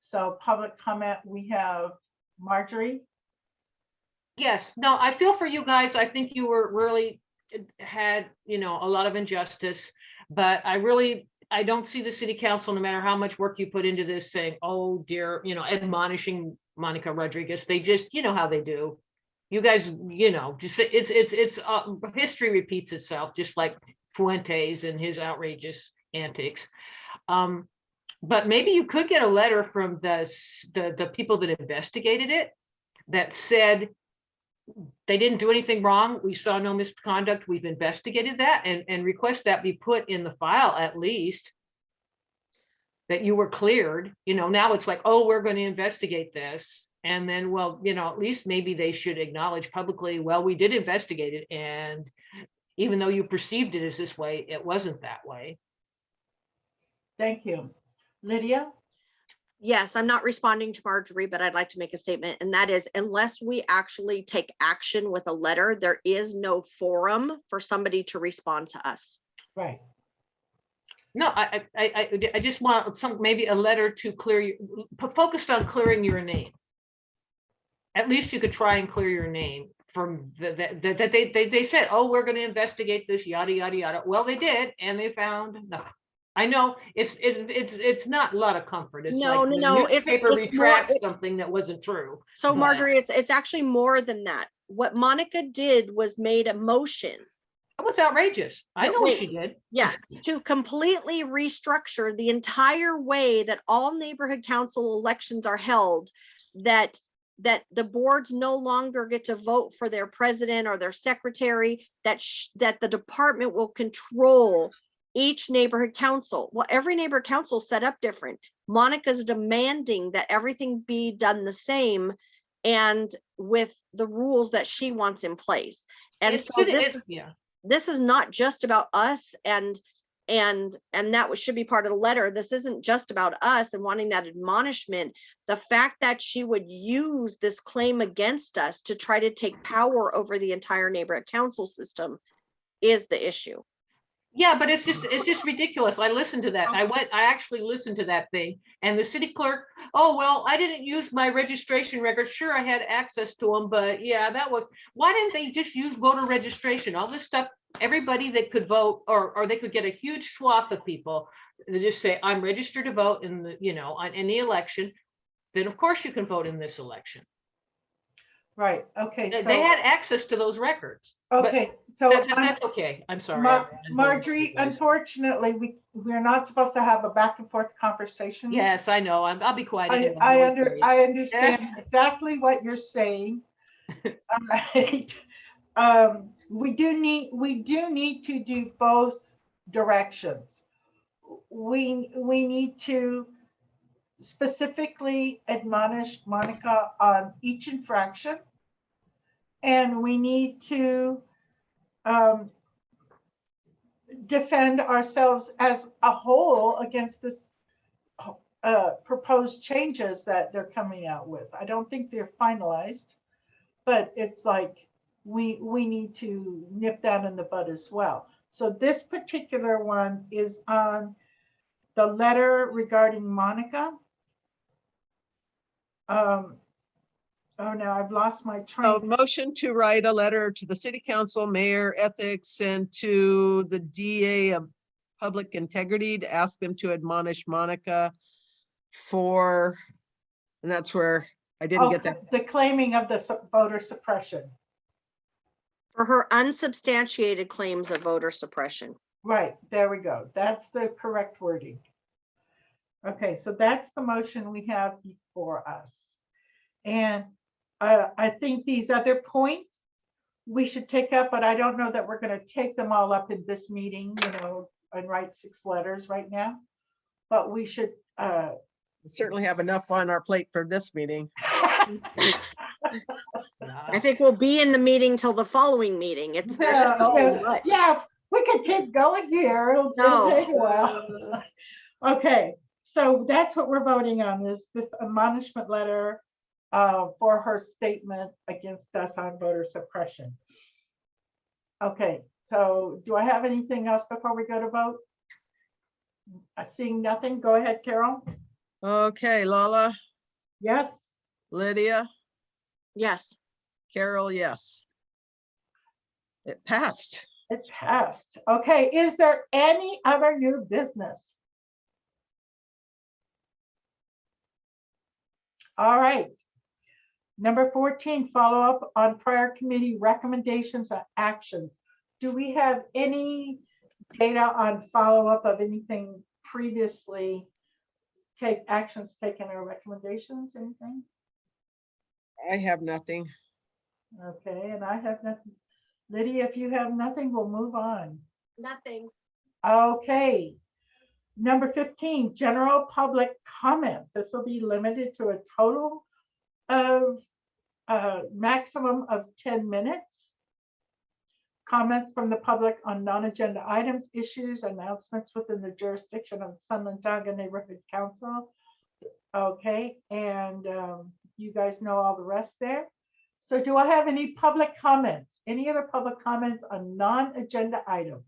So public comment, we have Marjorie. Yes, no, I feel for you guys. I think you were really had, a lot of injustice, but I don't see the city council, no matter how much work you put into this, saying, oh dear, admonishing Monica Rodriguez. They just, how they do. You guys, just it's history repeats itself, just like Fuentes and his outrageous antics. But maybe you could get a letter from the people that investigated it that said they didn't do anything wrong. We saw no misconduct. We've investigated that, and request that be put in the file, at least that you were cleared. Now it's like, oh, we're going to investigate this. And then, well, at least maybe they should acknowledge publicly, well, we did investigate it. And even though you perceived it as this way, it wasn't that way. Thank you. Lydia? Yes, I'm not responding to Marjorie, but I'd like to make a statement, and that is, unless we actually take action with a letter, there is no forum for somebody to respond to us. Right. No, I just want maybe a letter to clear you, focused on clearing your name. At least you could try and clear your name from that they said, oh, we're going to investigate this, yada yada yada. Well, they did, and they found nothing. I know it's not a lot of comfort. It's No, like no, the no. newspaper It's retracts more, something that wasn't true. so but- Marjorie, it's actually more than that. What Monica did was made a motion. It was outrageous. I No, know wait. she did. Yeah, to completely restructure the entire way that all neighborhood council elections are held, that the boards no longer get to vote for their president or their secretary, that the department will control each neighborhood council. Well, every neighborhood council set up different. Monica's demanding that everything be done the same and with the rules that she wants in place. And so this is not just about us and that should be part of the letter. This isn't just about us and wanting that admonishment. The fact that she would use this claim against us to try to take power over the entire neighborhood council system is the issue. Yeah, but it's just ridiculous. I listened to that. I actually listened to that thing, and the city clerk, oh, well, I didn't use my registration records. Sure, I had access to them, but yeah, why didn't they just use voter registration? All this stuff, everybody that could vote, or they could get a huge swath of people that just say, I'm registered to vote in on any election. Then of course you can vote in this election. Right. Okay. They had access to those records. Okay. So that's okay. I'm sorry. Marjorie, unfortunately, we're not supposed to have a back and forth conversation. Yes, I know. I'll be quiet. Anyway. I understand exactly what you're saying. All right. We do need to do both directions. We need to specifically admonish Monica on each infraction, and we need to defend ourselves as a whole against this proposed changes that they're coming out with. I don't think they're finalized, but it's like we need to nip that in the bud as well. So this particular one is on the letter regarding Monica. Oh no, I've lost my train. Motion to write a letter to the city council, mayor, ethics, and to the DA of public integrity to ask them to admonish Monica for, and that's where I didn't get that. The claiming of the voter suppression. For her unsubstantiated claims of voter suppression. Right, there we go. That's the correct wording. Okay, so that's the motion we have before us. And I think these other points we should take up, but I don't know that we're going to take them all up in this meeting, and write 6 letters right now. But we should We certainly have enough on our plate for this meeting. I think we'll be in the meeting till the following meeting. There's so much. Yeah, we could keep going here. It'll take a while. Okay, so that's what we're voting on, is this admonishment letter for her statement against us on voter suppression. Okay, So do I have anything else before we go to vote? Seeing nothing, go ahead, Carol. Okay, Lala, Yes, Lydia, Yes. Carol, yes. It passed. it passed. Okay, is there any other new business? All right. Number 14, follow up on prior committee recommendations and actions. Do we have any data on follow up of anything previously actions taken or recommendations, anything? I have nothing. Okay, and I have nothing. Lydia, if you have nothing, we'll move on. Nothing. Okay. Number 15, general public comments. This will be limited to a total of maximum of 10 minutes. Comments from the public on non-agenda items, issues, announcements within the jurisdiction of Sunland Tongva Neighborhood Council. Okay, and you guys know all the rest there. So do I have any public comments? Any other public comments on non-agenda items?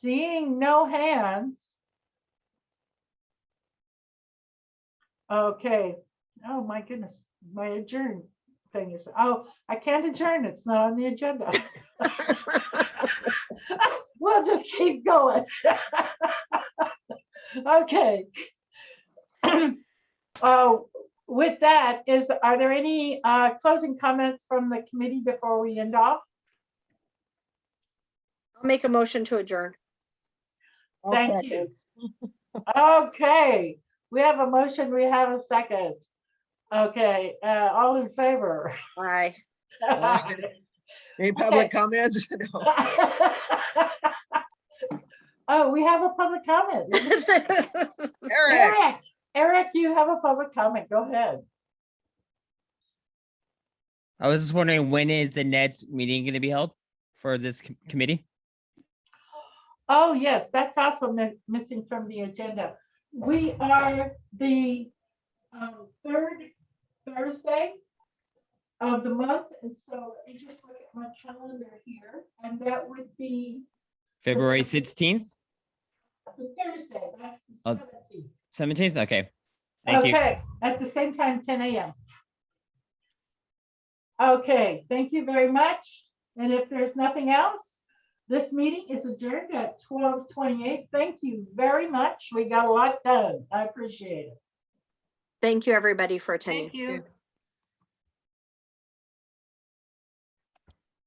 Seeing no hands. Okay. Oh my goodness, my adjourn thing is, oh, I can't adjourn. It's not on the agenda. We'll just keep going. Okay. With that, are there any closing comments from the committee before we end off? I'll make a motion to adjourn. Thank you. Okay, we have a motion, we have a second. Okay, all in favor? Aye. Any public comments? No. Oh, we have a public comment. Eric, Eric, you have a public comment. Go ahead. I was just wondering, when is the next meeting going to be held for this committee? Oh, yes, that's also missing from the agenda. We are the third Thursday of the month. And so I just look at my calendar here, and that would be February 16th? the Thursday. That's the Oh, 17th. 17th? Okay. Thank you. Okay, at the same time, 10 a.m. Okay, thank you very much. And if there's nothing else, this meeting is adjourned at 12:28. Thank you very much. We got a lot done. I appreciate it. Thank you, everybody, for attending. Thank you.